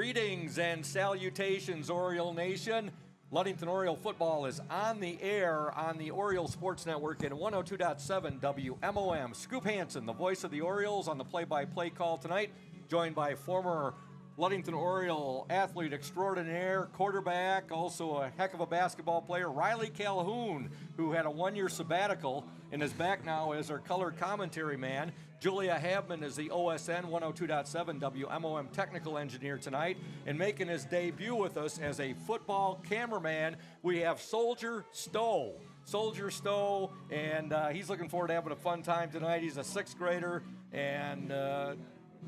Greetings and salutations, Oriole Nation. Ludington Oriole football is on the air on the Oriole Sports Network in 102.7 WMOM. Scoop Hansen, the voice of the Orioles, on the play-by-play call tonight, joined by former Ludington Oriole athlete extraordinaire, quarterback, also a heck of a basketball player, Riley Calhoun, who had a one-year sabbatical and is back now as our color commentary man. Julia Habman is the OSN 102.7 WMOM technical engineer tonight, and making his debut with us as a football cameraman, we have Soldier Stowe. Soldier Stowe, and he's looking forward to having a fun time tonight. He's a sixth grader, and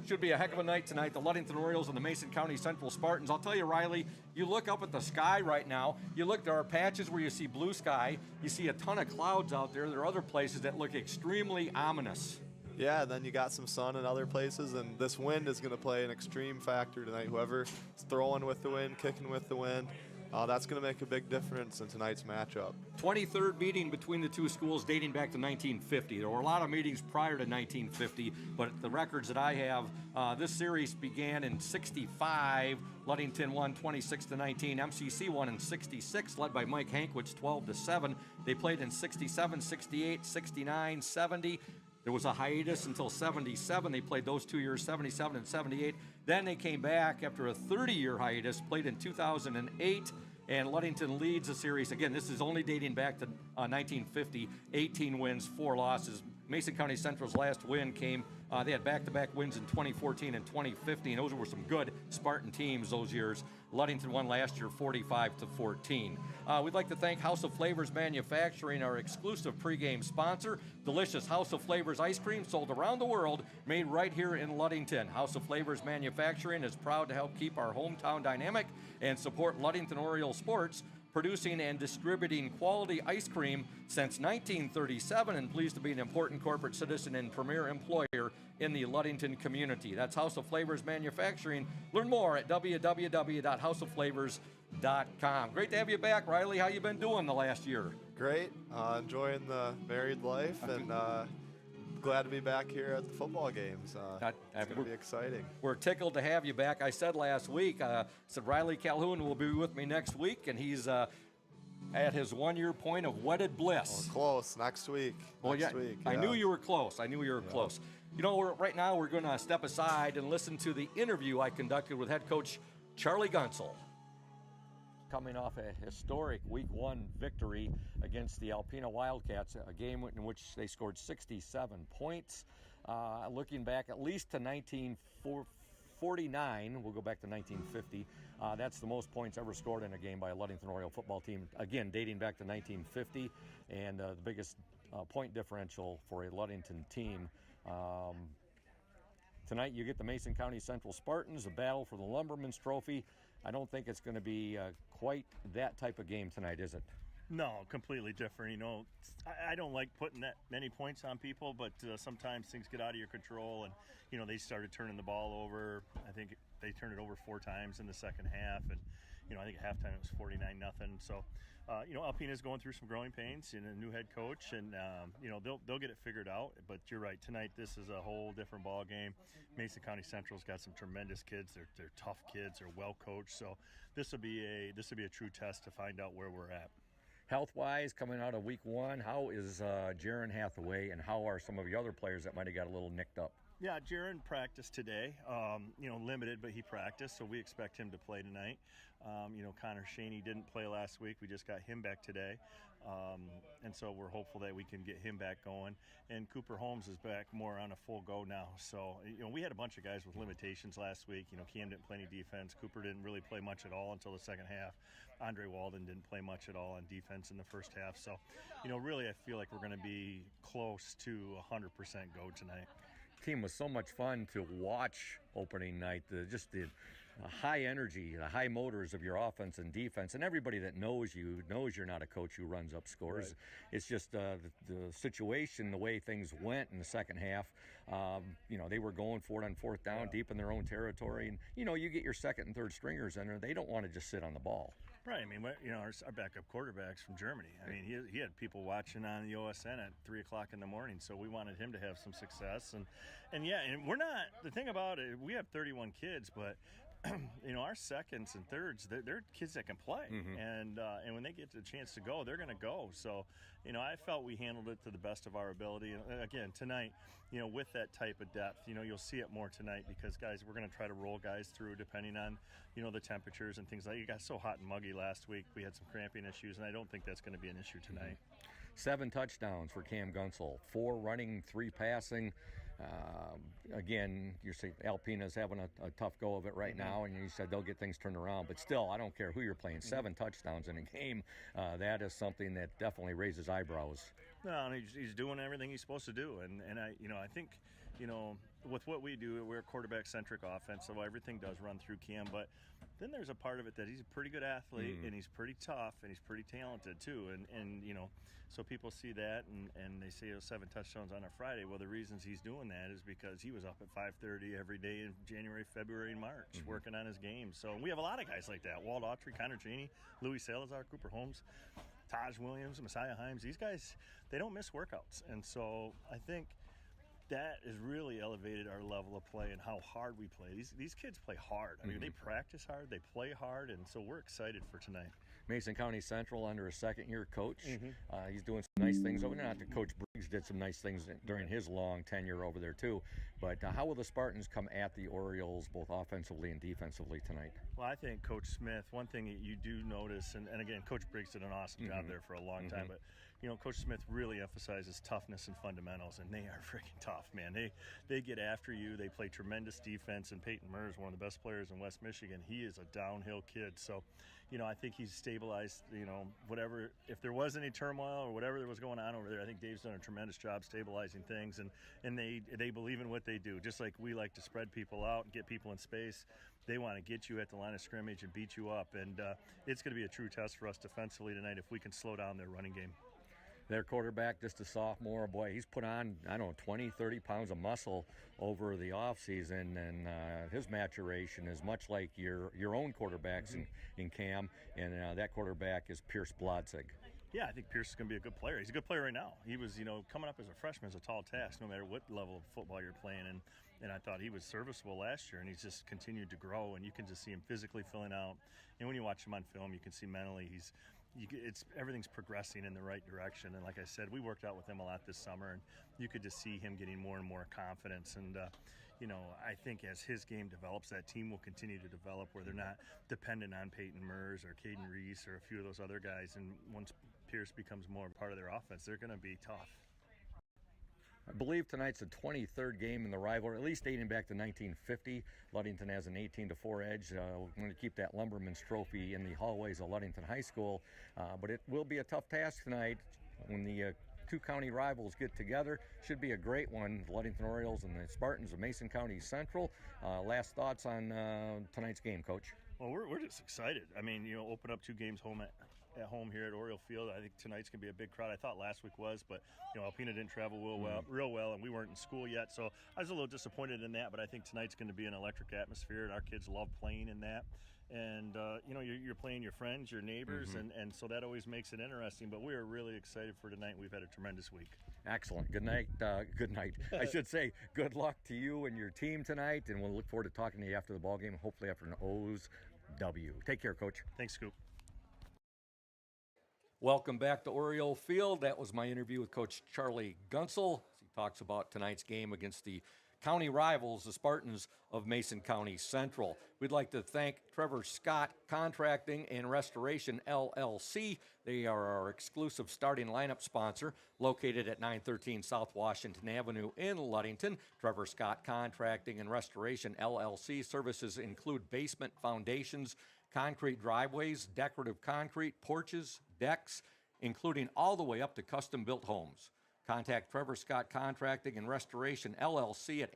should be a heck of a night tonight. The Ludington Orioles and the Mason County Central Spartans. I'll tell you, Riley, you look up at the sky right now. You look, there are patches where you see blue sky. You see a ton of clouds out there. There are other places that look extremely ominous. Yeah, and then you got some sun in other places, and this wind is going to play an extreme factor tonight. Whoever's throwing with the wind, kicking with the wind, that's going to make a big difference in tonight's matchup. 23rd meeting between the two schools dating back to 1950. There were a lot of meetings prior to 1950, but the records that I have, this series began in 65. Ludington won 26-19. MCC won in 66, led by Mike Hankwitz, 12-7. They played in 67, 68, 69, 70. There was a hiatus until 77. They played those 2 years, 77 and 78. Then they came back after a 30-year hiatus, played in 2008, and Ludington leads the series. Again, this is only dating back to 1950, 18 wins, 4 losses. Mason County Central's last win came, they had back-to-back wins in 2014 and 2015. Those were some good Spartan teams those years. Ludington won last year 45-14. We'd like to thank House of Flavors Manufacturing, our exclusive pregame sponsor. Delicious House of Flavors ice cream sold around the world, made right here in Ludington. House of Flavors Manufacturing is proud to help keep our hometown dynamic and support Ludington Oriole sports, producing and distributing quality ice cream since 1937, and pleased to be an important corporate citizen and premier employer in the Ludington community. That's House of Flavors Manufacturing. Learn more at www.houseofflavors.com. Great to have you back, Riley. How you been doing the last year? Great. Enjoying the married life, and glad to be back here at the football games. It's going to be exciting. We're tickled to have you back. I said last week, said Riley Calhoun will be with me next week, and he's at his 1 year point of wedded bliss. Oh, close. Next week. Next week. I knew you were close. Close. You know, right now we're going to step aside and listen to the interview I conducted with head coach Charlie Gunsel. Coming off a historic Week 1 victory against the Alpena Wildcats, a game in which they scored 67 points. Looking back at least to 1949, we'll go back to 1950. That's the most points ever scored in a game by a Ludington Oriole football team, again, dating back to 1950, and the biggest point differential for a Ludington team. Tonight you get the Mason County Central Spartans, a battle for the Lumberman's Trophy. I don't think it's going to be quite that type of game tonight, is it? No, completely different. You know, I don't like putting that many points on people, but sometimes things get out of your control, and, you know, they started turning the ball over. I think they turned it over 4 times in the second half, and, you know, I think at halftime it was 49-0. So, you know, Alpena's going through some growing pains and a new head coach, and, you know, they'll get it figured out. But you're right, tonight this is a whole different ball game. Mason County Central's got some tremendous kids. They're tough kids. They're well coached. So this will be a true test to find out where we're at. Health-wise, coming out of Week 1, how is Jaron Hathaway, and how are some of the other players that might have got a little nicked up? Yeah, Jaron practiced today, you know, limited, but he practiced, so we expect him to play tonight. You know, Connor Shaney didn't play last week. We just got him back today, and so we're hopeful that we can get him back going. And Cooper Holmes is back more on a full go now. So, you know, we had a bunch of guys with limitations last week. You know, Cam didn't play any defense. Cooper didn't really play much at all until the second half. Andre Walden didn't play much at all on defense in the first half. So, you know, really I feel like we're going to be close to 100% go tonight. Team was so much fun to watch opening night. Just the high energy, the high motors of your offense and defense, and everybody that knows you knows you're not a coach who runs up scores. Right. It's just the situation, the way things went in the second half. You know, they were going for it on fourth down, deep in their own territory, and you know, you get your second and third stringers in there. They don't want to just sit on the ball. Right. I mean, you know, our backup quarterback's from Germany. I mean, he had people watching on the OSN at 3 o'clock in the morning, so we wanted him to have some success. And yeah, and we're not – the thing about it, we have 31 kids, but our seconds and thirds, they're kids that can play, and when they get the chance to go, they're going to go. So, I felt we handled it to the best of our ability. And again, tonight, with that type of depth, you'll see it more tonight because, guys, we're going to try to roll guys through depending on, the temperatures and things like that. It got so hot and muggy last week. We had some cramping issues, and I don't think that's going to be an issue tonight. 7 touchdowns for Cam Gunsel, 4 running, 3 passing. Again, you say Alpena's having a tough go of it right now, and you said they'll get things turned around. But still, I don't care who you're playing. 7 touchdowns in a game, that is something that definitely raises eyebrows. No, he's doing everything he's supposed to do, and I think with what we do, we're a quarterback-centric offense, so everything does run through Cam. But then there's a part of it that he's a pretty good athlete, and he's pretty tough, and he's pretty talented too. And so people see that, and they say 7 touchdowns on a Friday. Well, the reasons he's doing that is because he was up at 5:30 every day in January, February, and March working on his game. So we have a lot of guys like that: Walt Autry, Connor Janey, Louis Salazar, Cooper Holmes, Taj Williams, Messiah Himes. These guys, they don't miss workouts, and so I think that has really elevated our level of play and how hard we play. These kids play hard. I mean, they practice hard, they play hard, and so we're excited for tonight. Mason County Central under a second-year coach. He's doing some nice things over there. Not that Coach Briggs did some nice things during his long tenure over there too. But how will the Spartans come at the Orioles both offensively and defensively tonight? Well, I think Coach Smith, one thing that you do notice, and again, Coach Briggs did an awesome job there for a long time, but Coach Smith really emphasizes toughness and fundamentals, and they are freaking tough, man. They get after you. They play tremendous defense, and Peyton Murr is one of the best players in West Michigan. He is a downhill kid, so I think he's stabilized, whatever, if there was any turmoil or whatever that was going on over there, I think Dave's done a tremendous job stabilizing things, and they believe in what they do. Just like we like to spread people out and get people in space, they want to get you at the line of scrimmage and beat you up, and it's going to be a true test for us defensively tonight if we can slow down their running game. Their quarterback, just a sophomore, boy, he's put on, 20, 30 pounds of muscle over the offseason, and his maturation is much like your own quarterbacks in Cam, and that quarterback is Pierce Blodzig. Yeah, I think Pierce is going to be a good player. He's a good player right now. He was, coming up as a freshman is a tall task no matter what level of football you're playing, and I thought he was serviceable last year, and he's just continued to grow, and you can just see him physically filling out. And when you watch him on film, you can see mentally everything's progressing in the right direction. And like I said, we worked out with him a lot this summer, and you could just see him getting more and more confidence. And I think as his game develops, that team will continue to develop where they're not dependent on Peyton Murs or Caden Reese or a few of those other guys. And once Pierce becomes more part of their offense, they're going to be tough. I believe tonight's the 23rd game in the rivalry, at least dating back to 1950. Ludington has an 18-4 edge. We're going to keep that Lumberman's Trophy in the hallways of Ludington High School, but it will be a tough task tonight when the two county rivals get together. Should be a great one, the Ludington Orioles and the Spartans of Mason County Central. Last thoughts on tonight's game, Coach? Well, we're just excited. I mean, open up 2 games at home here at Oriole Field. I think tonight's going to be a big crowd. I thought last week was, but Alpena didn't travel real well, and we weren't in school yet, so I was a little disappointed in that, but I think tonight's going to be an electric atmosphere, and our kids love playing in that. And you're playing your friends, your neighbors, and so that always makes it interesting. But we are really excited for tonight. We've had a tremendous week. Excellent. Good night. I should say good luck to you and your team tonight, and we'll look forward to talking to you after the ball game, hopefully after an O's W. Take care, Coach. Thanks, Scoop. Welcome back to Oriole Field. That was my interview with Coach Charlie Gunsel. He talks about tonight's game against the county rivals, the Spartans of Mason County Central. We'd like to thank Trevor Scott Contracting and Restoration, LLC. They are our exclusive starting lineup sponsor, located at 913 South Washington Avenue in Ludington. Trevor Scott Contracting and Restoration, LLC. Services include basement foundations, concrete driveways, decorative concrete, porches, decks, including all the way up to custom-built homes. Contact Trevor Scott Contracting and Restoration, LLC at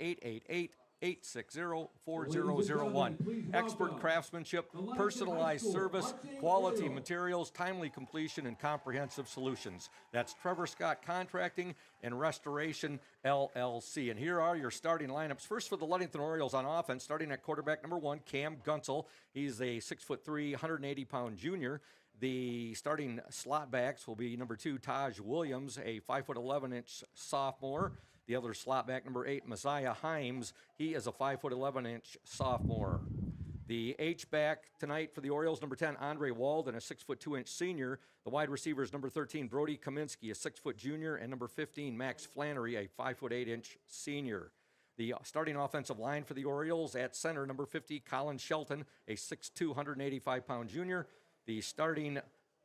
888-860-4001. Expert craftsmanship, personalized service, quality materials, timely completion, and comprehensive solutions. That's Trevor Scott Contracting and Restoration, LLC. And here are your starting lineups. First for the Ludington Orioles on offense, starting at quarterback number 1, Cam Gunsel. He's a 6'3", 180-pound junior. The starting slot backs will be number 2, Taj Williams, a 5'11" sophomore. The other slot back, number 8, Messiah Himes. He is a 5'11" sophomore. The H-back tonight for the Orioles, number 10, Andre Walden, a 6'2" senior. The wide receivers, number 13, Brody Kaminsky, a 6-foot junior, and number 15, Max Flannery, a 5'8" senior. The starting offensive line for the Orioles at center, number 50, Colin Shelton, a 6'2", 185-pound junior. The starting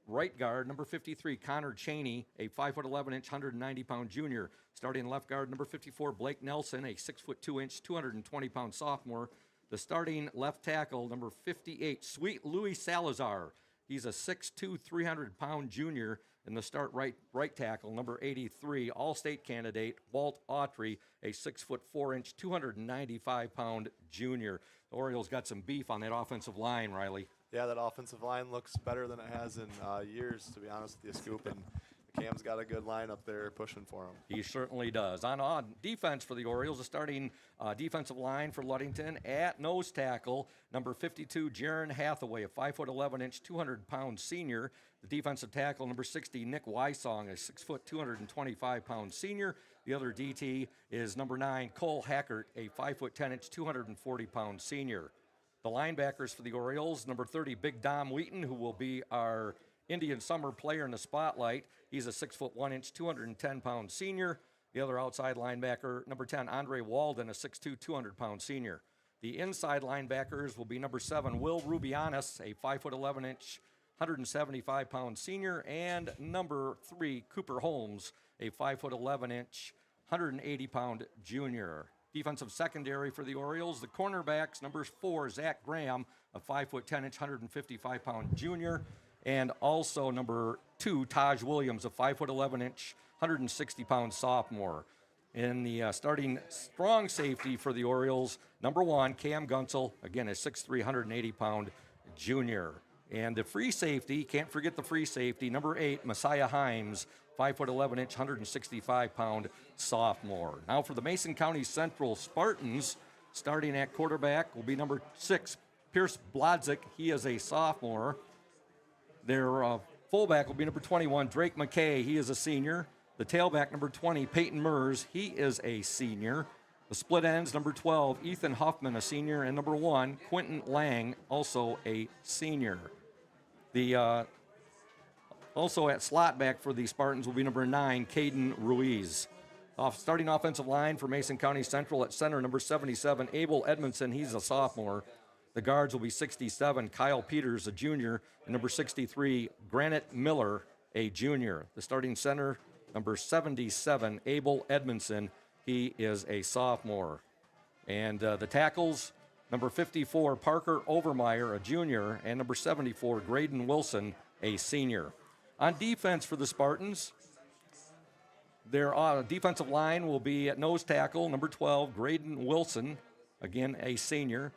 right guard, number 53, Connor Chaney, a 5'11", 190-pound junior. Starting left guard, number 54, Blake Nelson, a 6'2", 220-pound sophomore. The starting left tackle, number 58, Sweet Louis Salazar. He's a 6'2", 300-pound junior. And the start right tackle, number 83, All-State candidate, Walt Autry, a 6'4", 295-pound junior. The Orioles got some beef on that offensive line, Riley. Yeah, that offensive line looks better than it has in years, to be honest with you, Scoop. And Cam's got a good line up there pushing for him. He certainly does. On defense for the Orioles, the starting defensive line for Ludington at nose tackle, number 52, Jaron Hathaway, a 5'11", 200-pound senior. The defensive tackle, number 60, Nick Wysong, a 6', 225-pound senior. The other DT is number 9, Cole Hackert, a 5'10", 240-pound senior. The linebackers for the Orioles, number 30, Big Dom Wheaton, who will be our Indian Summer player in the spotlight. He's a 6'1", 210-pound senior. The other outside linebacker, number 10, Andre Walden, a 6'2", 200-pound senior. The inside linebackers will be number 7, Will Rubianis, a 5'11", 175-pound senior, and number 3, Cooper Holmes, a 5'11", 180-pound junior. Defensive secondary for the Orioles, the cornerbacks, number 4, Zach Graham, a 5'10", 155-pound junior, and also number 2, Taj Williams, a 5'11", 160-pound sophomore. In the starting strong safety for the Orioles, number 1, Cam Gunsel, again a 6'3", 180-pound junior. And the free safety, can't forget the free safety, number 8, Messiah Himes, 5'11", 165-pound sophomore. Now for the Mason County Central Spartans, starting at quarterback will be number 6, Pierce Blodzik. He is a sophomore. Their fullback will be number 21, Drake McKay. He is a senior. The tailback, number 20, Peyton Mers. He is a senior. The split ends, number 12, Ethan Huffman, a senior, and number 1, Quentin Lang, also a senior. The also at slot back for the Spartans will be number 9, Caden Ruiz. Starting offensive line for Mason County Central at center, number 77, Abel Edmondson. He's a sophomore. The guards will be 67, Kyle Peters, a junior, and number 63, Granite Miller, a junior. The starting center, number 77, Abel Edmondson. He is a sophomore. And the tackles, number 54, Parker Overmeyer, a junior, and number 74, Graydon Wilson, a senior. On defense for the Spartans, their defensive line will be at nose tackle, number 12, Graydon Wilson, again a senior.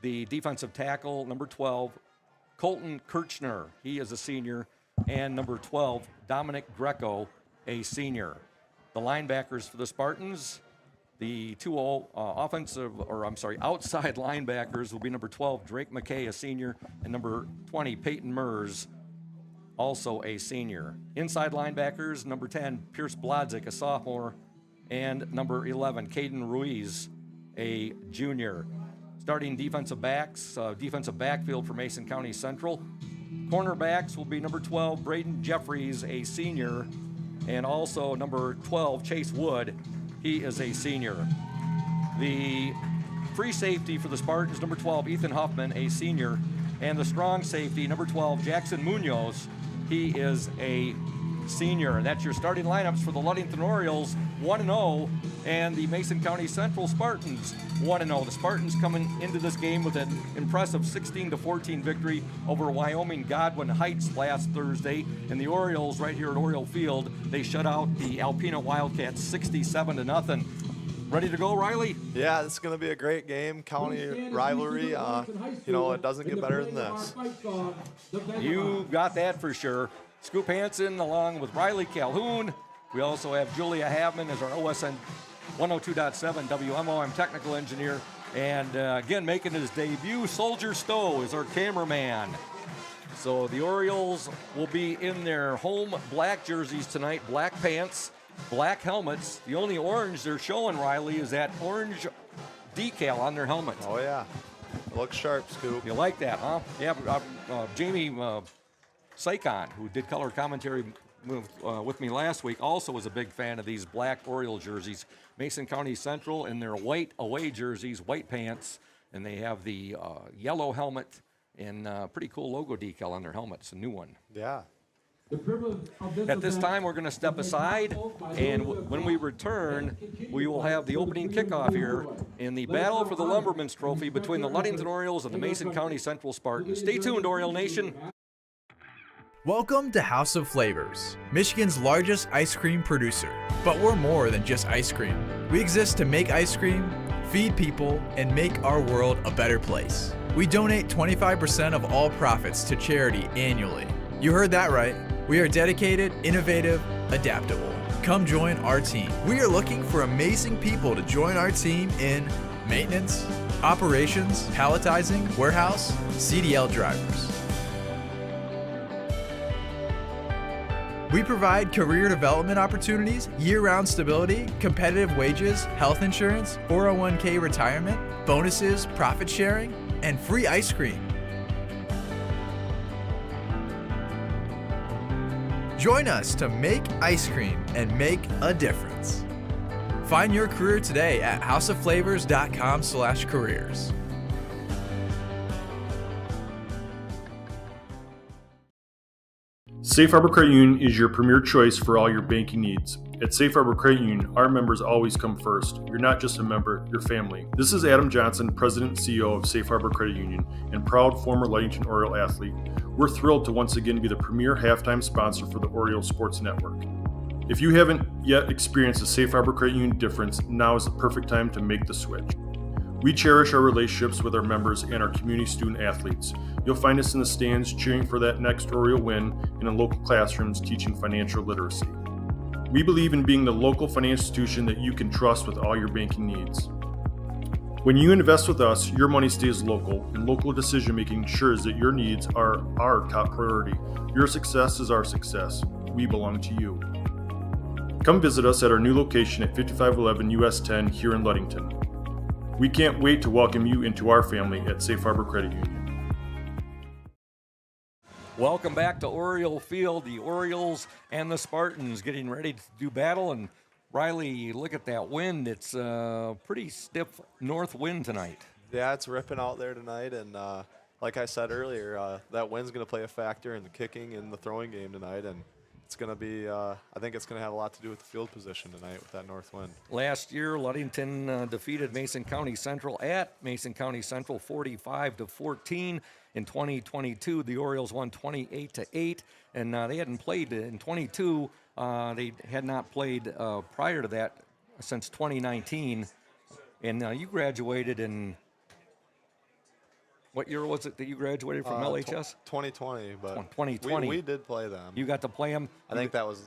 The defensive tackle, number 12, Colton Kirchner, he is a senior, and number 12, Dominic Greco, a senior. The linebackers for the Spartans, the two outside linebackers will be number 12, Drake McKay, a senior, and number 20, Peyton Mers, also a senior. Inside linebackers, number 10, Pierce Blodzik, a sophomore, and number 11, Caden Ruiz, a junior. Starting defensive backs, defensive backfield for Mason County Central. Cornerbacks will be number 12, Braden Jeffries, a senior, and also number 12, Chase Wood. He is a senior. The free safety for the Spartans, number 12, Ethan Huffman, a senior, and the strong safety, number 12, Jackson Munoz. He is a senior. That's your starting lineups for the Ludington Orioles, 1-0, and the Mason County Central Spartans, 1-0. The Spartans coming into this game with an impressive 16-14 victory over Wyoming Godwin Heights last Thursday, and the Orioles right here at Oriole Field, they shut out the Alpena Wildcats 67-0. Ready to go, Riley? Yeah, this is going to be a great game, county rivalry. It doesn't get better than this. You got that for sure. Scoop Hansen along with Riley Calhoun. We also have Julia Havman as our OSN 102.7 WMOM technical engineer. And again, making his debut, Soldier Stowe is our cameraman. So the Orioles will be in their home black jerseys tonight, black pants, black helmets. The only orange they're showing, Riley, is that orange decal on their helmet. Oh, yeah. Looks sharp, Scoop. You like that, huh? Yeah, Jamie Saikon, who did color commentary with me last week, also was a big fan of these black Oriole jerseys. Mason County Central in their white away jerseys, white pants, and they have the yellow helmet and pretty cool logo decal on their helmet. It's a new one. Yeah. At this time, we're going to step aside, and when we return, we will have the opening kickoff here in the battle for the Lumberman's Trophy between the Ludington Orioles and the Mason County Central Spartans. Stay tuned, Oriole Nation. Welcome to House of Flavors, Michigan's largest ice cream producer. But we're more than just ice cream. We exist to make ice cream, feed people, and make our world a better place. We donate 25% of all profits to charity annually. You heard that right. We are dedicated, innovative, adaptable. Come join our team. We are looking for amazing people to join our team in maintenance, operations, palletizing, warehouse, CDL drivers. We provide career development opportunities, year-round stability, competitive wages, health insurance, 401k retirement, bonuses, profit sharing, and free ice cream. Join us to make ice cream and make a difference. Find your career today at houseofflavors.com/careers. Safe Harbor Credit Union is your premier choice for all your banking needs. At Safe Harbor Credit Union, our members always come first. You're not just a member, you're family. This is Adam Johnson, President and CEO of Safe Harbor Credit Union and proud former Ludington Oriole athlete. We're thrilled to once again be the premier halftime sponsor for the Oriole Sports Network. If you haven't yet experienced the Safe Harbor Credit Union difference, now is the perfect time to make the switch. We cherish our relationships with our members and our community student athletes. You'll find us in the stands cheering for that next Oriole win and in local classrooms teaching financial literacy. We believe in being the local financial institution that you can trust with all your banking needs. When you invest with us, your money stays local, and local decision-making ensures that your needs are our top priority. Your success is our success. We belong to you. Come visit us at our new location at 5511 US 10 here in Ludington. We can't wait to welcome you into our family at Safe Harbor Credit Union. Welcome back to Oriole Field. The Orioles and the Spartans getting ready to do battle. And Riley, look at that wind. It's a pretty stiff north wind tonight. Yeah, it's ripping out there tonight, and like I said earlier, that wind's going to play a factor in the kicking and the throwing game tonight, and it's going to be, I think it's going to have a lot to do with the field position tonight with that north wind. Last year, Ludington defeated Mason County Central at Mason County Central 45-14. In 2022, the Orioles won 28-8, and they hadn't played in 22. They had not played prior to that since 2019. And you graduated in, what year was it that you graduated from LHS? 2020, but 2020. We did play them. You got to play them? I think that was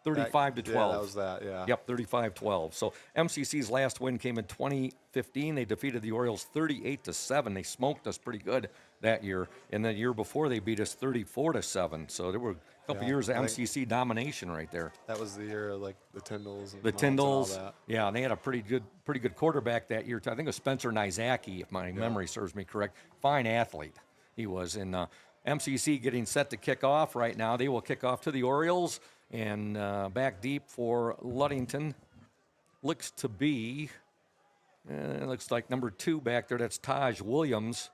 35-12. Yeah, that was that, yeah. Yep, 35-12. So MCC's last win came in 2015. They defeated the Orioles 38-7. They smoked us pretty good that year. And the year before, they beat us 34-7. So there were a couple years of MCC domination right there. That was the year of, like, the Tyndalls. And the Tyndalls. And all that. Yeah, and they had a pretty good quarterback that year. I think it was Spencer Nizaki, if my memory serves me correct. Fine athlete he was. And MCC getting set to kick off right now. They will kick off to the Orioles. And back deep for Ludington looks to be, looks like number 2 back there. That's Taj Williams.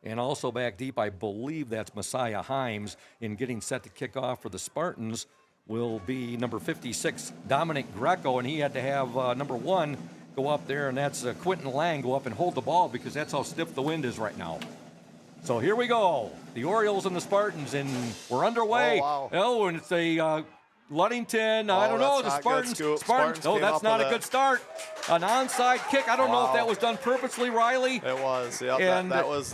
And also back deep, I believe that's Messiah Himes. In getting set to kick off for the Spartans will be number 56, Dominic Greco. And he had to have number 1 go up there, and that's Quentin Lang go up and hold the ball because that's how stiff the wind is right now. So here we go. The Orioles and the Spartans, and we're underway. Oh, wow. Oh, and it's a Ludington, I don't know, the Spartans. Oh, that's not a good start. An onside kick. I don't know if that was done purposely, Riley. It was, yeah. And that was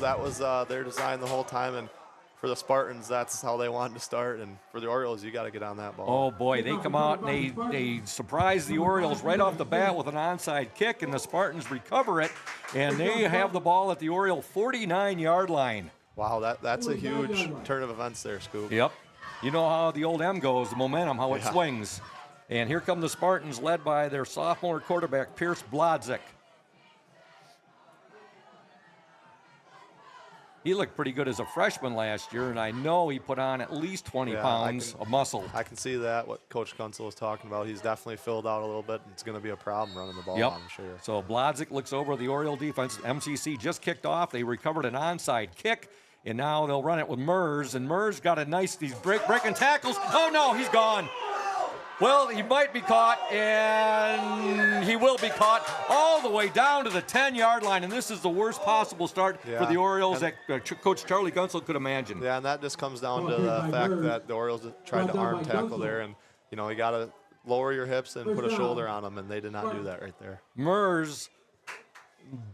their design the whole time, and for the Spartans, that's how they wanted to start, and for the Orioles, you got to get on that ball. Oh boy, they come out and they surprise the Orioles right off the bat with an onside kick, and the Spartans recover it, and they have the ball at the Oriole 49-yard line. Wow, that's a huge turn of events there, Scoop. Yep. You know how the old M goes, the momentum, how it swings. And here come the Spartans, led by their sophomore quarterback, Pierce Blodzik. He looked pretty good as a freshman last year, and I know he put on at least 20 pounds of muscle. I can see that, what Coach Gunsel was talking about. He's definitely filled out a little bit, and it's going to be a problem running the ball, I'm sure. So Blodzik looks over the Oriole defense. MCC just kicked off. They recovered an onside kick, and now they'll run it with Mers, and Mers got a nice, he's breaking tackles. Oh, no, he's gone. Well, he might be caught, and he will be caught all the way down to the 10-yard line, and this is the worst possible start for the Orioles that Coach Charlie Gunsel could imagine. Yeah, and that just comes down to the fact that the Orioles tried to arm tackle there, and, you know, you got to lower your hips and put a shoulder on them, and they did not do that right there. Mers,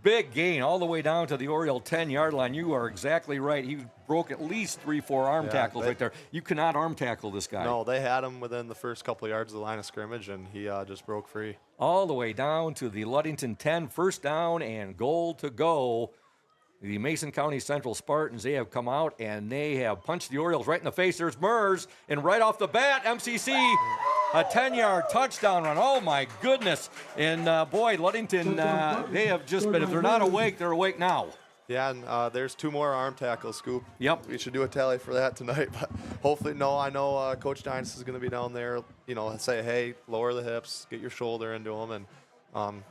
big gain all the way down to the Oriole 10-yard line. You are exactly right. He broke at least 3-4 arm tackles right there. You cannot arm tackle this guy. No, they had him within the first couple of yards of the line of scrimmage, and he just broke free. All the way down to the Ludington 10, first down and goal to go. The Mason County Central Spartans, they have come out and they have punched the Orioles right in the face. There's Mers, and right off the bat, MCC, a 10-yard touchdown run. Oh, my goodness. And, boy, Ludington, they have just been, if they're not awake, they're awake now. Yeah, and there's 2 more arm tackles, Scoop. Yep. We should do a tally for that tonight, but hopefully, I know Coach Dines is going to be down there, you know, and say, hey, lower the hips, get your shoulder into them, and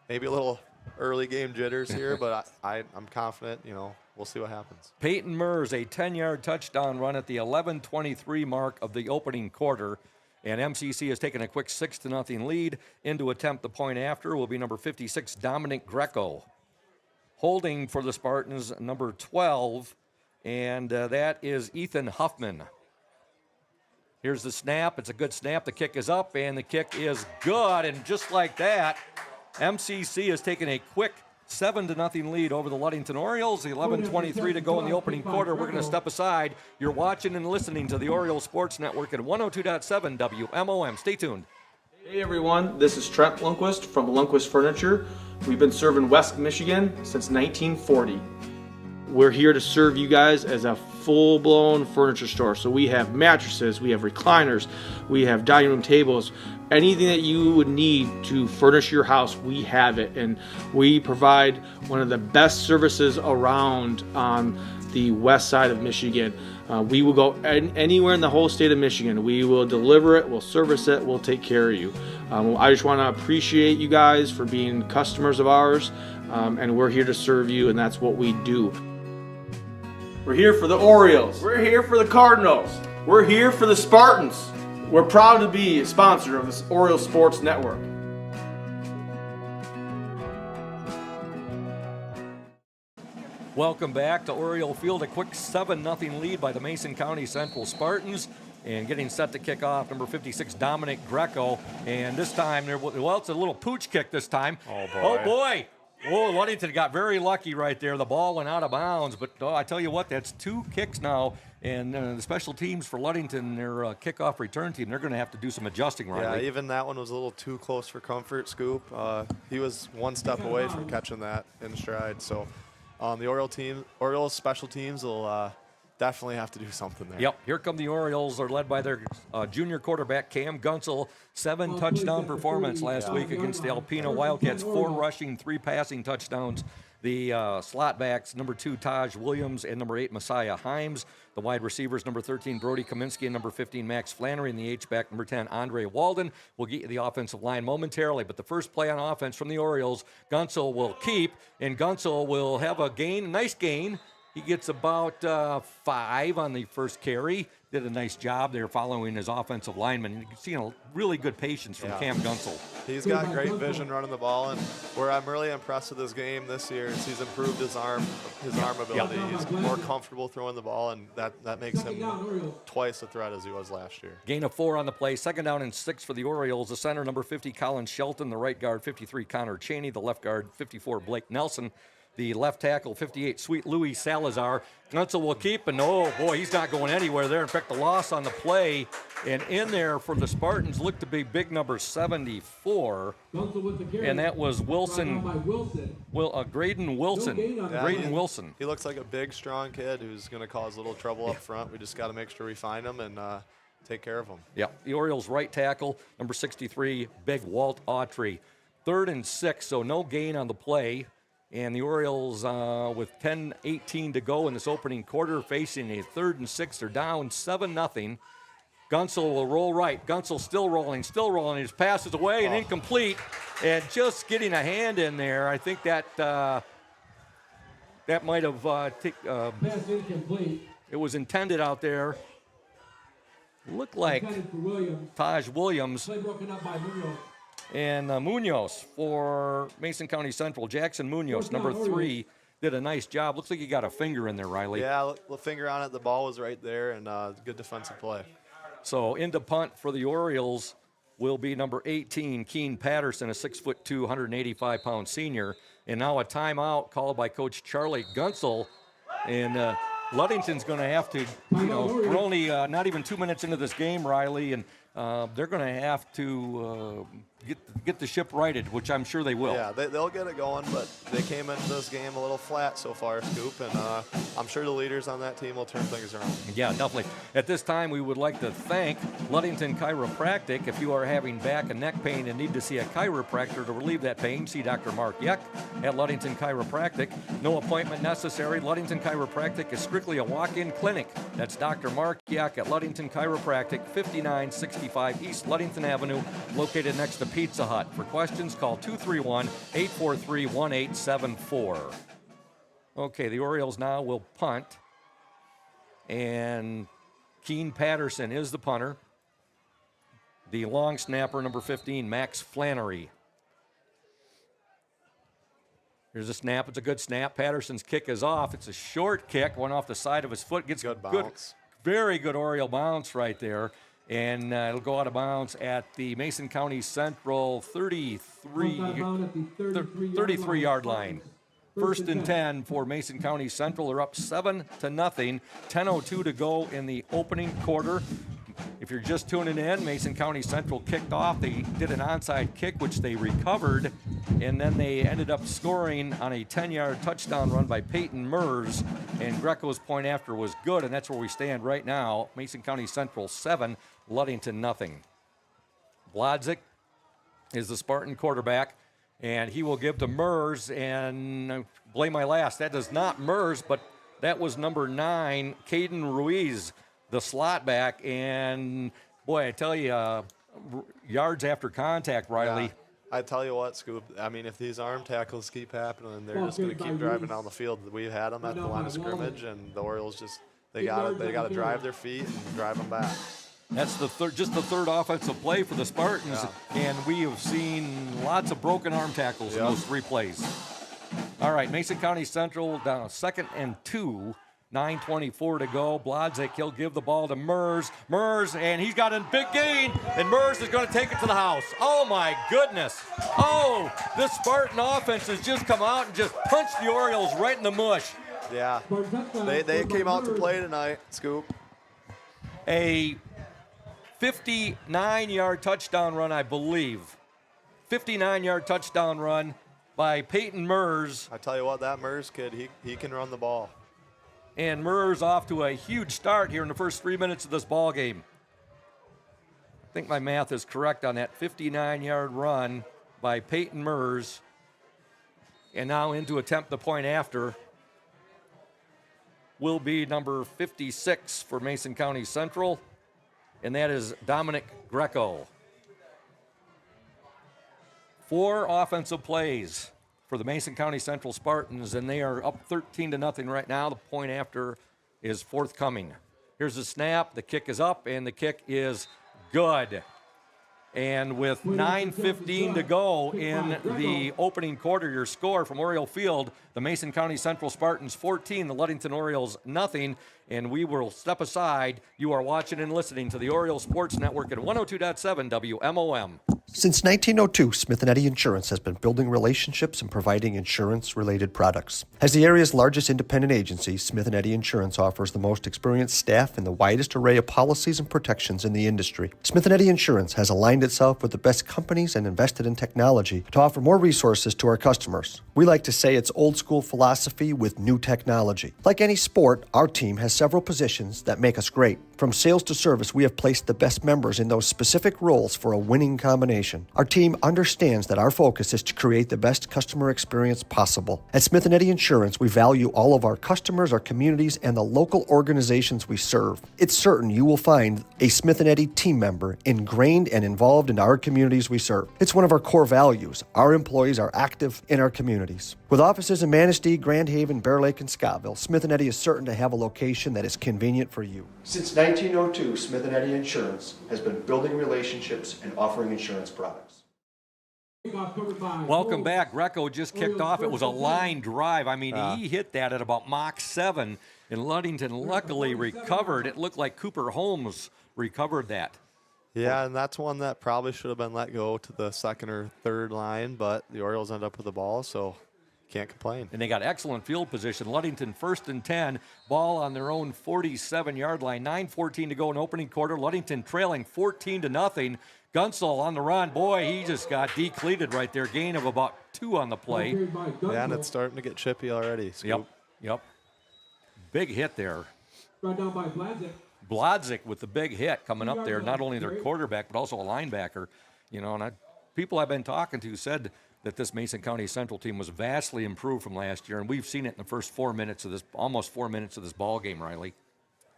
maybe a little early game jitters here, but I'm confident, you know, we'll see what happens. Peyton Mers, a 10-yard touchdown run at the 11:23 mark of the opening quarter, and MCC has taken a quick 6-0 lead. In to attempt the point after will be number 56, Dominic Greco. Holding for the Spartans, number 12, and that is Ethan Huffman. Here's the snap. It's a good snap. The kick is up, and the kick is good, and just like that, MCC has taken a quick 7-0 lead over the Ludington Orioles. The 11:23 to go in the opening quarter. We're going to step aside. You're watching and listening to the Oriole Sports Network at 102.7 WMOM. Stay tuned. Hey everyone, this is Trent Lundquist from Lundquist Furniture. We've been serving West Michigan since 1940. We're here to serve you guys as a full-blown furniture store. So we have mattresses, we have recliners, we have dining room tables, anything that you would need to furnish your house, we have it. And we provide one of the best services around on the west side of Michigan. We will go anywhere in the whole state of Michigan. We will deliver it, we'll service it, we'll take care of you. I just want to appreciate you guys for being customers of ours, and we're here to serve you, and that's what we do. We're here for the Orioles. We're here for the Cardinals. We're here for the Spartans. We're proud to be a sponsor of this Oriole Sports Network. Welcome back to Oriole Field. A quick 7-0 lead by the Mason County Central Spartans. And getting set to kick off, number 56, Dominic Greco. And this time, it's a little pooch kick this time. Oh, boy. Oh, boy. Oh, Ludington got very lucky right there. The ball went out of bounds. But I tell you what, that's 2 kicks now. And the special teams for Ludington, their kickoff return team, they're going to have to do some adjusting, right? Yeah, even that one was a little too close for comfort, Scoop. He was 1 step away from catching that in stride. So the Orioles special teams will definitely have to do something there. Yep, here come the Orioles. They're led by their junior quarterback, Cam Gunsel. 7 touchdown performance last week against the Alpena Wildcats. 4 rushing, 3 passing touchdowns. The slot backs, number 2, Taj Williams, and number 8, Messiah Himes. The wide receivers, number 13, Brody Kaminsky, and number 15, Max Flannery. And the H-back, number 10, Andre Walden. We'll get you the offensive line momentarily. But the first play on offense from the Orioles, Gunsel will keep, and Gunsel will have a nice gain. He gets about 5 on the first carry. Did a nice job there following his offensive lineman. You can see a really good patience from Cam Gunsel. He's got great vision running the ball, and where I'm really impressed with this game this year is he's improved his arm ability. He's more comfortable throwing the ball, and that makes him twice the threat as he was last year. Gain of 4 on the play. 2nd down and 6 for the Orioles. The center, number 50, Colin Shelton. The right guard, 53, Connor Cheney. The left guard, 54, Blake Nelson. The left tackle, 58, Sweet Louis Salazar. Gunsel will keep, and oh boy, he's not going anywhere there. In fact, the loss on the play, and in there for the Spartans looked to be big number 74, and that was Wilson. Graydon Wilson. Graydon Wilson. He looks like a big, strong kid who's going to cause a little trouble up front. We just got to make sure we find him and take care of him. Yeah, the Orioles' right tackle, number 63, big Walt Autry. 3rd and 6, so no gain on the play. And the Orioles, with 10:18 to go in this opening quarter, facing a 3rd and 6. They're down 7-0. Gunsel will roll right. Gunsel still rolling. His pass is away and incomplete. And just getting a hand in there, I think that that might have Pass incomplete. it was intended out there. Looked like Intended for Williams. Taj Williams. Play broken up by Munoz. And Munoz for Mason County Central. Jackson Munoz, number 3, did a nice job. Looks like he got a finger in there, Riley. Yeah, the finger on it. The ball was right there, and good defensive play. So into punt for the Orioles will be number 18, Keen Patterson, a 6'2", 185-pound senior. And now a timeout called by Coach Charlie Gunsel. And Ludington's going to have to, we're only not even 2 minutes into this game, Riley, and they're going to have to get the ship righted, which I'm sure they will. Yeah, they'll get it going, but they came into this game a little flat so far, Scoop, and I'm sure the leaders on that team will turn things around. Yeah, definitely. At this time, we would like to thank Ludington Chiropractic. If you are having back and neck pain and need to see a chiropractor to relieve that pain, see Dr. Mark Yeck at Ludington Chiropractic. No appointment necessary. Ludington Chiropractic is strictly a walk-in clinic. That's Dr. Mark Yeck at Ludington Chiropractic, 5965 East Ludington Avenue, located next to Pizza Hut. For questions, call 231-843-1874. Okay, the Orioles now will punt, and Keen Patterson is the punter. The long snapper, number 15, Max Flannery. Here's a snap. It's a good snap. Patterson's kick is off. It's a short kick, went off the side of his foot. Gets good bounce. Very good Oriole bounce right there. And it'll go out of bounds at the Mason County Central 33-yard line. First and 10 for Mason County Central. They're up 7-0. 10:02 to go in the opening quarter. If you're just tuning in, Mason County Central kicked off. They did an onside kick, which they recovered, and then they ended up scoring on a 10-yard touchdown run by Peyton Mers, and Greco's point after was good, and that's where we stand right now. Mason County Central 7, Ludington 0. Blodzik is the Spartan quarterback, and he will give to Mers, and blame my last. That is not Mers, but that was number 9, Caden Ruiz, the slot back, and boy, I tell you, yards after contact, Riley. Yeah. I tell you what, Scoop, I mean, if these arm tackles keep happening, they're just going to keep driving down the field. We've had them at the line of scrimmage, and the Orioles just, they got to drive their feet and drive them back. That's the third offensive play for the Spartans, and we have seen lots of broken arm tackles in those 3 plays. All right, Mason County Central down 2nd and 2. 9:24 to go. Blodzik, he'll give the ball to Mers. And he's got a big gain, and Mers is going to take it to the house. Oh, my goodness. Oh, this Spartan offense has just come out and just punched the Orioles right in the mush. Yeah, they came out to play tonight, Scoop. A 59-yard touchdown run, I believe. 59-yard touchdown run by Peyton Mers. I tell you what, that Mers kid, he can run the ball. And Mers off to a huge start here in the first 3 minutes of this ball game. I think my math is correct on that 59-yard run by Peyton Mers. And now in to attempt the point after will be number 56 for Mason County Central, and that is Dominic Greco. 4 offensive plays for the Mason County Central Spartans, and they are up 13-0 right now. The point after is forthcoming. Here's the snap. The kick is up, and the kick is good. And with 9:15 to go in the opening quarter, your score from Oriole Field, the Mason County Central Spartans 14, the Ludington Orioles nothing. And we will step aside. You are watching and listening to the Oriole Sports Network at 102.7 WMOM. Since 1902, Smith & Eddy Insurance has been building relationships and providing insurance-related products. As the area's largest independent agency, Smith & Eddy Insurance offers the most experienced staff and the widest array of policies and protections in the industry. Smith & Eddy Insurance has aligned itself with the best companies and invested in technology to offer more resources to our customers. We like to say it's old-school philosophy with new technology. Like any sport, our team has several positions that make us great. From sales to service, we have placed the best members in those specific roles for a winning combination. Our team understands that our focus is to create the best customer experience possible. At Smith & Eddy Insurance, we value all of our customers, our communities, and the local organizations we serve. It's certain you will find a Smith & Eddy team member ingrained and involved in our communities we serve. It's one of our core values. Our employees are active in our communities. With offices in Manistee, Grand Haven, Bear Lake, and Scottville, Smith & Eddy is certain to have a location that is convenient for you. Since 1902, Smith & Eddy Insurance has been building relationships and offering insurance products. Welcome back. Greco just kicked off. It was a line drive. I mean, he hit that at about Mach 7, and Ludington luckily recovered. It looked like Cooper Holmes recovered that. Yeah, and that's one that probably should have been let go to the second or third line, but the Orioles end up with the ball, so can't complain. And they got excellent field position. Ludington 1st and 10, ball on their own 47-yard line. 9:14 to go in opening quarter. Ludington trailing 14-0. Gunsel on the run. Boy, he just got decleated right there. Gain of about 2 on the play. Yeah, and it's starting to get chippy already. Scoop. Yep. Big hit there. Brought down by Bladzik. Bladzik with the big hit coming up there. Not only their quarterback, but also a linebacker. You know, and people I've been talking to said that this Mason County Central team was vastly improved from last year, and we've seen it in the first 4 minutes of this, almost 4 minutes of this ball game, Riley.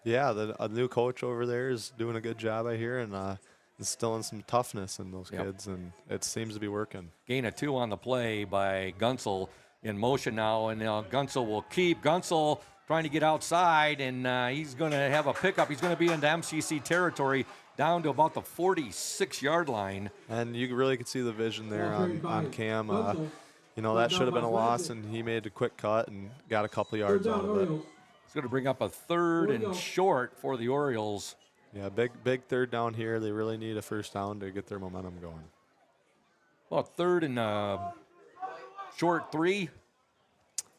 Yeah, a new coach over there is doing a good job, I hear, and instilling some toughness in those kids, and it seems to be working. Gain of 2 on the play by Gunsel in motion now, and Gunsel will keep. Gunsel trying to get outside, and he's going to have a pickup. He's going to be into MCC territory down to about the 46-yard line. And you really could see the vision there on Cam. You know, that should have been a loss, and he made a quick cut and got a couple yards out of it. It's going to bring up a 3rd and short for the Orioles. Yeah, big third down here. They really need a first down to get their momentum going. Well, 3rd and short 3.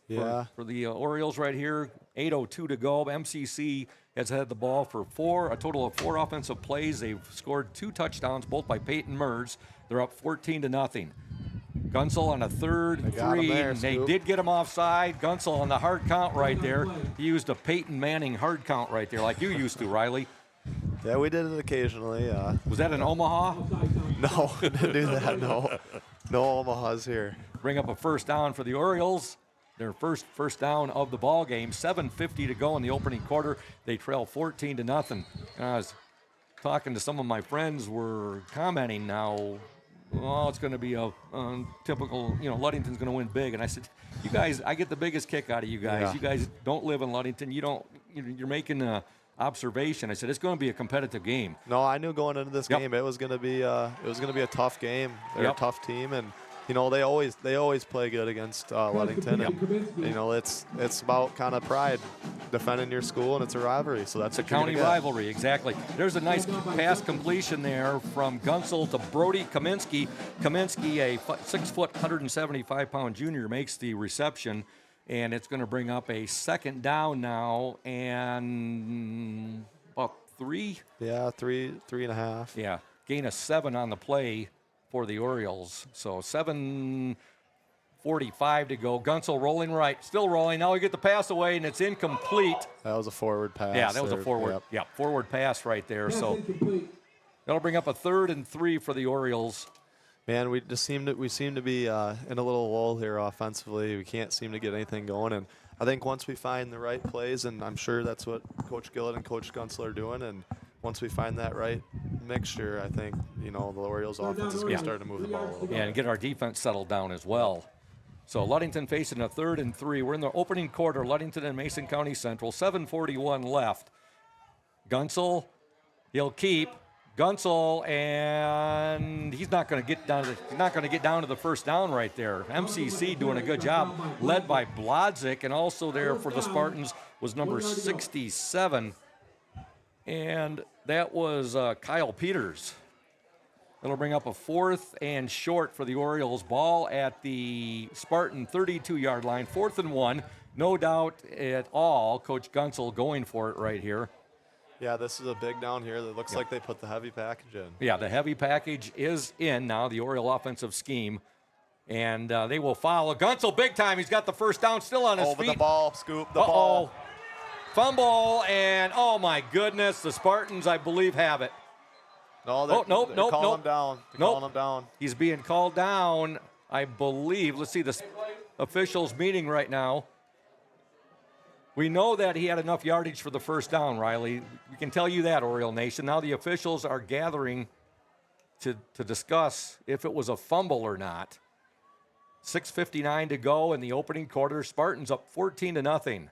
Yeah. For the Orioles right here. 8:02 to go. MCC has had the ball for a total of 4 offensive plays. They've scored 2 touchdowns, both by Peyton Mers. They're up 14-0. Gunsel on a 3rd and 3. They did get him offside. Gunsel on the hard count right there. He used a Peyton Manning hard count right there, like you used to, Riley. Yeah, we did it occasionally. Was that in Omaha? No, didn't do that. No Omahas here. Bring up a first down for the Orioles. Their first down of the ball game. 7:50 to go in the opening quarter. They trail 14-0. I was talking to some of my friends. Were commenting now. Well, it's going to be a typical. You know, Ludington's going to win big. And I said, you guys, I get the biggest kick out of you guys. Yeah. You guys don't live in Ludington. You're making a observation. I said it's going to be a competitive game. No, I knew going into this game it was going to be a tough game. They're a tough team, and you know they always play good against Ludington. And you know it's about kind of pride, defending your school, and it's a rivalry. So that's a county rivalry, exactly. There's a nice pass completion there from Gunsel to Brody Kaminsky. Kaminsky, a 6 foot, 175-pound junior, makes the reception. And it's going to bring up a second down now, and about 3? Yeah, three and a half. Yeah, gain of 7 on the play for the Orioles. So 7:45 to go. Gunsel rolling right, still rolling. Now we get the pass away, and it's incomplete. That was a forward pass. Yeah, that was a forward. Yep. Forward pass right there. So that'll bring up a 3rd and 3 for the Orioles. Man, we seem to be in a little lull here offensively. We can't seem to get anything going, and I think once we find the right plays, and I'm sure that's what Coach Gillett and Coach Gunsel are doing, and once we find that right mixture, I think the Orioles' offense is going to start to move the ball a little bit. Yeah, and get our defense settled down as well. So Ludington facing a 3rd and 3. We're in the opening quarter. Ludington and Mason County Central. 7:41 left. Gunsel, he'll keep. Gunsel, and he's not going to get down to the first down right there. MCC doing a good job, led by Bladzik, and also there for the Spartans was number 67, and that was Kyle Peters. That'll bring up a 4th and short for the Orioles. Ball at the Spartan 32-yard line, 4th and 1. No doubt at all, Coach Gunsel going for it right here. Yeah, this is a big down here. That looks like they put the heavy package in. Yeah, the heavy package is in now, the Oriole offensive scheme. And they will follow. Gunsel big time. He's got the first down still on his feet. But the ball, Scoop, the ball. Fumble, and oh my goodness, the Spartans, I believe, have it. No, they're calling him down. They're calling him down. He's being called down, I believe. Let's see the officials meeting right now. We know that he had enough yardage for the first down, Riley. We can tell you that, Oriole Nation. Now the officials are gathering to discuss if it was a fumble or not. 6:59 to go in the opening quarter. Spartans up 14-0.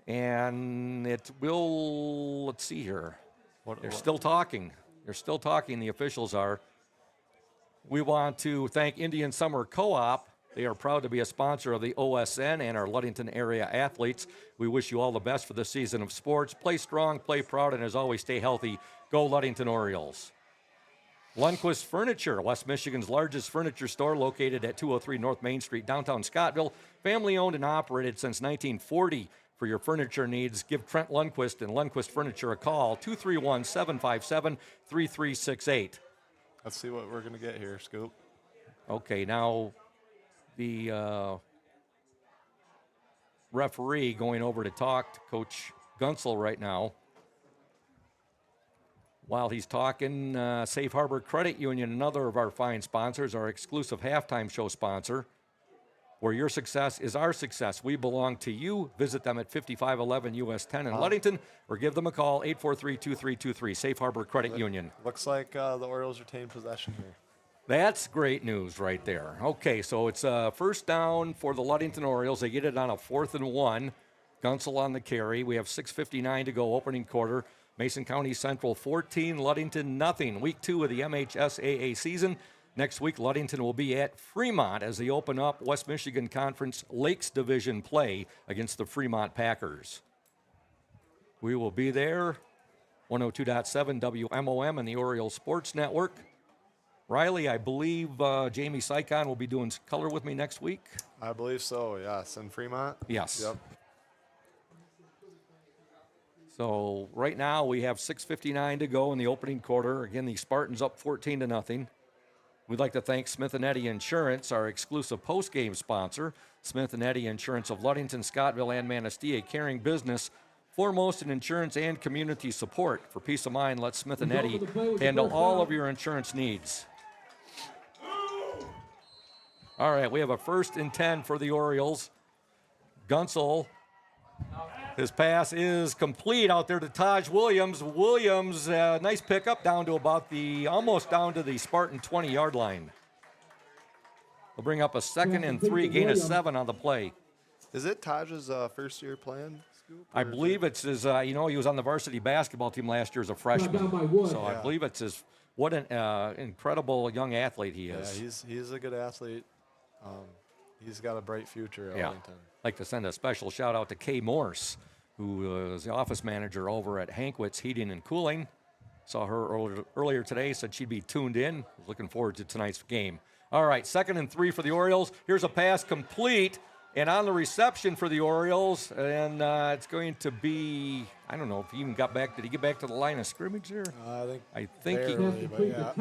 And it will, let's see here. They're still talking. They're still talking, the officials are. We want to thank Indian Summer Co-op. They are proud to be a sponsor of the OSN and our Ludington area athletes. We wish you all the best for the season of sports. Play strong, play proud, and as always, stay healthy. Go Ludington Orioles. Lundquist Furniture, West Michigan's largest furniture store located at 203 North Main Street, downtown Scottville. Family owned and operated since 1940. For your furniture needs, give Trent Lundquist and Lundquist Furniture a call, 231-757-3368. Let's see what we're going to get here, Scoop. Okay, now the referee going over to talk to Coach Gunsel right now. While he's talking, Safe Harbor Credit Union, another of our fine sponsors, our exclusive halftime show sponsor. Where your success is our success. We belong to you. Visit them at 5511 US 10 in Ludington or give them a call, 843-2323, Safe Harbor Credit Union. Looks like the Orioles retain possession here. That's great news right there. Okay, so it's first down for the Ludington Orioles. They get it on a 4th and 1. Gunsel on the carry. We have 6:59 to go, opening quarter. Mason County Central 14, Ludington nothing. Week 2 of the MHSAA season. Next week, Ludington will be at Fremont as they open up West Michigan Conference Lakes Division play against the Fremont Packers. We will be there, 102.7 WMOM and the Oriole Sports Network. Riley, I believe Jamie Sycon will be doing color with me next week. I believe so, yes. In Fremont? Yes. Yep. So right now we have 6:59 to go in the opening quarter. Again, the Spartans up 14-0. We'd like to thank Smith & Eddy Insurance, our exclusive post-game sponsor. Smith & Eddy Insurance of Ludington, Scottville, and Manistee, a caring business, foremost in insurance and community support. For peace of mind, let Smith & Eddy handle all of your insurance needs. All right, we have a 1st and 10 for the Orioles. Gunsel, his pass is complete out there to Taj Williams. Williams, nice pickup down to almost down to the Spartan 20-yard line. We'll bring up a 2nd and 3, gain of 7 on the play. Is it Taj's first year playing, Scoop? I believe it's his, he was on the varsity basketball team last year as a freshman. So I believe it's his, what an incredible young athlete he is. Yeah, he's a good athlete. He's got a bright future at Ludington. I'd like to send a special shout out to Kay Morse, who is the office manager over at Hankwitz Heating and Cooling. Saw her earlier today, said she'd be tuned in. Looking forward to tonight's game. All right, 2nd and 3 for the Orioles. Here's a pass complete, and on the reception for the Orioles, and it's going to be, I don't know if he even got back. Did he get back to the line of scrimmage there? I think barely, but yeah.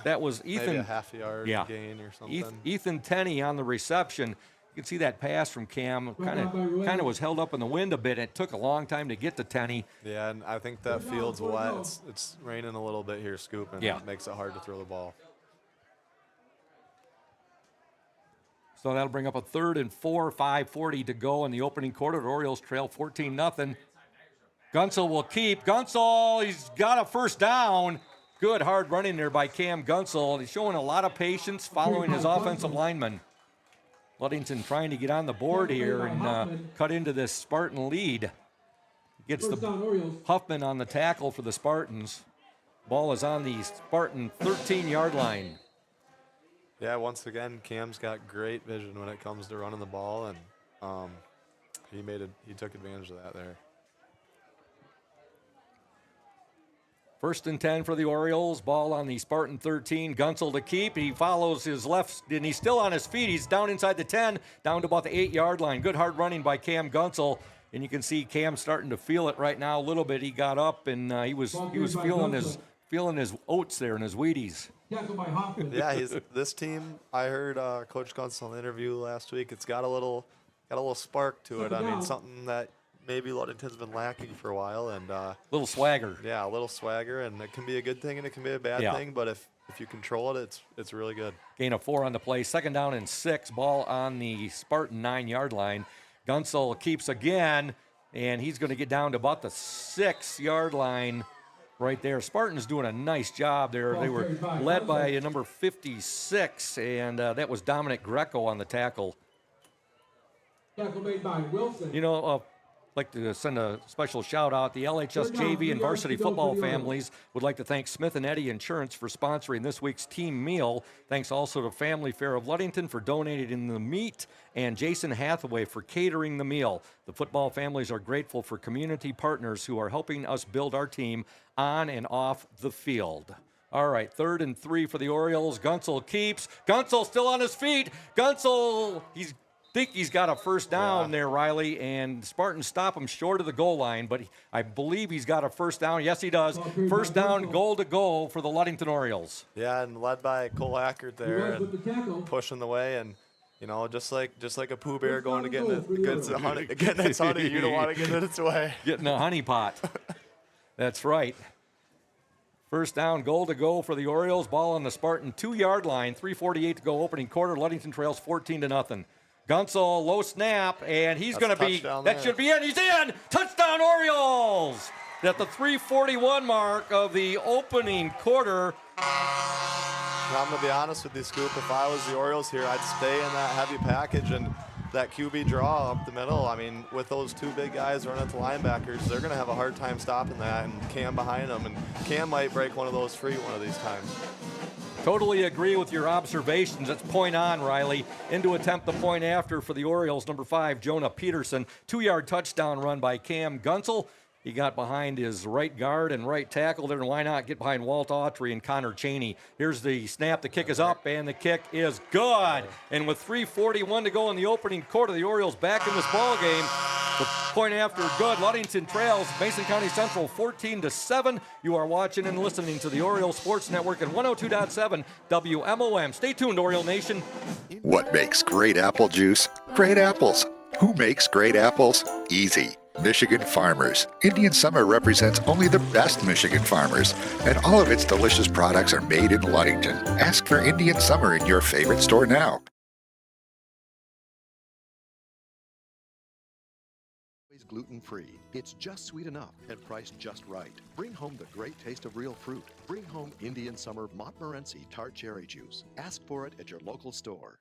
That was Ethan. Maybe a half-yard gain or something. Ethan Tenney on the reception. You can see that pass from Cam kind of was held up in the wind a bit. It took a long time to get to Tenney. Yeah, and I think that field's wet. It's raining a little bit here, Scoop, and it makes it hard to throw the ball. So that'll bring up a 3rd and 4, 5:40 to go in the opening quarter. The Orioles trail 14-0. Gunsel will keep. Gunsel, he's got a first down. Good hard running there by Cam Gunsel. He's showing a lot of patience following his offensive lineman. Ludington trying to get on the board here and cut into this Spartan lead. Gets the Huffman on the tackle for the Spartans. Ball is on the Spartan 13-yard line. Yeah, once again, Cam's got great vision when it comes to running the ball, and he took advantage of that there. 1st and 10 for the Orioles. Ball on the Spartan 13. Gunsel to keep. He follows his left, and he's still on his feet. He's down inside the 10, down to about the 8-yard line. Good hard running by Cam Gunsel, and you can see Cam starting to feel it right now a little bit. He got up, and he was feeling his oats there and his Wheaties. Yeah, this team, I heard Coach Gunsel in an interview last week, it's got a little got a little spark to it. I mean, something that maybe Ludington's been lacking for a while, and Little swagger. yeah, a little swagger, and it can be a good thing and it can be a bad thing. But if you control it, it's really good. Gain of 4 on the play. 2nd down and 6. Ball on the Spartan 9-yard line. Gunsel keeps again, and he's going to get down to about the 6-yard line right there. Spartan's doing a nice job there. They were led by a number 56, and that was Dominic Greco on the tackle. Tackle made by Wilson. You know, like to send a special shout out. The LHS JV and varsity football families would like to thank Smith & Eddy Insurance for sponsoring this week's team meal. Thanks also to Family Fare of Ludington for donating the meat and Jason Hathaway for catering the meal. The football families are grateful for community partners who are helping us build our team on and off the field. All right, 3rd and 3 for the Orioles. Gunsel keeps. Gunsel still on his feet. Gunsel, he's got a first down there, Riley, and Spartans stop him short of the goal line, but I believe he's got a first down. Yes, he does. First down, goal to go for the Ludington Orioles. Yeah, and led by Cole Ackert there, and pushing the way, and you know, just like a Pooh Bear going to getting its honey, you don't want to get in its way. Getting a honey pot. That's right. First down, goal to go for the Orioles. Ball on the Spartan 2-yard line. 3:48 to go, opening quarter. Ludington trails 14-0. Gunsel, low snap, and he's going to be, that should be in. He's in! Touchdown, Orioles! At the 3:41 mark of the opening quarter. I'm going to be honest with you, Scoop. If I was the Orioles here, I'd stay in that heavy package and that QB draw up the middle. I mean, with those two big guys running at the linebackers, they're going to have a hard time stopping that, and Cam behind them. And Cam might break one of those free one of these times. Totally agree with your observations. It's point on, Riley. In to attempt the point after for the Orioles, number 5, Jonah Peterson. 2-yard touchdown run by Cam Gunsel. He got behind his right guard and right tackle there, and why not get behind Walt Autry and Connor Cheney. Here's the snap. The kick is up, and the kick is good. And with 3:41 to go in the opening quarter, the Orioles back in this ball game. The point after good. Ludington trails Mason County Central 14-7. You are watching and listening to the Oriole Sports Network at 102.7 WMOM. Stay tuned, Oriole Nation. What makes great apple juice? Great apples. Who makes great apples? Easy. Michigan Farmers. Indian Summer represents only the best Michigan farmers, and all of its delicious products are made in Ludington. Ask for Indian Summer in your favorite store now. Gluten-free. It's just sweet enough and priced just right. Bring home the great taste of real fruit. Bring home Indian Summer Montmorency Tart Cherry Juice. Ask for it at your local store.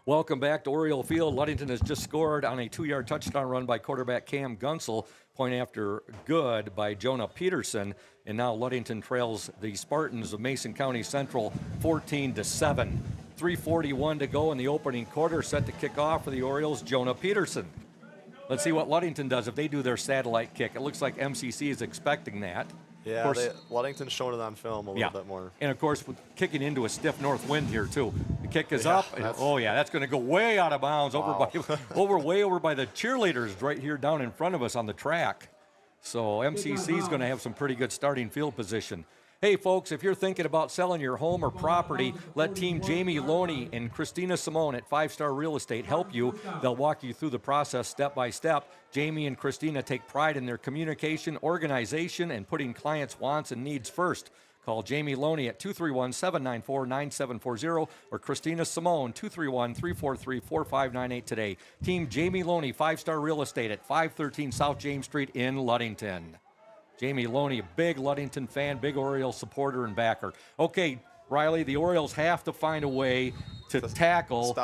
Welcome back to Oriole Field. Ludington has just scored on a 2-yard touchdown run by quarterback Cam Gunsel. Point after good by Jonah Peterson. And now Ludington trails the Spartans of Mason County Central 14-7. 3:41 to go in the opening quarter. Set to kick off for the Orioles, Jonah Peterson. Let's see what Ludington does if they do their satellite kick. It looks like MCC is expecting that. Yeah, course, Ludington's showing it on film a little bit more. And, of course, with kicking into a stiff north wind here, too. The kick is up. And, that's going to go way out of bounds way over by the cheerleaders right here down in front of us on the track. So MCC is going to have some pretty good starting field position. Hey, folks, if you're thinking about selling your home or property, let Team Jamie Loney and Christina Simone at 5 Star Real Estate help you. They'll walk you through the process step by step. Jamie and Christina take pride in their communication, organization, and putting clients' wants and needs first. Call Jamie Loney at 231-794-9740 or Christina Simone, 231-343-4598 today. Team Jamie Loney, 5 Star Real Estate at 513 South James Street in Ludington. Jamie Loney, a big Ludington fan, big Orioles supporter and backer. Okay, Riley, the Orioles have to find a way to tackle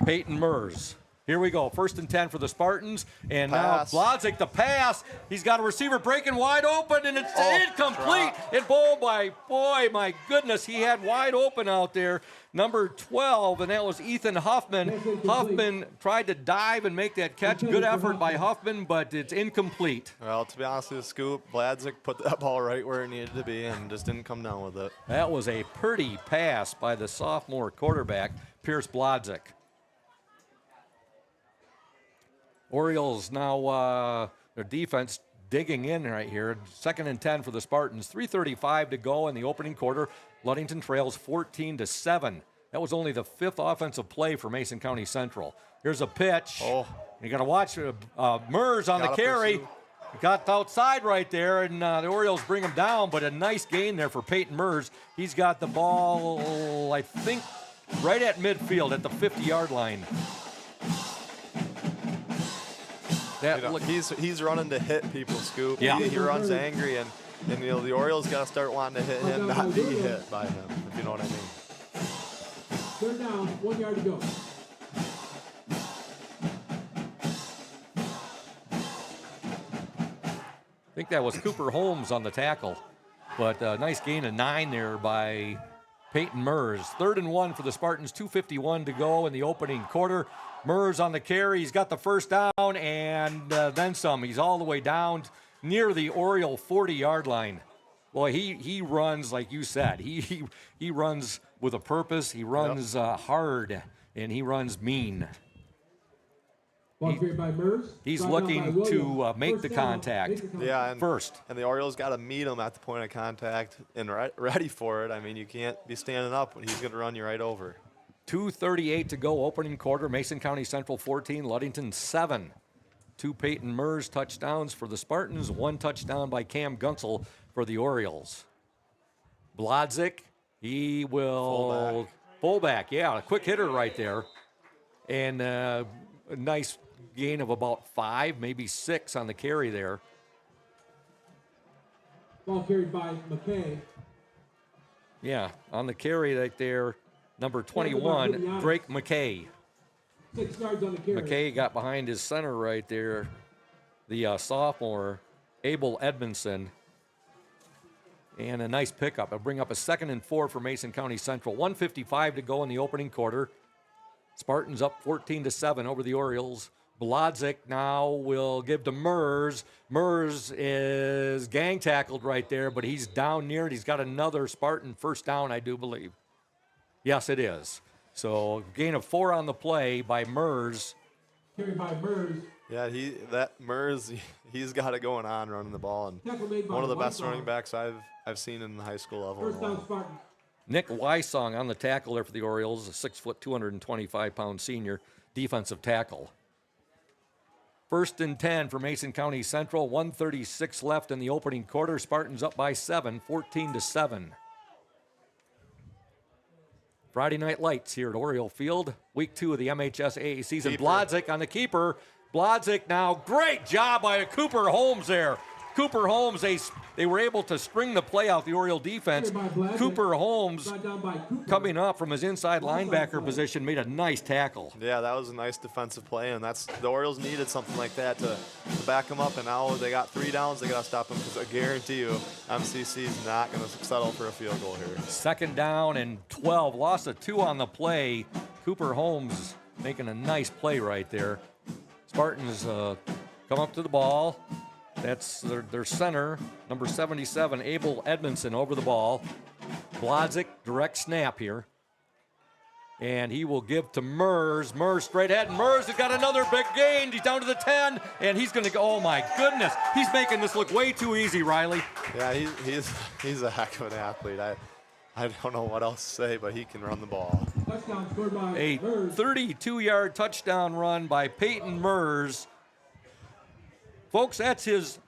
Peyton Mers. Here we go. 1st and 10 for the Spartans. And now Blodzik, the pass. He's got a receiver breaking wide open, and it's incomplete. And my goodness, he had wide open out there. Number 12, and that was Ethan Huffman. Huffman tried to dive and make that catch. Good effort by Huffman, but it's incomplete. Well, to be honest with you, Scoop, Blodzik put that ball right where it needed to be and just didn't come down with it. That was a pretty pass by the sophomore quarterback, Pierce Blodzik. Orioles now, their defense digging in right here. 2nd and 10 for the Spartans. 3:35 to go in the opening quarter. Ludington trails 14-7. That was only the 5th offensive play for Mason County Central. Here's a pitch. Oh. You got to watch Mers on the carry. Got outside right there, and the Orioles bring him down, but a nice gain there for Peyton Mers. He's got the ball, I think, right at midfield at the 50-yard line. He's running to hit people, Scoop. Yeah. He runs angry, and the Orioles got to start wanting to hit him, not be hit by him, if you know what I mean. Third down, 1 yard to go. I think that was Cooper Holmes on the tackle, but a nice gain of 9 there by Peyton Mers. 3rd and 1 for the Spartans, 2:51 to go in the opening quarter. Mers on the carry, he's got the first down and then some. He's all the way down near the Oriole 40-yard line. Boy, he runs like you said. He runs with a purpose. He runs hard, and he runs mean. He's looking to make the contact first. And the Orioles got to meet him at the point of contact and ready for it. I mean, you can't be standing up when he's going to run you right over. 2:38 to go, opening quarter. Mason County Central 14, Ludington 7. 2 Peyton Mers touchdowns for the Spartans, 1 touchdown by Cam Gunsel for the Orioles. Blodzik, he will fullback, a quick hitter right there. And a nice gain of about 5, maybe 6 on the carry there. Ball carried by McKay. Yeah, on the carry right there, number 21, Drake McKay. 6 yards on the carry. McKay got behind his center right there, the sophomore, Abel Edmondson. And a nice pickup. It'll bring up a 2nd and 4 for Mason County Central. 1:55 to go in the opening quarter. Spartans up 14-7 over the Orioles. Blodzik now will give to Mers. Mers is gang tackled right there, but he's down near it. He's got another Spartan first down, I do believe. Yes, it is. So gain of 4 on the play by Mers. Carried by Mers. Yeah, Mers, he's got it going on running the ball, and one of the best running backs I've seen in the high school level. First down, Spartan. Nick Wysong on the tackle there for the Orioles, a 6 foot, 225-pound senior defensive tackle. 1st and 10 for Mason County Central. 1:36 left in the opening quarter. Spartans up by 7, 14-7. Friday Night Lights here at Oriole Field. Week 2 of the MHS AA season. Blodzik on the keeper. Blodzik now. Great job by Cooper Holmes there. Cooper Holmes, they were able to string the play out the Oriole defense. Cooper Holmes, coming up from his inside linebacker position, made a nice tackle. Yeah, that was a nice defensive play, and the Orioles needed something like that to back them up, and now they got 3 downs. They got to stop them because I guarantee you MCC is not going to settle for a field goal here. 2nd down and 12. Loss of 2 on the play. Cooper Holmes making a nice play right there. Spartans come up to the ball. That's their center, number 77, Abel Edmondson over the ball. Blodzik, direct snap here. And he will give to Mers. Mers straight ahead. Mers has got another big gain. He's down to the 10, and he's going to go. Oh, my goodness. He's making this look way too easy, Riley. Yeah, he's a heck of an athlete. I don't know what else to say, but he can run the ball. Touchdown scored by A 32-yard touchdown run by Peyton Mers. Folks, that's his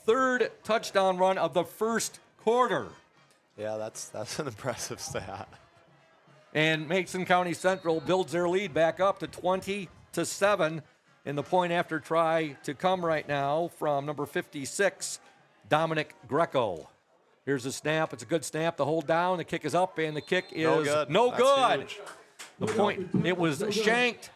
3rd touchdown run of the first quarter. Yeah, that's an impressive stat. And Mason County Central builds their lead back up to 20-7 in the point after try to come right now from number 56, Dominic Greco. Here's a snap. It's a good snap. The hold down. The kick is up, and the kick is no good. The point, it was shanked.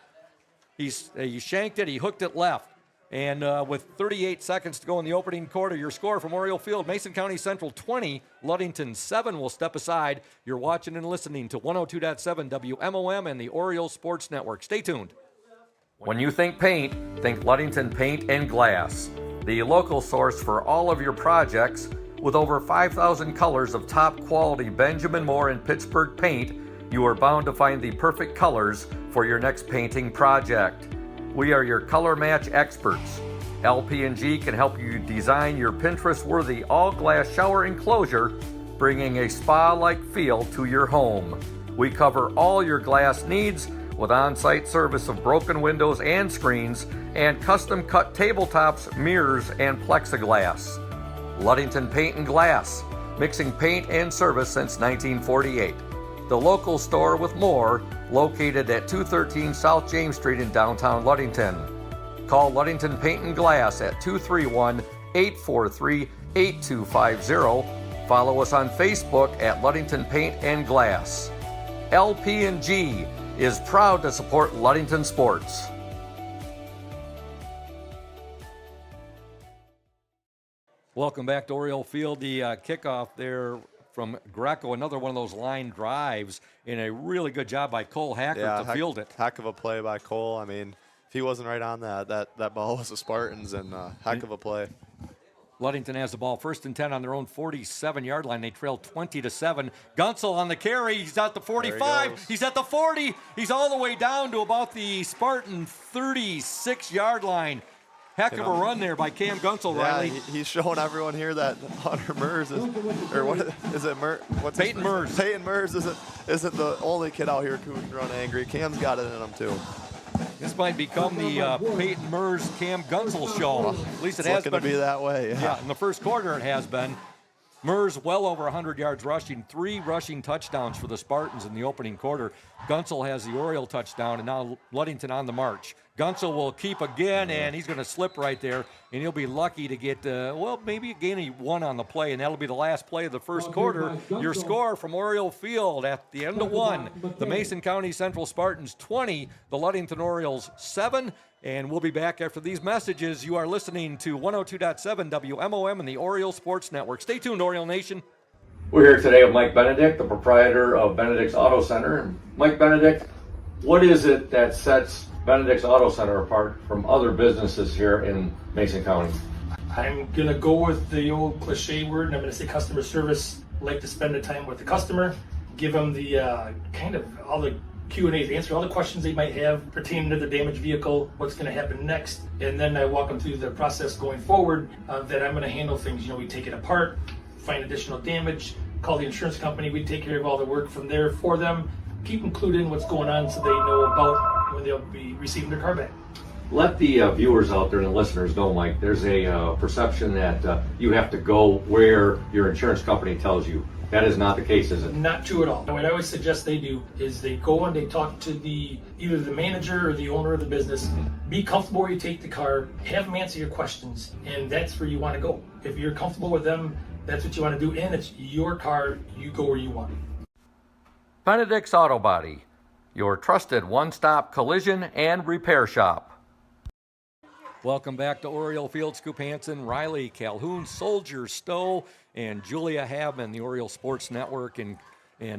He shanked it. He hooked it left. And with 38 seconds to go in the opening quarter, your score from Oriole Field, Mason County Central 20, Ludington 7 will step aside. You're watching and listening to 102.7 WMOM and the Oriole Sports Network. Stay tuned. When you think paint, think Ludington Paint and Glass, the local source for all of your projects. With over 5,000 colors of top quality Benjamin Moore and Pittsburgh paint, you are bound to find the perfect colors for your next painting project. We are your color match experts. LP&G can help you design your Pinterest-worthy all-glass shower enclosure, bringing a spa-like feel to your home. We cover all your glass needs with on-site service of broken windows and screens and custom-cut tabletops, mirrors, and plexiglass. Ludington Paint and Glass, mixing paint and service since 1948. The local store with more, located at 213 South James Street in downtown Ludington. Call Ludington Paint and Glass at 231-843-8250. Follow us on Facebook at Ludington Paint and Glass. LP&G is proud to support Ludington sports. Welcome back to Oriole Field. The kickoff there from Greco, another one of those line drives, and a really good job by Cole Hackert to field it. Heck of a play by Cole. I mean, if he wasn't right on that ball was the Spartans, and heck of a play. Ludington has the ball 1st and 10 on their own 47-yard line. They trail 20-7. Gunsel on the carry. He's at the 45. He's at the 40. He's all the way down to about the Spartan 36-yard line. Heck of a run there by Cam Gunsel, Riley. He's showing everyone here that Hunter Mers is, or what is it? Peyton Mers. Peyton Mers isn't the only kid out here who can run angry. Cam's got it in him too. This might become the Peyton Mers Cam Gunsel show. At least it has been. It's looking to be that way. Yeah, in the first quarter it has been. Mers well over 100 yards rushing, 3 rushing touchdowns for the Spartans in the opening quarter. Gunsel has the Oriole touchdown, and now Ludington on the march. Gunsel will keep again, and he's going to slip right there, and he'll be lucky to get, maybe a gain of 1 on the play, and that'll be the last play of the first quarter. Your score from Oriole Field at the end of 1, the Mason County Central Spartans 20, the Ludington Orioles 7, and we'll be back after these messages. You are listening to 102.7 WMOM and the Oriole Sports Network. Stay tuned, Oriole Nation. We're here today with Mike Benedict, the proprietor of Benedict's Auto Center. Mike Benedict, what is it that sets Benedict's Auto Center apart from other businesses here in Mason County? I'm going to go with the old cliche word, and I'm going to say customer service. Like to spend the time with the customer, give them the kind of all the Q&As, answer all the questions they might have pertaining to the damaged vehicle, what's going to happen next, and then I walk them through the process going forward that I'm going to handle things. We take it apart, find additional damage, call the insurance company, we take care of all the work from there for them, keep them clued in what's going on so they know about when they'll be receiving their car back. Let the viewers out there and the listeners know, Mike, there's a perception that you have to go where your insurance company tells you. That is not the case, is it? Not true at all. What I always suggest they do is they go and they talk to either the manager or the owner of the business. Be comfortable where you take the car, have them answer your questions, and that's where you want to go. If you're comfortable with them, that's what you want to do, and it's your car, you go where you want. Benedict's Auto Body, your trusted one-stop collision and repair shop. Welcome back to Oriole Field. Scoop Hansen, Riley Calhoun, Soldier Stowe, and Julia Habman, the Oriole Sports Network, and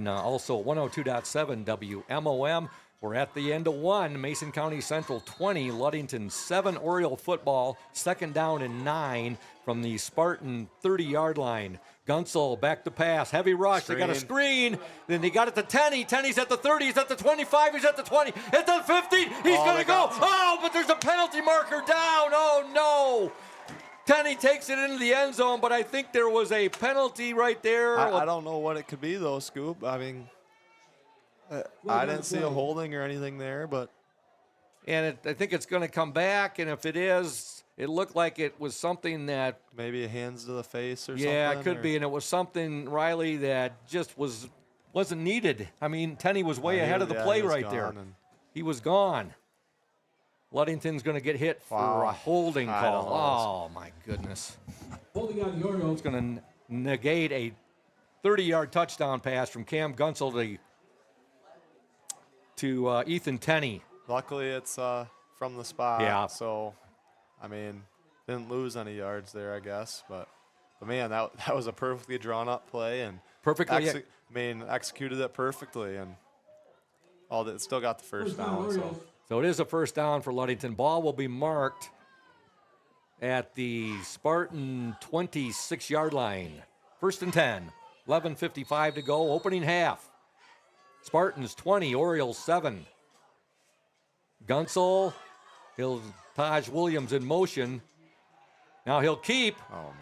also 102.7 WMOM. We're at the end of 1, Mason County Central 20, Ludington 7, Oriole football, 2nd down and 9 from the Spartan 30-yard line. Gunsel back to pass, heavy rush, They got a screen, then they got it to Tenney. Tenney's at the 30, he's at the 25, he's at the 20, at the 15, he's going to go. Oh, but there's a penalty marker down. Oh, no. Tenney takes it into the end zone, but I think there was a penalty right there. I don't know what it could be, though, Scoop. I mean, I didn't see a holding or anything there, but. And I think it's going to come back, and if it is, it looked like it was something that. Maybe hands to the face or something. Yeah, it could be, and it was something, Riley, that just wasn't needed. I mean, Tenney was way ahead of the play right there. He was gone. Ludington's going to get hit for a holding call. Oh, my goodness. Holding on the Orioles. It's going to negate a 30-yard touchdown pass from Cam Gunsel to Ethan Tenney. Luckily, it's from the spot. Yeah. So, I mean, didn't lose any yards there, I guess. But man, that was a perfectly drawn-up play. And executed it perfectly. And still got the first down. So it is a first down for Ludington. Ball will be marked at the Spartan 26-yard line. 1st and 10. 11:55 to go. Opening half. Spartans 20, Orioles 7. Gunsel, Taj Williams in motion. Now he'll keep. Oh, man.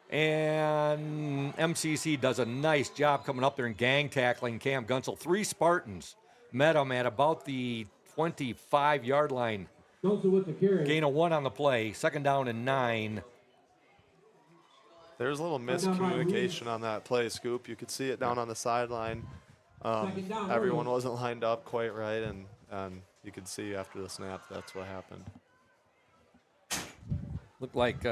And MCC does a nice job coming up there and gang tackling Cam Gunsel. 3 Spartans met him at about the 25-yard line. Gunsel with the carry. Gain of 1 on the play. 2nd down and 9. There's a little miscommunication on that play, Scoop. You could see it down on the sideline. Everyone wasn't lined up quite right, and you could see after the snap that's what happened. Looked like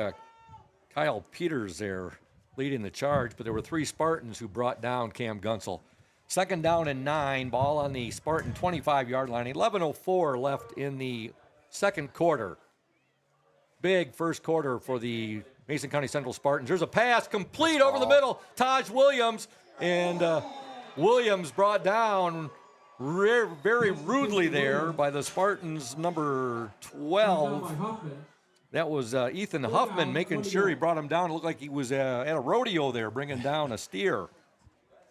Kyle Peters there leading the charge, but there were 3 Spartans who brought down Cam Gunsel. 2nd down and 9, ball on the Spartan 25-yard line. 11:04 left in the second quarter. Big first quarter for the Mason County Central Spartans. There's a pass complete over the middle. Taj Williams, and Williams brought down very rudely there by the Spartans number 12. That was Ethan Huffman making sure he brought him down. It looked like he was at a rodeo there, bringing down a steer.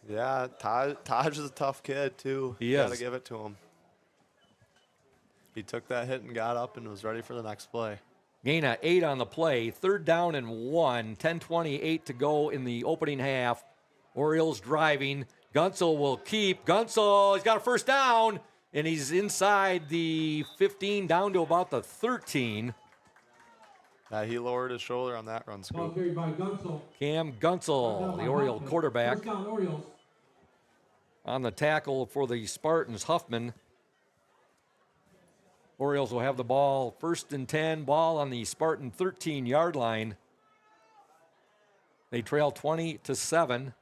Yeah, Taj is a tough kid, too. He is. Got to give it to him. He took that hit and got up and was ready for the next play. Gain of 8 on the play. 3rd down and 1. 10:28 to go in the opening half. Orioles driving. Gunsel will keep. Gunsel, he's got a 1st down, and he's inside the 15 down to about the 13. He lowered his shoulder on that run, Ball Scoop. carried by Gunsel. Cam Gunsel, the Oriole quarterback. 1st down, Orioles. On the tackle for the Spartans, Huffman. Orioles will have the ball 1st and 10, ball on the Spartan 13-yard line. They trail 20-7.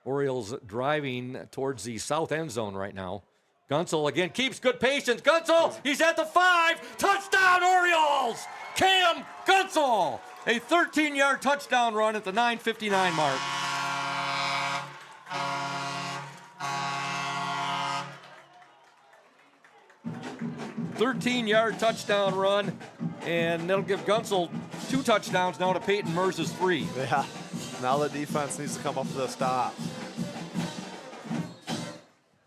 Orioles driving towards the south end zone right now. Gunsel again keeps good patience. Gunsel, he's at the 5. Touchdown, Orioles! Cam Gunsel, a 13-yard touchdown run at the 9:59 mark. "13-yard touchdown run, and that'll give Gunsel 2 touchdowns now to Peyton Mers' 3. Yeah, now the defense needs to come up with a stop.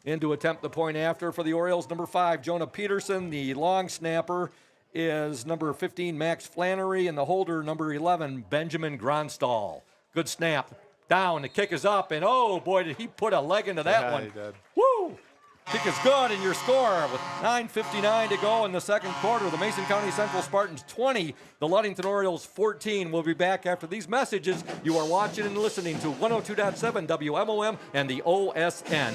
In to attempt the point after for the Orioles, number 5, Jonah Peterson. The long snapper is number 15, Max Flannery, and the holder, number 11, Benjamin Gronstall. Good snap. Down, the kick is up, and oh boy, did he put a leg into that one. He did. Woo! Kick is good, and your score with 9:59 to go in the second quarter. The Mason County Central Spartans 20, the Ludington Orioles 14. We'll be back after these messages. You are watching and listening to 102.7 WMOM and the OSN.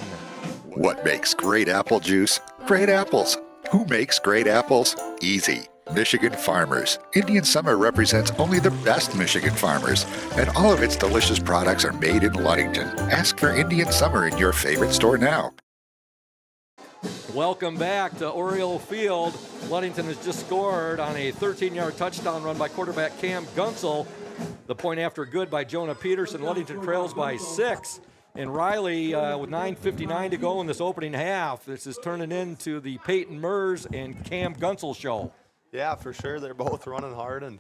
What makes great apple juice? Great apples. Who makes great apples? Easy. Michigan Farmers. Indian Summer represents only the best Michigan farmers, and all of its delicious products are made in Ludington. Ask for Indian Summer in your favorite store now. Welcome back to Oriole Field. Ludington has just scored on a 13-yard touchdown run by quarterback Cam Gunsel. The point after good by Jonah Peterson. Ludington trails by 6. And Riley, with 9:59 to go in this opening half, this is turning into the Peyton Mers and Cam Gunsel show. Yeah, for sure. They're both running hard, and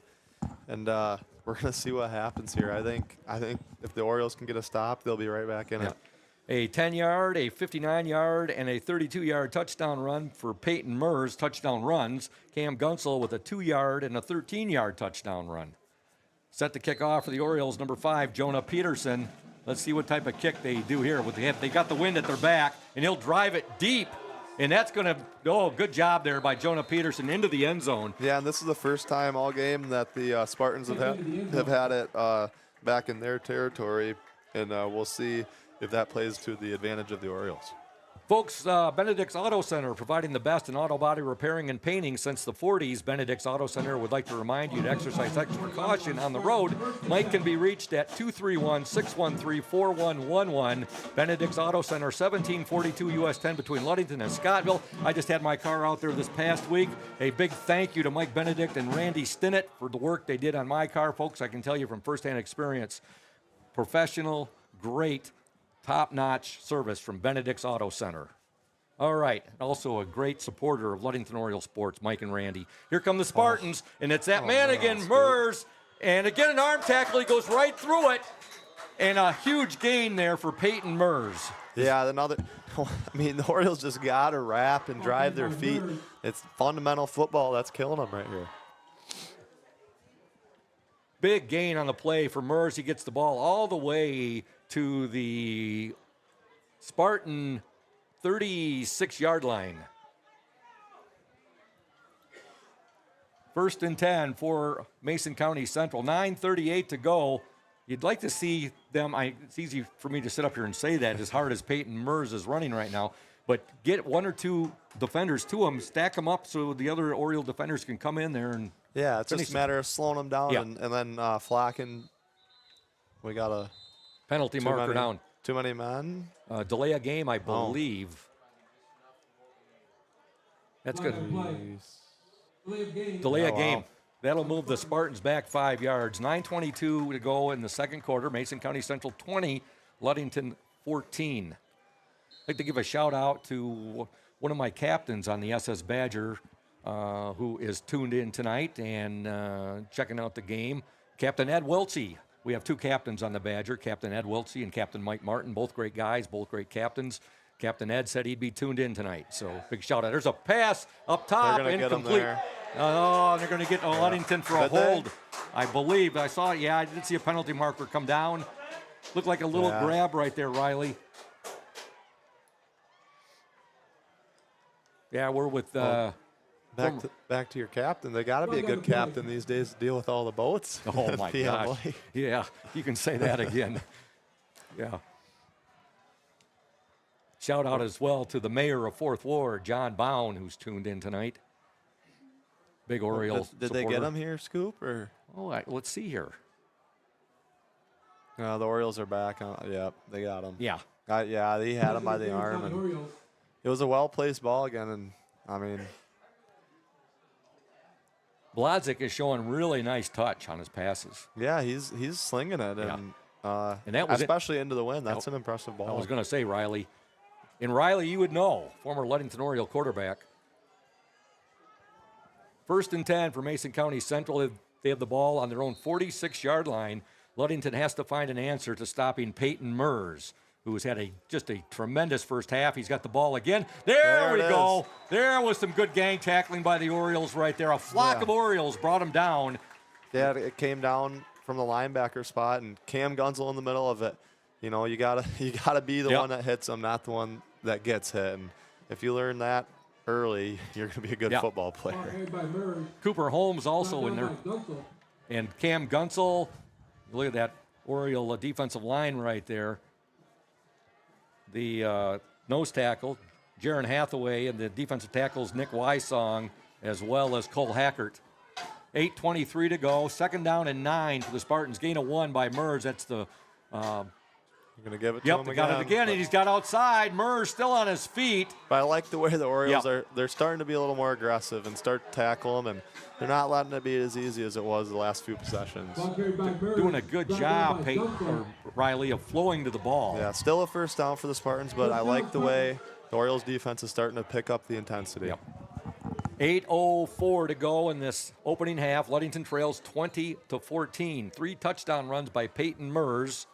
we're gonna see what happens here. I think if the Orioles can get a stop, they'll be right back in it. A 10-yard, a 59-yard, and a 32-yard touchdown run for Peyton Mers, touchdown runs. Cam Gunsel with a 2-yard and a 13-yard touchdown run. Set to kick off for the Orioles, number 5, Jonah Peterson. Let's see what type of kick they do here. They got the wind at their back, and he'll drive it deep. And that's going to, good job there by Jonah Peterson into the end zone. Yeah, and this is the first time all game that the Spartans have had it back in their territory, and we'll see if that plays to the advantage of the Orioles. Folks, Benedict's Auto Center, providing the best in auto body repairing and painting since the 40s. Benedict's Auto Center would like to remind you to exercise extra caution on the road. Mike can be reached at 231-613-4111. Benedict's Auto Center, 1742 US 10 between Ludington and Scottville. I just had my car out there this past week. A big thank you to Mike Benedict and Randy Stinnett for the work they did on my car. Folks, I can tell you from firsthand experience, professional, great, top-notch service from Benedict's Auto Center. All right, also a great supporter of Ludington Oriole sports, Mike and Randy. Here come the Spartans, and it's that man again, Mers, and again an arm tackle. He goes right through it, and a huge gain there for Peyton Mers. Yeah, the Orioles just got to wrap and drive their feet. It's fundamental football that's killing them right here. Big gain on the play for Mers. He gets the ball all the way to the Spartan 36-yard line. 1st and 10 for Mason County Central. 9:38 to go. You'd like to see them. It's easy for me to sit up here and say that as hard as Peyton Mers is running right now. But get one or two defenders to them, stack them up so the other Oriole defenders can come in there and yeah, it's just a matter of slowing them down Yeah. and then flocking. We got a penalty marker down. Too many men. Delay a game, I believe. That's good. Delay a game. Wow. That'll move the Spartans back 5 yards. 9:22 to go in the second quarter. Mason County Central 20, Ludington 14. I'd like to give a shout out to one of my captains on the SS Badger who is tuned in tonight and checking out the game. Captain Ed Wiltsey. We have two captains on the Badger, Captain Ed Wiltsey and Captain Mike Martin, both great guys, both great captains. Captain Ed said he'd be tuned in tonight, so big shout out. There's a pass up top, They're gonna incomplete. Get him there. Oh, they're going to get Ludington for a Did they? hold, I believe. I saw it. Yeah, I did see a penalty marker come down. Looked like a little grab right there, Riley. Yeah, we're with back to your captain. They got to be a good captain these days to deal with all the boats. Oh my gosh! Yeah, you can say that again. Yeah. Shout out as well to the mayor of 4th Ward, John Bowen, who's tuned in tonight. Big Oriole Did they get him here, Scoop? Or let's see here. No, the Orioles are back. Yep, they got him. Yeah. Yeah, they had him by the arm. And it was a well-placed ball again, and I mean, Blodzik is showing really nice touch on his passes. Yeah, he's slinging it, and that was especially into the wind. That's an impressive ball. I was going to say Riley. And Riley, you would know, former Ludington Oriole quarterback. 1st and 10 for Mason County Central. They have the ball on their own 46-yard line. Ludington has to find an answer to stopping Peyton Mers, who has had just a tremendous first half. He's got the ball again. There we go. There was some good gang tackling by the Orioles right there. A flock of Orioles brought him down. Yeah, it came down from the linebacker spot, and Cam Gunzel in the middle of it. You know, you gotta be the one that hits him, not the one that gets hit. And if you learn that early, you're going to be a good football player. Cooper Holmes also in there. And Cam Gunzel. Look at that Oriole defensive line right there. The nose tackle, Jaron Hathaway, and the defensive tackles, Nick Wysong, as well as Cole Hackert. 8:23 to go. 2nd down and 9 for the Spartans. Gain of 1 by Mers. That's the... You're going to give it to him again. Yep, got it again, and he's got outside. Mers still on his feet. But I like the way the Orioles they're starting to be a little more aggressive and start to tackle them, and they're not letting it be as easy as it was the last few possessions. Doing a good job, Peyton, or Riley, of flowing to the ball. Yeah, still a 1st down for the Spartans, but I like the way the Orioles defense is starting to pick up the intensity. Yep. 8:04 to go in this opening half. Ludington trails 20-14. 3 touchdown runs by Peyton Mers.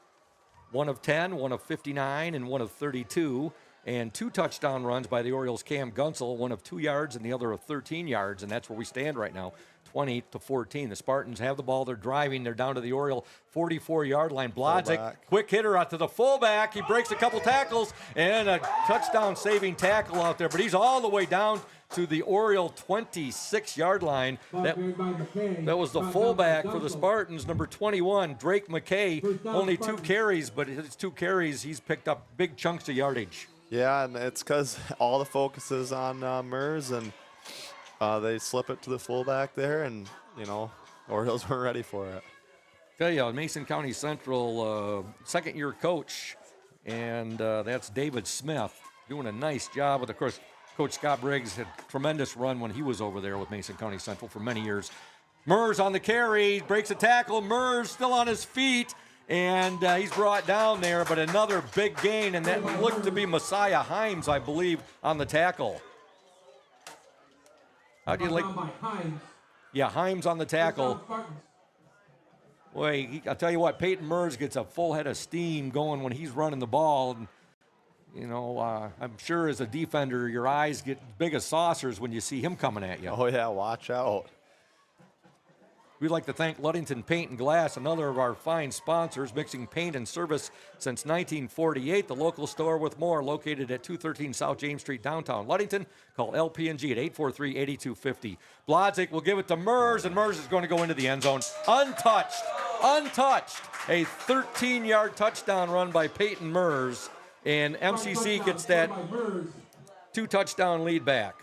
1 of 10, 1 of 59, and 1 of 32. And 2 touchdown runs by the Orioles' Cam Gunzel, 1 of 2 yards and the other of 13 yards. And that's where we stand right now, 20-14. The Spartans have the ball. They're driving. They're down to the Oriole 44-yard line. Blodzik, quick hitter out to the fullback. He breaks a couple tackles and a touchdown-saving tackle out there. But he's all the way down to the Oriole 26-yard line. That was the fullback for the Spartans, number 21, Drake McKay. Only 2 carries, but his 2 carries, he's picked up big chunks of yardage. Yeah, and it's because all the focus is on Mers, and they slip it to the fullback there, and, you know, Orioles weren't ready for it. Tell you, Mason County Central second-year coach, and that's David Smith, doing a nice job with, of course, Coach Scott Briggs had a tremendous run when he was over there with Mason County Central for many years. Mers on the carry, breaks a tackle. Mers still on his feet, and he's brought down there, but another big gain, and that looked to be Messiah Himes, I believe, on the tackle. How do you like? Yeah, Himes on the tackle. Boy, I'll tell you what, Peyton Mers gets a full head of steam going when he's running the ball. And, you know, I'm sure as a defender, your eyes get big as saucers when you see him coming at you. Oh, yeah, watch out. We'd like to thank Ludington Paint and Glass, another of our fine sponsors, mixing paint and service since 1948. The local store with more, located at 213 South James Street, downtown Ludington. Call LP&G at 843-8250. Blodzik will give it to Mers, and Mers is going to go into the end zone. Untouched. A 13-yard touchdown run by Peyton Mers, and MCC gets that 2-touchdown lead back.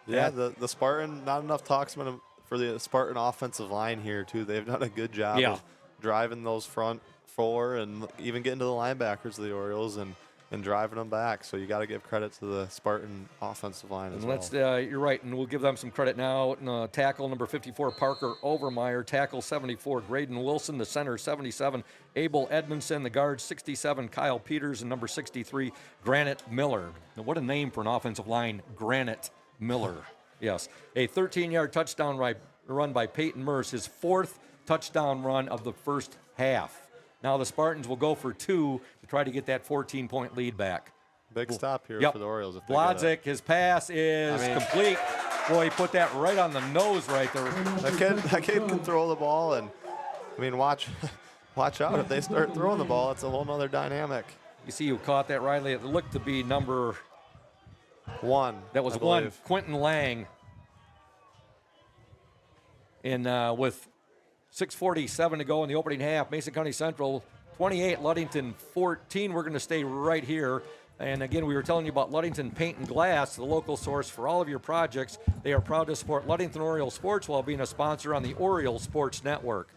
Yeah, the Spartan, not enough talks for the Spartan offensive line here, too. They've done a good job of driving those front four and even getting to the linebackers of the Orioles and driving them back. So you got to give credit to the Spartan offensive line as well. You're right, and we'll give them some credit now. Tackle number 54, Parker Overmeyer. Tackle 74, Graydon Wilson. The center, 77, Abel Edmondson. The guard, 67, Kyle Peters. And number 63, Granite Miller. Now, what a name for an offensive line, Granite Miller. Yes, a 13-yard touchdown run by Peyton Mers, his 4th touchdown run of the first half. Now the Spartans will go for 2 to try to get that 14-point lead back. Big stop here for the Orioles. Blodzik, his pass is complete. Boy, he put that right on the nose right there. That kid can throw the ball, and watch out. If they start throwing the ball, it's a whole nother dynamic. You see who caught that, Riley? It looked to be number 1. That was 1, Quentin Lang. And with 6:47 to go in the opening half, Mason County Central 28, Ludington 14. We're going to stay right here. And again, we were telling you about Ludington Paint and Glass, the local source for all of your projects. They are proud to support Ludington Oriole Sports while being a sponsor on the Oriole Sports Network.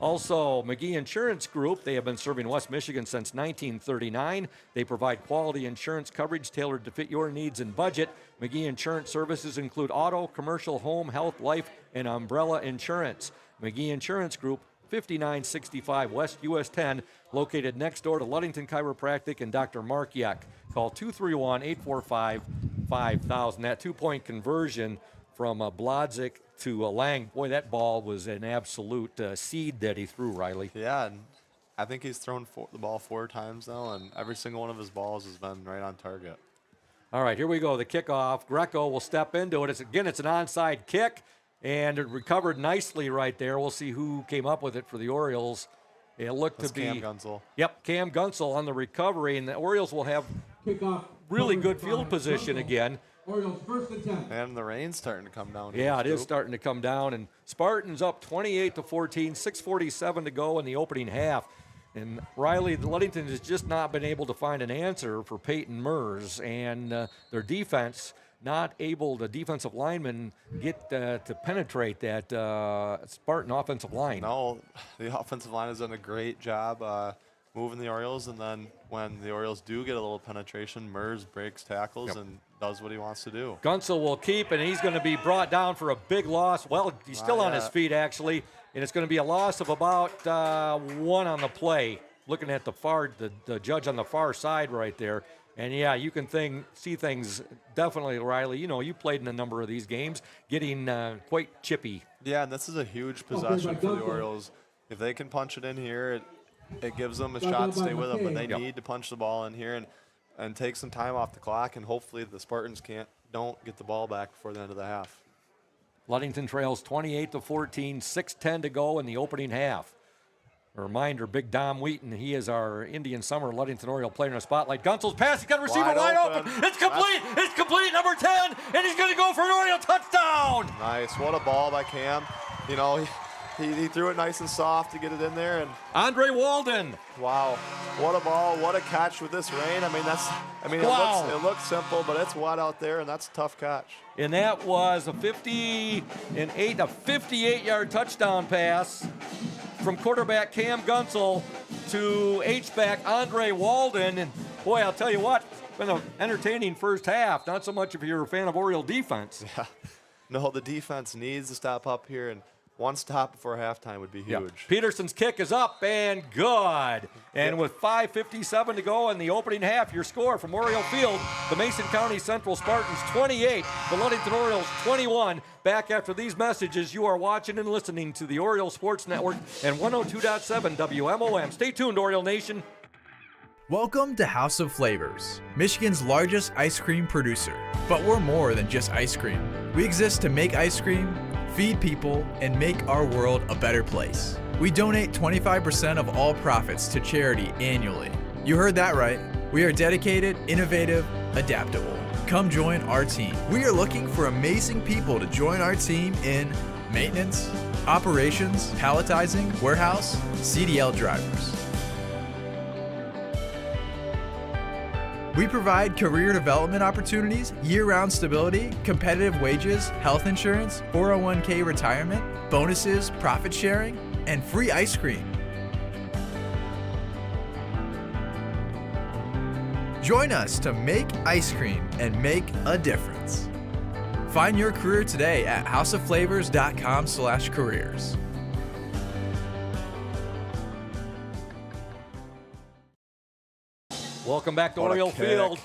Also, McGee Insurance Group, they have been serving West Michigan since 1939. They provide quality insurance coverage tailored to fit your needs and budget. McGee Insurance services include auto, commercial, home, health, life, and umbrella insurance. McGee Insurance Group, 5965 West US 10, located next door to Ludington Chiropractic and Dr. Mark Yuck. Call 231-845-5000. That 2-point conversion from Blodzik to Lang. Boy, that ball was an absolute seed that he threw, Riley. Yeah, and I think he's thrown the ball 4 times now, and every single one of his balls has been right on target. All right, here we go. The kickoff. Greco will step into it. It's an onside kick, and it recovered nicely right there. We'll see who came up with it for the Orioles. It looked to be Cam Gunsel. Yep, Cam Gunsel on the recovery, and the Orioles will have really good field position again. Orioles 1st and 10. And the rain's starting to come down. Yeah, it is starting to come down, and Spartans up 28-14, 6:47 to go in the opening half. And Riley, Ludington has just not been able to find an answer for Peyton Mers, and their defense not able, the defensive linemen, get to penetrate that Spartan offensive line. No, the offensive line has done a great job moving the Orioles, and then when the Orioles do get a little penetration, Mers breaks tackles and does what he wants to do. Gunsel will keep, and he's going to be brought down for a big loss. Well, he's still on his feet, actually, and it's going to be a loss of about 1 on the play. Looking at the judge on the far side right there. And, yeah, you can see things definitely, Riley. You know, you played in a number of these games, getting quite chippy. Yeah, and this is a huge possession for the Orioles. If they can punch it in here, it gives them a shot to stay with them, but they need to punch the ball in here and take some time off the clock, and hopefully the Spartans don't get the ball back before the end of the half. Ludington trails 28-14, 6:10 to go in the opening half. A reminder, Big Dom Wheaton, he is our Indian Summer Ludington Oriole player in a spotlight. Gunsel's pass, he's got a receiver wide open. It's complete. It's complete, number 10, and he's going to go for an Oriole touchdown. Nice. What a ball by Cam. You know, he threw it nice and soft to get it in there. And Andre Walden. Wow. What a ball. What a catch with this rain. It looks simple, but it's wet out there, and that's a tough catch. And that was a 58-yard touchdown pass from quarterback Cam Gunsel to H-back Andre Walden. And, boy, I'll tell you what, it's been an entertaining first half. Not so much if you're a fan of Oriole defense. Yeah. No, the defense needs to step up here, and one stop before halftime would be huge. Yeah. Peterson's kick is up and good. And with 5:57 to go in the opening half, your score from Oriole Field, the Mason County Central Spartans 28, the Ludington Orioles 21. Back after these messages, you are watching and listening to the Oriole Sports Network and 102.7 WMOM. Stay tuned, Oriole Nation. Welcome to House of Flavors, Michigan's largest ice cream producer. But we're more than just ice cream. We exist to make ice cream, feed people, and make our world a better place. We donate 25% of all profits to charity annually. You heard that right. We are dedicated, innovative, adaptable. Come join our team. We are looking for amazing people to join our team in maintenance, operations, palletizing, warehouse, CDL drivers. We provide career development opportunities, year-round stability, competitive wages, health insurance, 401k retirement, bonuses, profit sharing, and free ice cream. Join us to make ice cream and make a difference. Find your career today at houseofflavors.com/careers. Welcome back to What a Oriole kick.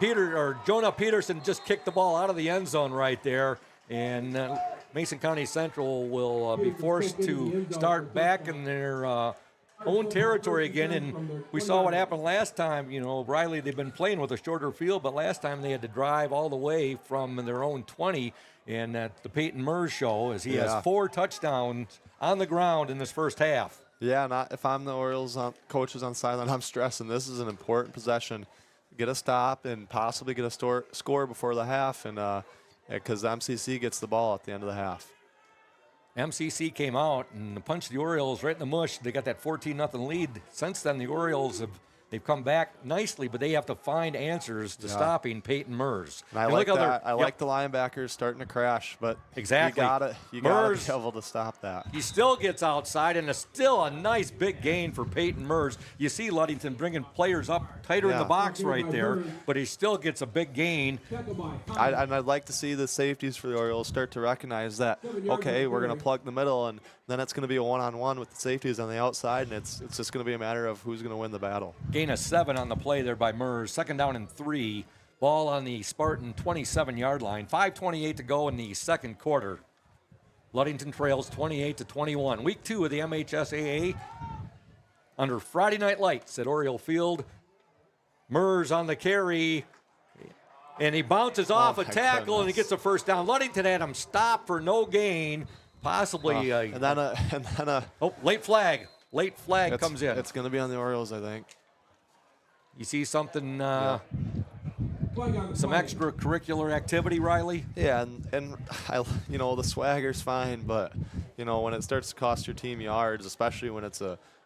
Field. Jonah Peterson just kicked the ball out of the end zone right there, and Mason County Central will be forced to start back in their own territory again. And we saw what happened last time. You know, Riley, they've been playing with a shorter field, but last time they had to drive all the way from their own 20. And at the Peyton Mers show, as he has 4 touchdowns on the ground in this first half. Yeah, if I'm the Orioles coaches on sideline, I'm stressing this is an important possession. Get a stop and possibly get a score before the half, and because MCC gets the ball at the end of the half. MCC came out and punched the Orioles right in the mush. They got that 14-0 lead. Since then, the Orioles they've come back nicely, but they have to find answers to stopping Peyton Mers. And I like that. I like the linebackers starting to crash, but exactly. you gotta be able to stop that. He still gets outside, and it's still a nice big gain for Peyton Mers. You see Ludington bringing players up tighter in the box right there, but he still gets a big gain. I'd like to see the safeties for the Orioles start to recognize that, okay, we're going to plug the middle, and then it's going to be a one-on-one with the safeties on the outside, and it's just going to be a matter of who's going to win the battle. Gain of 7 on the play there by Mers. 2nd down and 3. Ball on the Spartan 27-yard line. 5:28 to go in the second quarter. Ludington trails 28-21. Week 2 of the MHSAA under Friday Night Lights at Oriole Field. Mers on the carry, and he bounces off a tackle, and he gets a first down. Ludington had him stopped for no gain, possibly. And then a late flag. Late flag comes in. It's going to be on the Orioles, I think. You see something, some extracurricular activity, Riley? Yeah, and the swagger's fine, but, when it starts to cost your team yards, especially when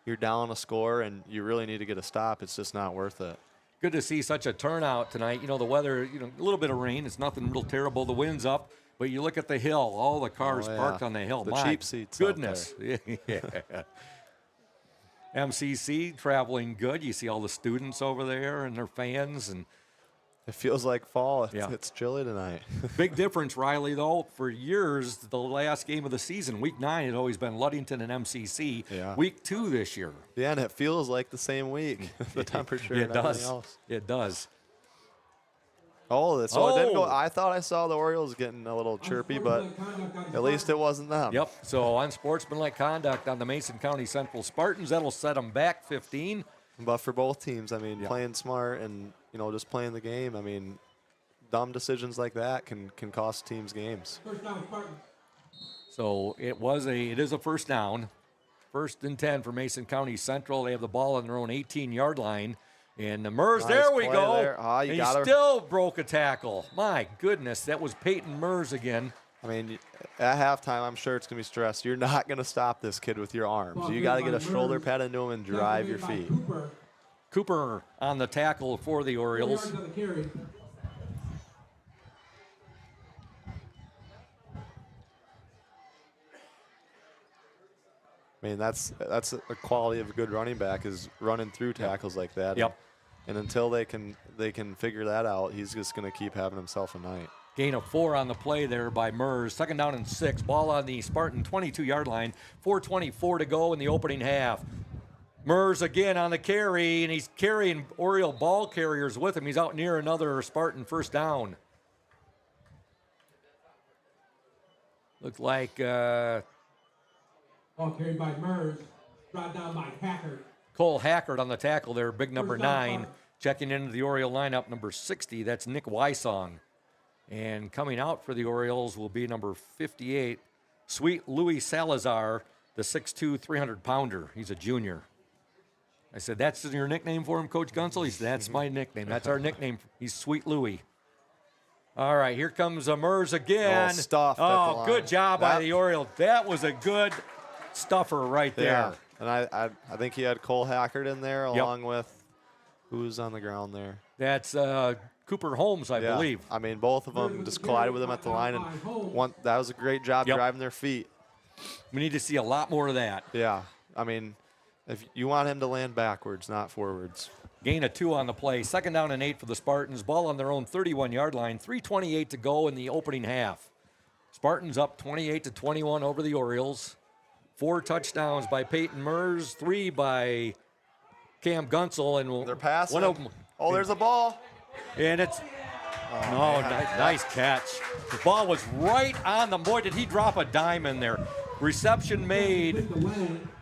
you're down a score and you really need to get a stop, it's just not worth it. Good to see such a turnout tonight. The weather, a little bit of rain. It's nothing real terrible. The wind's up, but you look at the hill, all the cars parked on the hill. The My cheap seats. goodness. Yeah. MCC traveling good. You see all the students over there and their fans, and it feels like fall. It's chilly tonight. Big difference, Riley, though. For years, the last game of the season, Week 9, had always been Ludington and MCC. Yeah. Week 2 this year. Yeah, and it feels like the same week. The temperature and everything else. It does. It didn't go. I thought I saw the Orioles getting a little chirpy, but at least it wasn't them. Yep. So unsportsmanlike conduct on the Mason County Central Spartans. That'll set them back 15. But for both teams, playing smart and just playing the game. Dumb decisions like that can cost teams games. So it is a first down. 1st and 10 for Mason County Central. They have the ball on their own 18-yard line. And the Mers, there we go. And he still broke a tackle. My goodness, that was Peyton Mers again. At halftime, I'm sure it's going to be stressed. You're not going to stop this kid with your arms. You got to get a shoulder pad into him and drive your feet. Cooper on the tackle for the Orioles. That's a quality of a good running back, is running through tackles like that. Yep. And until they can figure that out, he's just going to keep having himself a night. Gain of 4 on the play there by Mers. 2nd down and 6. Ball on the Spartan 22-yard line. 4:24 to go in the opening half. Mers again on the carry, and he's carrying Oriole ball carriers with him. He's out near another Spartan first down. Looks like ball carried by Mers, brought down by Hackard. Cole Hackard on the tackle there, big number 9. Checking into the Oriole lineup, number 60. That's Nick Wysong. And coming out for the Orioles will be number 58, Sweet Louis Salazar, the 6'2", 300-pounder. He's a junior. I said, that's your nickname for him, Coach Gunsel? He said, that's my nickname. That's our nickname. He's Sweet Louis. All right, here comes Mers again. Stuffed at the line. Good job by the Orioles. That was a good stuffer right there. Yeah, and I think he had Cole Hackard in there along with who's on the ground there. That's Cooper Holmes, I believe. I mean, both of them just collided with him at the line, and that was a great job driving their feet. We need to see a lot more of that. Yeah, I mean, if you want him to land backwards, not forwards. Gain of 2 on the play. 2nd down and 8 for the Spartans. Ball on their own 31-yard line. 3:28 to go in the opening half. Spartans up 28-21 over the Orioles. 4 touchdowns by Peyton Mers, 3 by Cam Gunsel, and they're passing. One of them. Oh, there's a ball. And it's nice catch. The ball was right on the. Boy, did he drop a dime in there. Reception made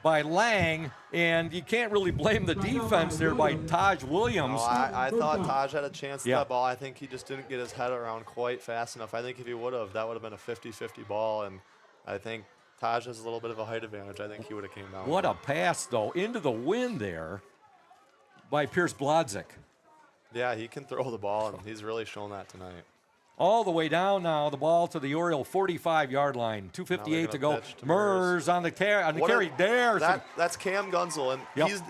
by Lang, and you can't really blame the defense there by Taj Williams. Oh, I thought Taj had a chance at that ball. I think he just didn't get his head around quite fast enough. I think if he would have, that would have been a 50-50 ball, and I think Taj has a little bit of a height advantage. I think he would have came down. What a pass, though, into the wind there by Pierce Blodzik. Yeah, he can throw the ball, and he's really shown that tonight. All the way down now, the ball to the Oriole 45-yard line. 2:58 to go. Mers on the carry there. That's Cam Gunsel, and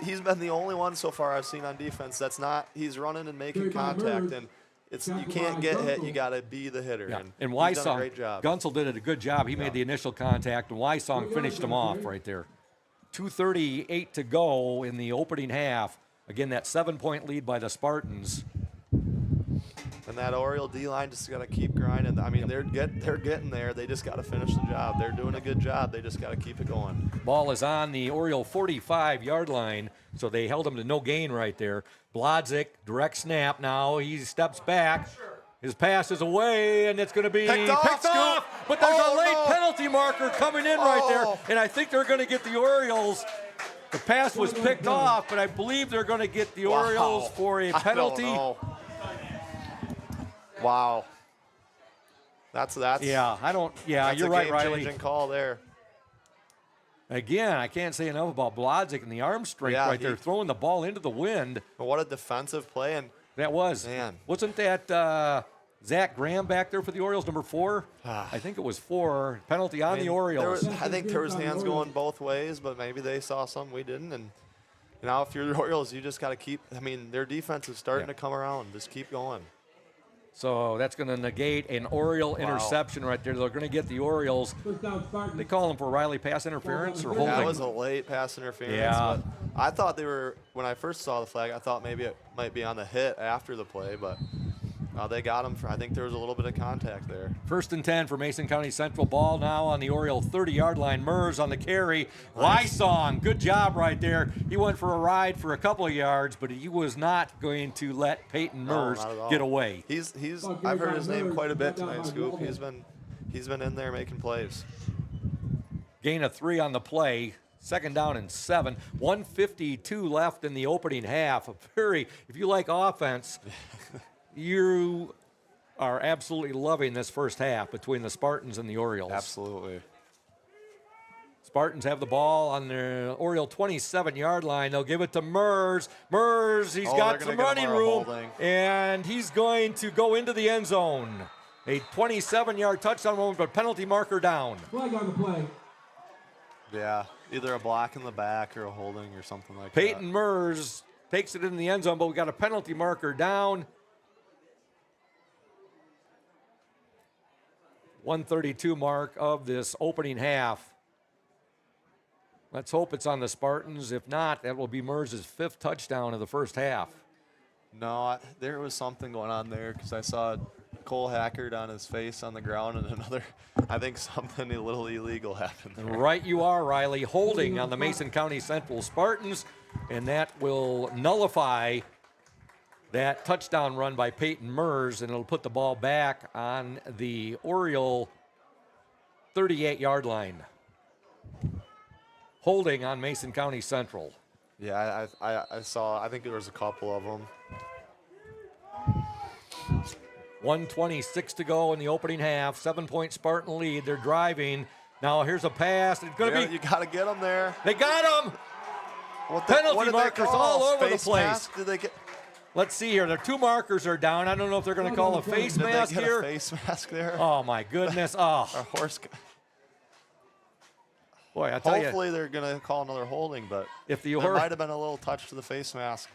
he's been the only one so far I've seen on defense that's not. He's running and making contact, and you can't get hit. You got to be the hitter. Yeah. And Wysong, he's done a great job. Gunsel did a good job. He made the initial contact, and Wysong finished him off right there. 2:38 to go in the opening half. Again, that 7-point lead by the Spartans. And that Oriole D-line just got to keep grinding. I mean, they're getting there. They just got to finish the job. They're doing a good job. They just got to keep it going. Ball is on the Oriole 45-yard line, so they held him to no gain right there. Blodzik, direct snap now. He steps back. His pass is away, and it's going to be picked off. But there's a late penalty marker coming in right there, and I think they're going to get the Orioles. The pass was picked off, but I believe they're going to get the Orioles for a penalty. I don't know. Wow. That's yeah, you're right, Riley. Game-changing call there. Again, I can't say enough about Blodzik and the arm strength right there, throwing the ball into the wind. But what a defensive play. And that was. Man. Wasn't that Zach Graham back there for the Orioles, number 4? I think it was 4. Penalty on the Orioles. I think there was hands going both ways, but maybe they saw something we didn't. And now if you're the Orioles, you just got to keep. I mean, their defense is starting to come around. Just keep going. So that's going to negate an Oriole interception right there. They're going to get the Orioles. They call them for Riley pass interference or holding. That was a late pass interference. Yeah. But I thought they were, when I first saw the flag, I thought maybe it might be on the hit after the play, but they got him. I think there was a little bit of contact there. 1st and 10 for Mason County Central. Ball now on the Oriole 30-yard line. Mers on the carry. Wysong, good job right there. He went for a ride for a couple of yards, but he was not going to let Peyton Mers get away. I've heard his name quite a bit tonight, Scoop. He's been in there making plays. Gain of 3 on the play. 2nd down and 7. 1:52 left in the opening half. If you like offense, you are absolutely loving this first half between the Spartans and the Orioles. Absolutely. Spartans have the ball on the Oriole 27-yard line. They'll give it to Mers. Mers, he's got some running room, and he's going to go into the end zone. A 27-yard touchdown moment, but penalty marker down. Flag on the play. Yeah, either a block in the back or a holding or something like Peyton Mers takes it in the end zone, but we got a penalty marker down. 1:32 mark of this opening half. Let's hope it's on the Spartans. If not, that will be Mers' 5th touchdown of the first half. No, there was something going on there because I saw Cole Hackard on his face on the ground and I think something a little illegal happened there. Right you are, Riley. Holding on the Mason County Central Spartans, and that will nullify that touchdown run by Peyton Mers, and it'll put the ball back on the Oriole 38-yard line. Holding on Mason County Central. Yeah, I think there was a couple of them. 1:26 to go in the opening half. 7-point Spartan lead. They're driving. Now here's a pass. It's going to be. You got to get them there. They got him. Penalty markers all over the place. Mask? Did they get? Let's see here. The 2 markers are down. I don't know if they're going to call a face mask Did they get here. a face mask there? Oh my goodness. Oh. Our horse. Boy, I tell you. Hopefully they're going to call another holding, but if there might have been a little touch to the face mask.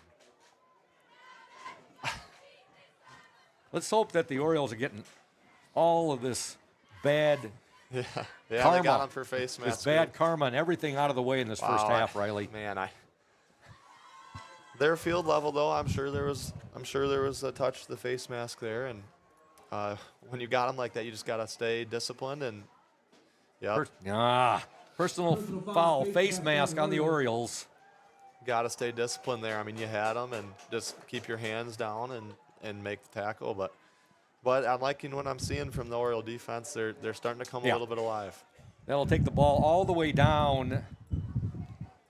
Let's hope that the Orioles are getting all of this bad karma. They got him for face mask. This bad karma and everything out of the way in this first half, Riley. Man, their field level though, I'm sure there was a touch to the face mask there, and when you got them like that, you just got to stay disciplined and personal foul, face mask on the Orioles. Got to stay disciplined there. I mean, you had them, and just keep your hands down and make the tackle. But I'm liking what I'm seeing from the Oriole defense. They're starting to come a little bit alive. They'll take the ball all the way down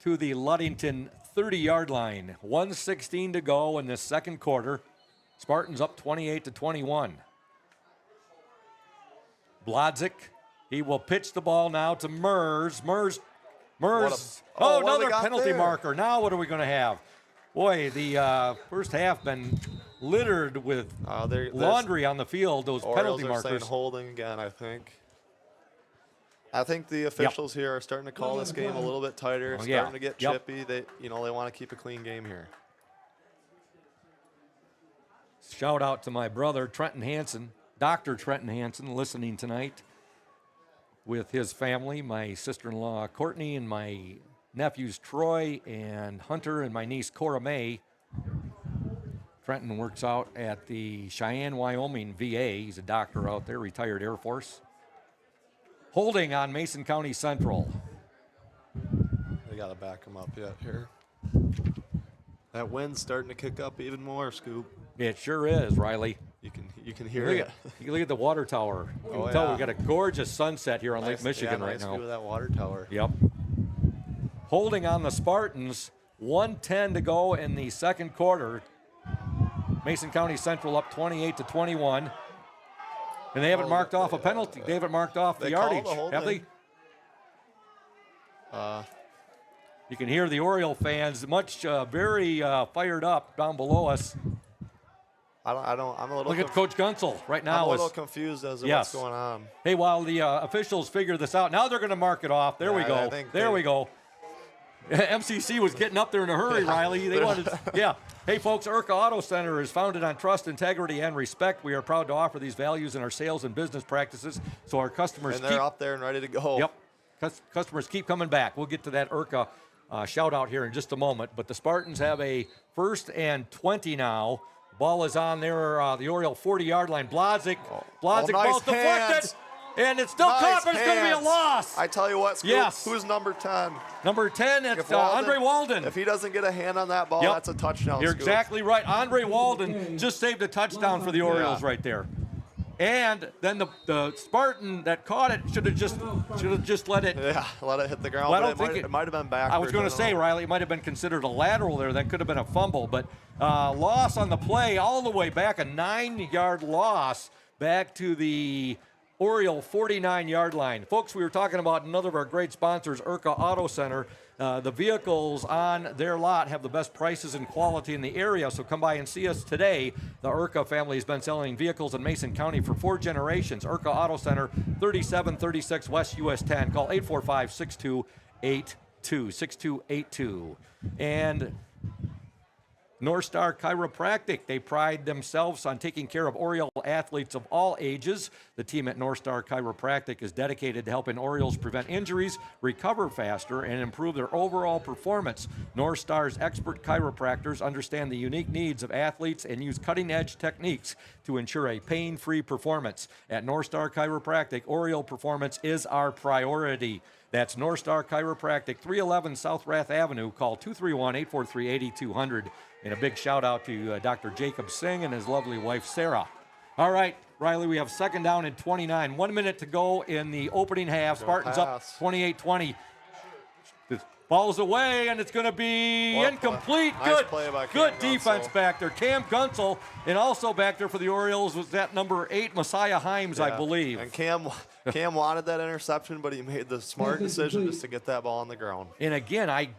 to the Ludington 30-yard line. 1:16 to go in this second quarter. Spartans up 28-21. Blodzik, he will pitch the ball now to Mers. Mers. Another penalty marker. Now what are we going to have? Boy, the first half been littered with laundry on the field, those penalty markers. Saying holding again, I think. I think the officials here are starting to call this game a little bit tighter, starting to get chippy. They want to keep a clean game here. Shout out to my brother, Trenton Hansen, Dr. Trenton Hansen, listening tonight with his family, my sister-in-law, Courtney, and my nephews, Troy and Hunter, and my niece, Cora May. Trenton works out at the Cheyenne, Wyoming VA. He's a doctor out there, retired Air Force. Holding on Mason County Central. They got to back him up yet here. That wind's starting to kick up even more, Scoop. It sure is, Riley. You can hear it. You look at the water tower. You can tell we've got a gorgeous sunset here on Lake Michigan right now. Nice view of that water tower. Yep. Holding on the Spartans. 1:10 to go in the second quarter. Mason County Central up 28-21. And they haven't marked off a penalty. They haven't marked off the yardage, have they? You can hear the Oriole fans very fired up down below us. I'm a little. Look at Coach Gunsel right now. I'm a little confused as to what's going on. Hey, while the officials figure this out, now they're going to mark it off. There we go. There we go. MCC was getting up there in a hurry, Riley. They wanted, Hey, folks, IRCA Auto Center is founded on trust, integrity, and respect. We are proud to offer these values in our sales and business practices, so our customers they're up there and ready to go. Yep. Customers keep coming back. We'll get to that IRCA shout out here in just a moment. But the Spartans have a 1st and 20 now. Ball is on there, the Oriole 40-yard line. Blodzik nice ball's deflected. And it's still caught, but it's going to be a loss. I tell you what, Scoop, who's number 10? Number 10, it's Andre Walden. If he doesn't get a hand on that ball, that's a touchdown. You're Scoop. Exactly right. Andre Walden just saved a touchdown for the Orioles right there. And then the Spartan that caught it should have just let it. Yeah, let it hit the ground. Well, but it might have been backwards. I was going to say, Riley, it might have been considered a lateral there. That could have been a fumble, but loss on the play all the way back, a 9-yard loss back to the Oriole 49-yard line. Folks, we were talking about another of our great sponsors, IRCA Auto Center. The vehicles on their lot have the best prices and quality in the area, so come by and see us today. The IRCA family has been selling vehicles in Mason County for 4 generations. IRCA Auto Center, 3736 West US 10. Call 845-6282. And North Star Chiropractic, they pride themselves on taking care of Oriole athletes of all ages. The team at North Star Chiropractic is dedicated to helping Orioles prevent injuries, recover faster, and improve their overall performance. North Star's expert chiropractors understand the unique needs of athletes and use cutting-edge techniques to ensure a pain-free performance. At North Star Chiropractic, Oriole performance is our priority. That's North Star Chiropractic, 311 South Rath Avenue. Call 231-843-8200. And a big shout out to Dr. Jacob Singh and his lovely wife, Sarah. All right, Riley, we have 2nd down and 29. 1 minute to go in the opening half. Spartans up 28-20. Ball's away, and it's going to be incomplete. Nice play by Cam good defense Gunsel. back there. Cam Gunsel, and also back there for the Orioles was that number 8, Messiah Himes, I believe. And Cam wanted that interception, but he made the smart decision just to get that ball on the ground. And again, I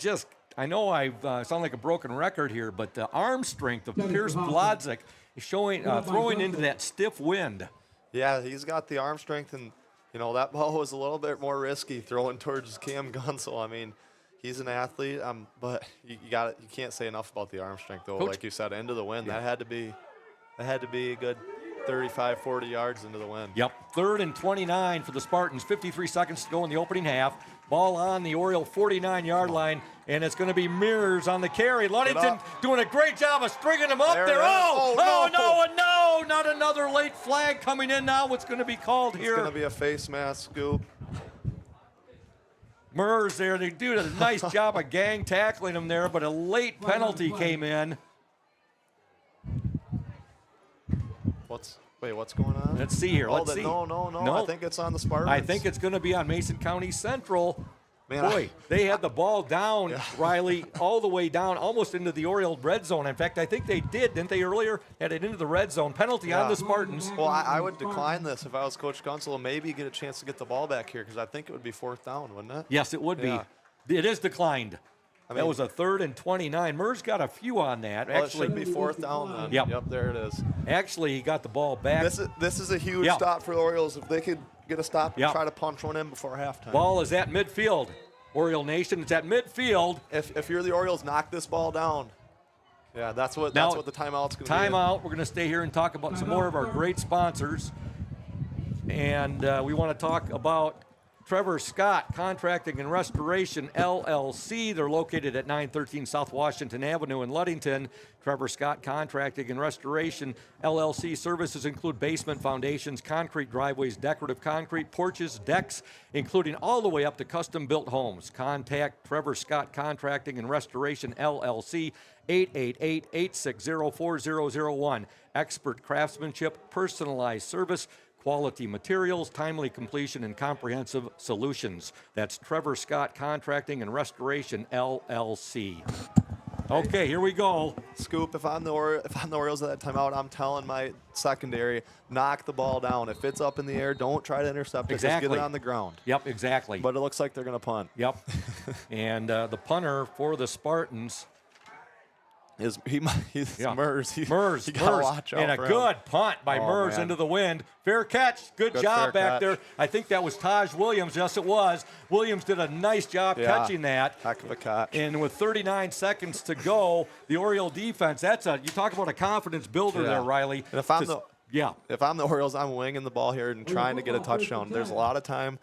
know I sound like a broken record here, but the arm strength of Pierce Blodzik is showing, throwing into that stiff wind. Yeah, he's got the arm strength, and that ball was a little bit more risky throwing towards Cam Gunsel. I mean, he's an athlete, but you can't say enough about the arm strength though. Coach, like you said, into the wind, that had to be a good 35, 40 yards into the wind. Yep, 3rd and 29 for the Spartans. 53 seconds to go in the opening half. Ball on the Oriole 49-yard line, and it's going to be Mears on the carry. Ludington doing a great job of stringing him up there. No, not another late flag coming in now. What's going to be called here? It's going to be a face mask scoop. Mears there, they do a nice job of gang tackling him there, but a late penalty came in. What's going on? Let's see here. Let's see. No. I think it's on the Spartans. I think it's going to be on Mason County Central. Man, Boy, they had the ball down, Riley, all the way down, almost into the Oriole red zone. In fact, I think they didn't they earlier? Had it into the red zone. Penalty on the Spartans. Well, I would decline this if I was Coach Gunsel and maybe get a chance to get the ball back here because I think it would be 4th down, wouldn't it? Yes, it would be. It is declined. That was a 3rd and 29. Mears got a few on that. Well, actually, it should be 4th down then. Yep, there it is. Actually, he got the ball back. This is a huge stop for the Orioles. If they could get a stop and try to punch one in before halftime. Ball is at midfield. Oriole Nation, it's at midfield. If you're the Orioles, knock this ball down. Yeah, that's what the timeout's going to be. Timeout. We're going to stay here and talk about some more of our great sponsors. And we want to talk about Trevor Scott Contracting and Restoration, LLC. They're located at 913 South Washington Avenue in Ludington. Trevor Scott Contracting and Restoration, LLC. Services include basement foundations, concrete driveways, decorative concrete, porches, decks, including all the way up to custom-built homes. Contact Trevor Scott Contracting and Restoration, LLC, 888-860-4001. Expert craftsmanship, personalized service, quality materials, timely completion, and comprehensive solutions. That's Trevor Scott Contracting and Restoration, LLC. Okay, here we go. Scoop, if I'm the Orioles at that timeout, I'm telling my secondary, knock the ball down. If it's up in the air, don't try to intercept it. Just get it on the ground. Yep, exactly. But it looks like they're going to punt. Yep. And the punter for the Spartans He's Mears. Mears. You gotta watch out and for a him. good punt by Mears into the wind. Fair catch. Good job back there. I think that was Taj Williams. Yes, it was. Williams did a nice job catching that. Heck of a catch. And with 39 seconds to go, the Oriole defense, you talk about a confidence builder there, Riley. And if I'm the Orioles, I'm winging the ball here and trying to get a touchdown. There's a lot of time.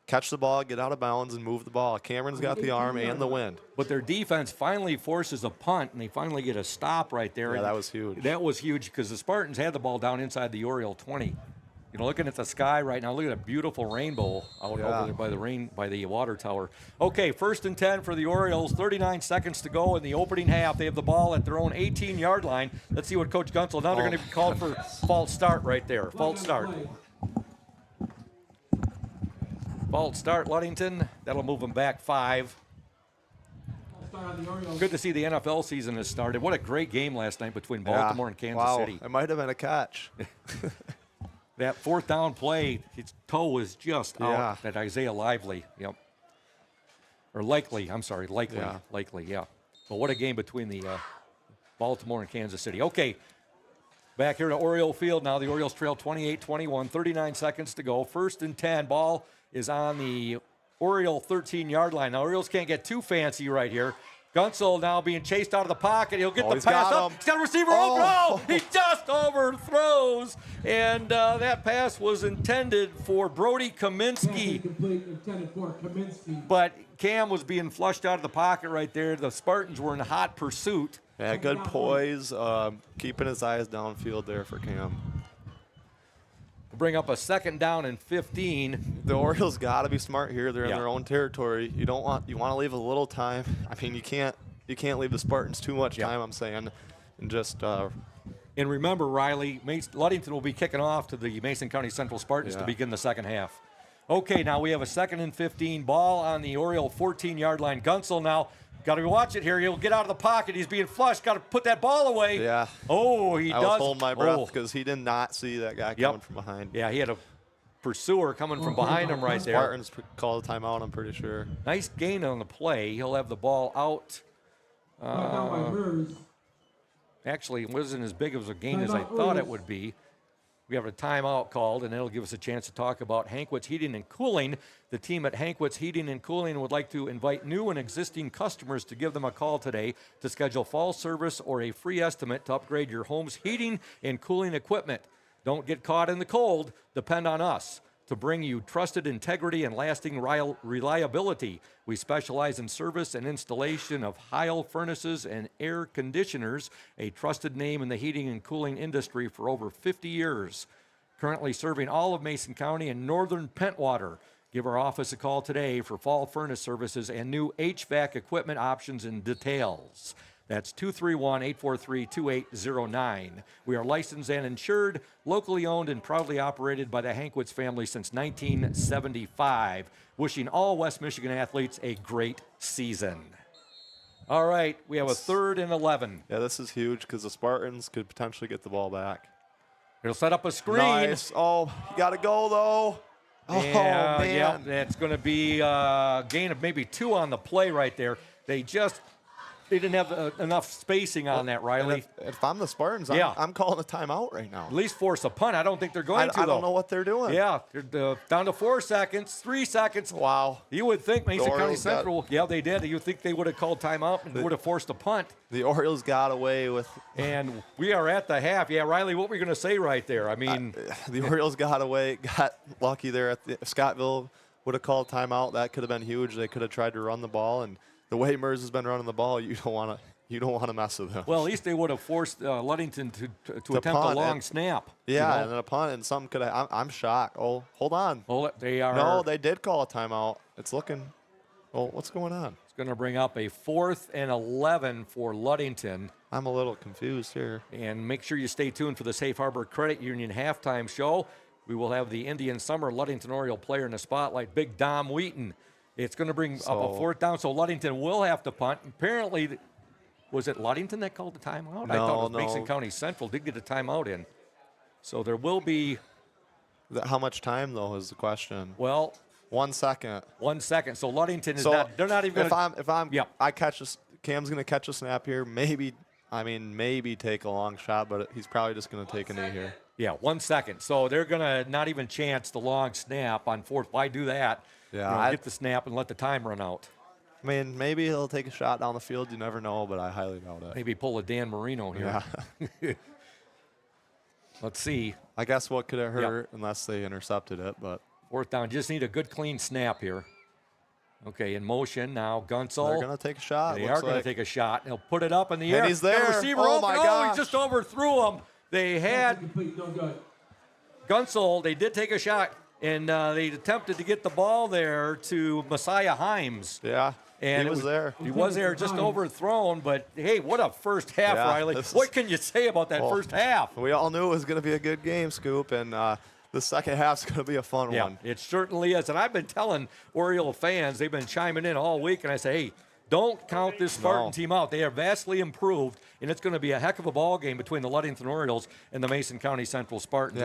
Catch the ball, get out of bounds, and move the ball. Cameron's got the arm and the wind. But their defense finally forces a punt, and they finally get a stop right there. Yeah, that was huge. That was huge because the Spartans had the ball down inside the Oriole 20. Looking at the sky right now, look at a beautiful rainbow out over there by the water tower. Okay, 1st and 10 for the Orioles. 39 seconds to go in the opening half. They have the ball at their own 18-yard line. Let's see what Coach Gunsel. Now they're going to be called for false start right there. False start. False start, Ludington. That'll move them back 5. Good to see the NFL season has started. What a great game last night between Baltimore and Kansas City. It might have been a catch. That 4th down play, his toe was just out. That Isaiah Lively. Yep. Or Likely. I'm sorry. Likely. Yeah. But what a game between the Baltimore and Kansas City. Okay. Back here to Oriole Field now. The Orioles trail 28-21. 39 seconds to go. 1st and 10. Ball is on the Oriole 13-yard line. Now, Orioles can't get too fancy right here. Gunsel now being chased out of the pocket. He'll get the pass up. He's got a receiver open. Oh, he just overthrows. And that pass was intended for Brody Kaminsky. But Cam was being flushed out of the pocket right there. The Spartans were in hot pursuit. Yeah, good poise, keeping his eyes downfield there for Cam. Bring up a 2nd down and 15. The Orioles got to be smart here. They're in their own territory. You want to leave a little time. I mean, you can't leave the Spartans too much time. I'm saying, and just. And remember, Riley, Ludington will be kicking off to the Mason County Central Spartans to begin the second half. Okay, now we have a 2nd and 15, ball on the Oriole 14-yard line. Gunsel now, got to watch it here. He'll get out of the pocket. He's being flushed. Got to put that ball away. Yeah. Oh, he I does. was holding my breath because he did not see that guy coming from behind. Yeah, he had a pursuer coming from behind him right there. Spartans called a timeout, I'm pretty sure. Nice gain on the play. He'll have the ball out. Actually, it wasn't as big of a gain as I thought it would be. We have a timeout called, and it'll give us a chance to talk about Hankwitz Heating and Cooling. The team at Hankwitz Heating and Cooling would like to invite new and existing customers to give them a call today to schedule fall service or a free estimate to upgrade your home's heating and cooling equipment. Don't get caught in the cold. Depend on us to bring you trusted integrity and lasting reliability. We specialize in service and installation of Heil furnaces and air conditioners, a trusted name in the heating and cooling industry for over 50 years. Currently serving all of Mason County and northern Pentwater. Give our office a call today for fall furnace services and new HVAC equipment options and details. That's 231-843-2809. We are licensed and insured, locally owned and proudly operated by the Hankwitz family since 1975. Wishing all West Michigan athletes a great season. All right, we have a 3rd and 11. Yeah, this is huge because the Spartans could potentially get the ball back. It'll set up a screen. Nice. Oh, you got to go, though. Oh, man. Yeah, that's going to be a gain of maybe 2 on the play right there. They didn't have enough spacing on that, Riley. If I'm the Spartans, Yeah. I'm calling a timeout right now. At least force a punt. I don't think they're going to, I though. don't know what they're doing. Yeah, they're down to 4 seconds, 3 seconds. Wow. You would think Mason County Orioles Central, yeah, they did. You think they would have called timeout and would have forced a punt. The Orioles got away with. And we are at the half. Yeah, Riley, what were you going to say right there? I mean. The Orioles got away, got lucky there. If Scottville would have called timeout, that could have been huge. They could have tried to run the ball. And the way Mers has been running the ball, you don't want to mess with him. Well, at least they would have forced Ludington to attempt punt a long snap. Yeah, and then a punt, and some could have. I'm shocked. Oh, hold on. Well, they are. No, they did call a timeout. It's looking. Oh, what's going on? It's going to bring up a 4th and 11 for Ludington. I'm a little confused here. And make sure you stay tuned for the Safe Harbor Credit Union halftime show. We will have the Indian Summer Ludington Oriole player in the spotlight, Big Dom Wheaton. It's going to bring up a 4th down, so Ludington will have to punt. Apparently, was it Ludington that called the timeout? I thought it was Mason County Central did get a timeout in. So there will be. How much time, though, is the question? Well, 1 second. 1 second. So Ludington is not. They're not even. I catch this. Cam's going to catch a snap here. Maybe take a long shot, but he's probably just going to take a knee here. Yeah, 1 second. So they're going to not even chance the long snap on 4th. Why do that? Yeah, get the snap and let the time run out. I mean, maybe he'll take a shot down the field. You never know, but I highly doubt it. Maybe pull a Dan Marino here. Yeah. Let's see. I guess what could have hurt unless they intercepted it, but 4th down. Just need a good, clean snap here. Okay, in motion now. Gunsel. They're going to take a shot. They are going to take a shot. He'll put it up in the air. And he's there. Got a receiver oh, open. my gosh. He just overthrew him. They had Gunsel. They did take a shot, and they attempted to get the ball there to Messiah Himes. Yeah. And he was there. He was there, just overthrown. But, hey, what a first half, Riley. What can you say about that first half? We all knew it was going to be a good game, Scoop, and the second half's going to be a fun one. It certainly is. And I've been telling Oriole fans, they've been chiming in all week, and I say, hey, don't count this Spartan team out. They are vastly improved, and it's going to be a heck of a ball game between the Ludington Orioles and the Mason County Central Spartans.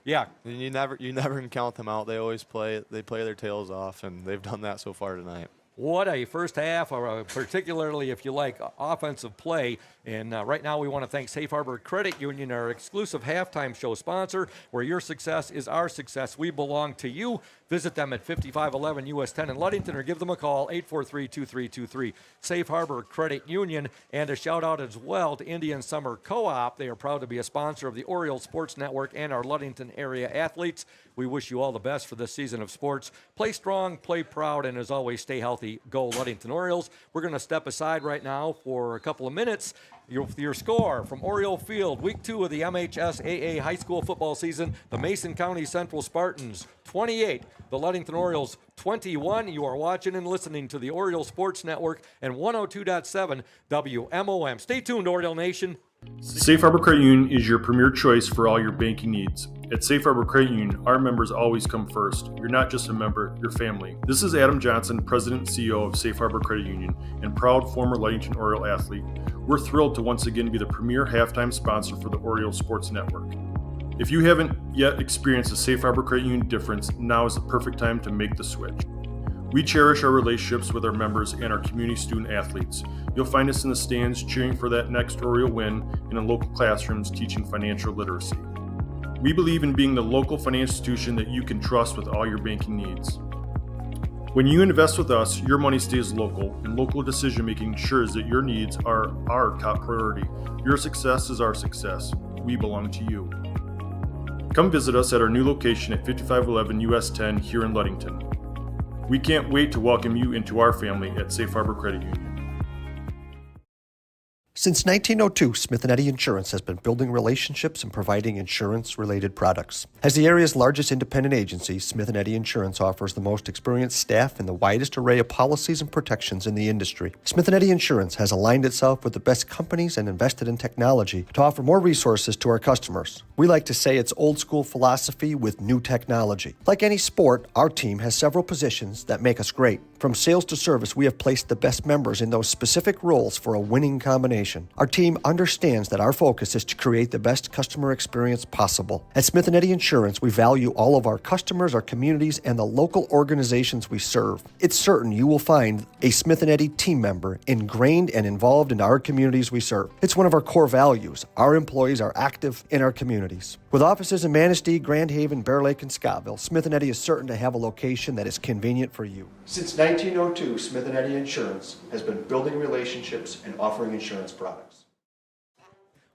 You never can count them out. They always play their tails off, and they've done that so far tonight. What a first half, or particularly if you like offensive play. And right now we want to thank Safe Harbor Credit Union, our exclusive halftime show sponsor, where your success is our success. We belong to you. Visit them at 5511 US 10 in Ludington or give them a call, 843-2323. Safe Harbor Credit Union. And a shout out as well to Indian Summer Co-op. They are proud to be a sponsor of the Oriole Sports Network and our Ludington area athletes. We wish you all the best for this season of sports. Play strong, play proud, and as always, stay healthy. Go Ludington Orioles. We're going to step aside right now for a couple of minutes. Your score from Oriole Field, Week 2 of the MHSAA high school football season. The Mason County Central Spartans 28, the Ludington Orioles 21. You are watching and listening to the Oriole Sports Network and 102.7 WMOM. Stay tuned, Oriole Nation. Safe Harbor Credit Union is your premier choice for all your banking needs. At Safe Harbor Credit Union, our members always come first. You're not just a member, you're family. This is Adam Johnson, President and CEO of Safe Harbor Credit Union and proud former Ludington Oriole athlete. We're thrilled to once again be the premier halftime sponsor for the Oriole Sports Network. If you haven't yet experienced the Safe Harbor Credit Union difference, now is the perfect time to make the switch. We cherish our relationships with our members and our community student athletes. You'll find us in the stands cheering for that next Oriole win and in local classrooms teaching financial literacy. We believe in being the local financial institution that you can trust with all your banking needs. When you invest with us, your money stays local, and local decision-making ensures that your needs are our top priority. Your success is our success. We belong to you. Come visit us at our new location at 5511 US 10 here in Ludington. We can't wait to welcome you into our family at Safe Harbor Credit Union. Since 1902, Smith & Eddy Insurance has been building relationships and providing insurance-related products. As the area's largest independent agency, Smith & Eddy Insurance offers the most experienced staff and the widest array of policies and protections in the industry. Smith & Eddy Insurance has aligned itself with the best companies and invested in technology to offer more resources to our customers. We like to say it's old-school philosophy with new technology. Like any sport, our team has several positions that make us great. From sales to service, we have placed the best members in those specific roles for a winning combination. Our team understands that our focus is to create the best customer experience possible. At Smith & Eddy Insurance, we value all of our customers, our communities, and the local organizations we serve. It's certain you will find a Smith & Eddy team member ingrained and involved in our communities we serve. It's one of our core values. Our employees are active in our communities. With offices in Manistee, Grand Haven, Bear Lake, and Scottville, Smith & Eddy is certain to have a location that is convenient for you. Since 1902, Smith & Eddy Insurance has been building relationships and offering insurance products.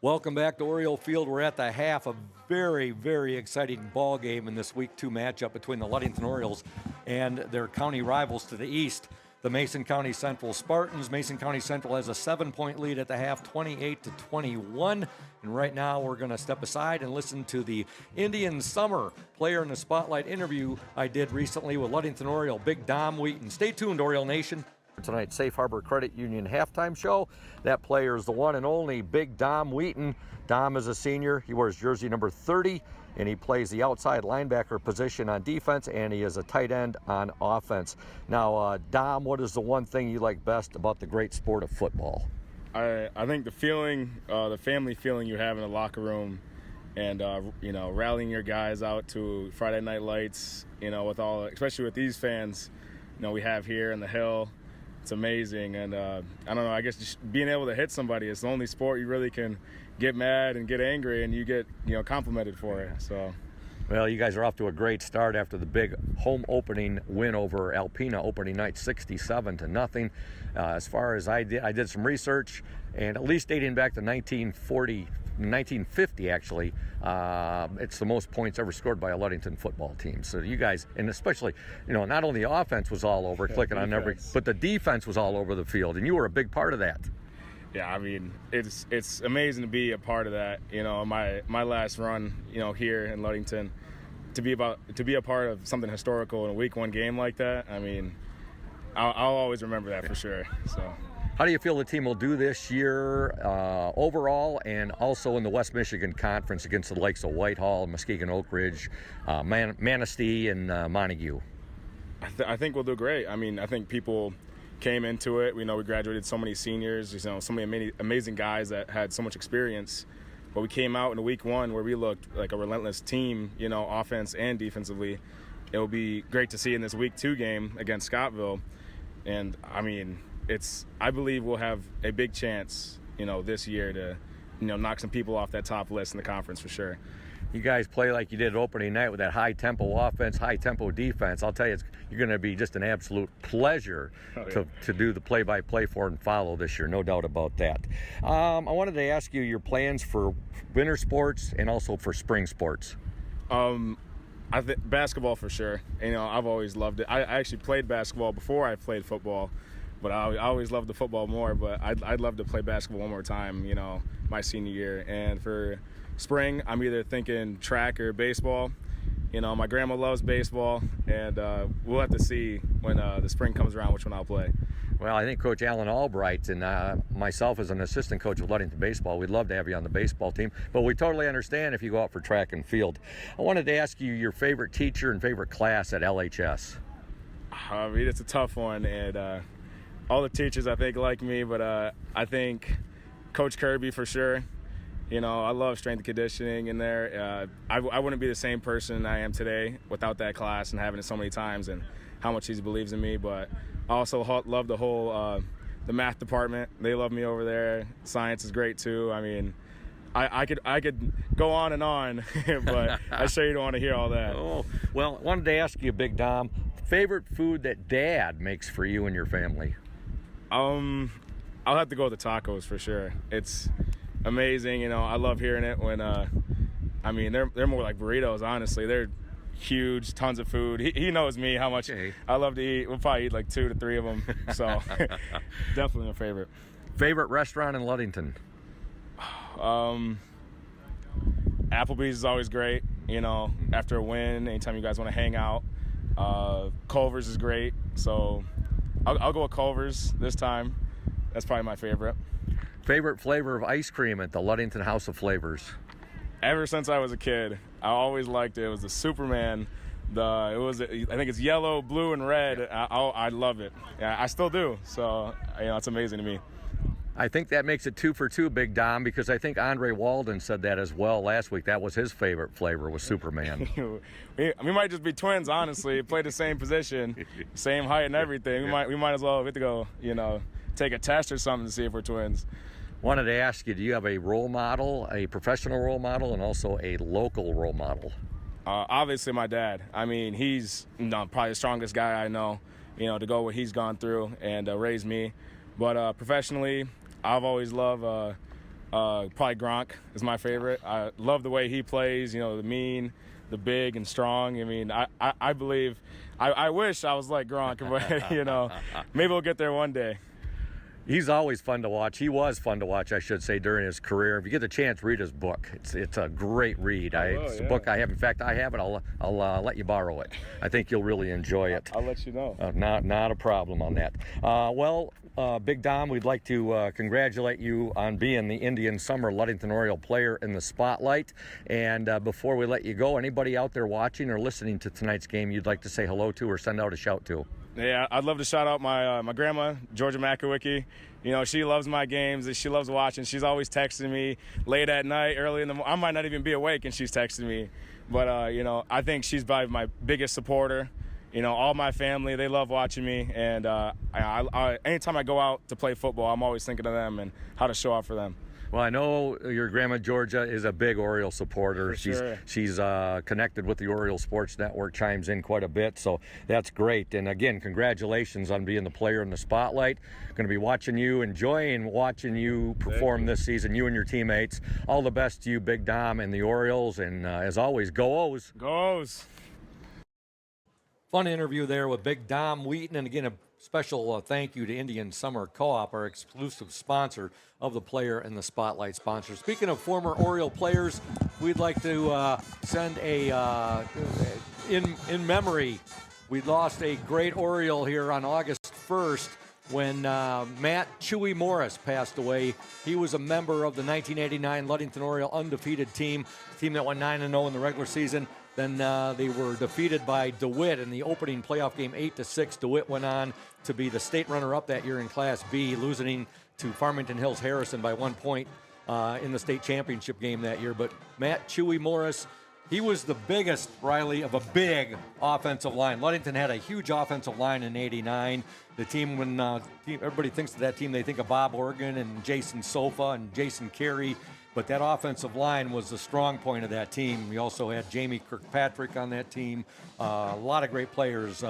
Welcome back to Oriole Field. We're at the half. A very, very exciting ball game in this Week 2 matchup between the Ludington Orioles and their county rivals to the east, the Mason County Central Spartans. Mason County Central has a 7-point lead at the half, 28-21. And right now we're going to step aside and listen to the Indian Summer Player in the Spotlight interview I did recently with Ludington Oriole, Big Dom Wheaton. Stay tuned, Oriole Nation. Tonight's Safe Harbor Credit Union halftime show. That player is the one and only Big Dom Wheaton. Dom is a senior. He wears jersey number 30, and he plays the outside linebacker position on defense, and he is a tight end on offense. Now, Dom, what is the one thing you like best about the great sport of football? I think the feeling, the family feeling you have in the locker room, and rallying your guys out to Friday Night Lights, with all, especially with these fans, we have here in the Hill. It's amazing, and I don't know, I guess just being able to hit somebody is the only sport you really can get mad and get angry, and you get complimented for it. So, well, you guys are off to a great start after the big home opening win over Alpena opening night, 67-0. As far as I did some research, and at least dating back to 1950 actually, it's the most points ever scored by a Ludington football team. So you guys, and especially, not only the offense was all over, clicking on every, but the defense was all over the field, and you were a big part of that. Yeah, I mean, it's amazing to be a part of that. My last run, here in Ludington, to be a part of something historical in a Week 1 game like that. I mean, I'll always remember that for sure. So. How do you feel the team will do this year overall, and also in the West Michigan Conference against the likes of Whitehall, Muskegon Oak Ridge, Manistee, and Montague? I think we'll do great. I mean, I think people came into it. We graduated so many seniors, so many amazing guys that had so much experience. But we came out in Week 1 where we looked like a relentless team, offense and defensively. It will be great to see in this Week 2 game against Scottville. And, I mean, I believe we'll have a big chance, this year to, knock some people off that top list in the conference for sure. You guys play like you did opening night with that high-tempo offense, high-tempo defense. I'll tell you, you're going to be just an absolute pleasure to do the play-by-play for and follow this year, no doubt about that. I wanted to ask you your plans for winter sports and also for spring sports. I think basketball for sure. I've always loved it. I actually played basketball before I played football, but I always loved the football more. But I'd love to play basketball one more time, my senior year. And for spring, I'm either thinking track or baseball. My grandma loves baseball, and we'll have to see when the spring comes around which one I'll play. Well, I think Coach Alan Albright and myself as an assistant coach of Ludington Baseball, we'd love to have you on the baseball team, but we totally understand if you go out for track and field. I wanted to ask you your favorite teacher and favorite class at LHS. I mean, it's a tough one, and all the teachers I think like me, but I think Coach Kirby for sure. You know, I love strength and conditioning in there. I wouldn't be the same person I am today without that class and having it so many times and how much he believes in me. But I also love the whole the math department. They love me over there. Science is great too. I mean, I could go on and on, but I'm sure you don't want to hear all that. Oh, well, I wanted to ask you, Big Dom, favorite food that Dad makes for you and your family? I'll have to go with the tacos for sure. It's amazing, you know. I love hearing it when I mean, they're more like burritos, honestly. They're huge, tons of food. He knows me how much I love to eat. We'll probably eat like 2 to 3 of them. So definitely my favorite. Favorite restaurant in Ludington? Applebee's is always great, you know, after a win, anytime you guys want to hang out. Culver's is great, so I'll go with Culver's this time. That's probably my favorite. Favorite flavor of ice cream at the Ludington House of Flavors? Ever since I was a kid, I always liked it. It was the Superman. I think it's yellow, blue, and red. I love it. Yeah, I still do. So, you know, it's amazing to me. I think that makes it 2 for 2, Big Dom, because I think Andre Walden said that as well last week. That was his favorite flavor, was Superman. we might just be twins, honestly. Play the same position, same height and everything. We might as well get to go, you know, take a test or something to see if we're twins. Wanted to ask you, do you have a role model, a professional role model, and also a local role model? Obviously, my dad. I mean, he's probably the strongest guy I know, you know, to go what he's gone through and raise me. But professionally, I've always loved probably Gronk is my favorite. I love the way he plays, you know, the mean, the big and strong. I mean, I believe, I wish I was like Gronk, but, you know, maybe we'll get there one day. He's always fun to watch. He was fun to watch, I should say, during his career. If you get the chance, read his book. It's a great read. It's a book I have. In fact, I have it. I'll let you borrow it. I think you'll really enjoy it. I'll let you know. Not a problem on that. Big Dom, we'd like to congratulate you on being the Indian Summer Ludington Oriole Player in the Spotlight. And before we let you go, anybody out there watching or listening to tonight's game you'd like to say hello to or send out a shout to? Yeah, I'd love to shout out my grandma, Georgia Makowicki. You know, she loves my games. She loves watching. She's always texting me late at night, early in the morning. I might not even be awake and she's texting me. But, you know, I think she's probably my biggest supporter. You know, all my family, they love watching me. And anytime I go out to play football, I'm always thinking of them and how to show up for them. Well, I know your grandma Georgia is a big Oriole supporter. She's connected with the Oriole Sports Network, chimes in quite a bit, so that's great. And again, congratulations on being the player in the spotlight. Going to be watching you, enjoying watching you perform this season, you and your teammates. All the best to you, Big Dom and the Orioles, and as always, go O's. Go O's. Fun interview there with Big Dom Wheaton, and again, a special thank you to Indian Summer Co-op, our exclusive sponsor of the Player in the Spotlight sponsor. Speaking of former Oriole players, we'd like to send a, in memory, we lost a great Oriole here on August 1st when Matt Chewy Morris passed away. He was a member of the 1989 Ludington Oriole undefeated team that went 9-0 in the regular season. Then they were defeated by DeWitt in the opening playoff game 8-6. DeWitt went on to be the state runner-up that year in Class B, losing to Farmington Hills Harrison by 1 point in the state championship game that year. But Matt Chewy Morris, he was the biggest, Riley, of a big offensive line. Ludington had a huge offensive line in '89. The team, when everybody thinks of that team, they think of Bob Organ and Jason Sofa and Jason Carey. But that offensive line was the strong point of that team. We also had Jamie Kirkpatrick on that team. A lot of great players.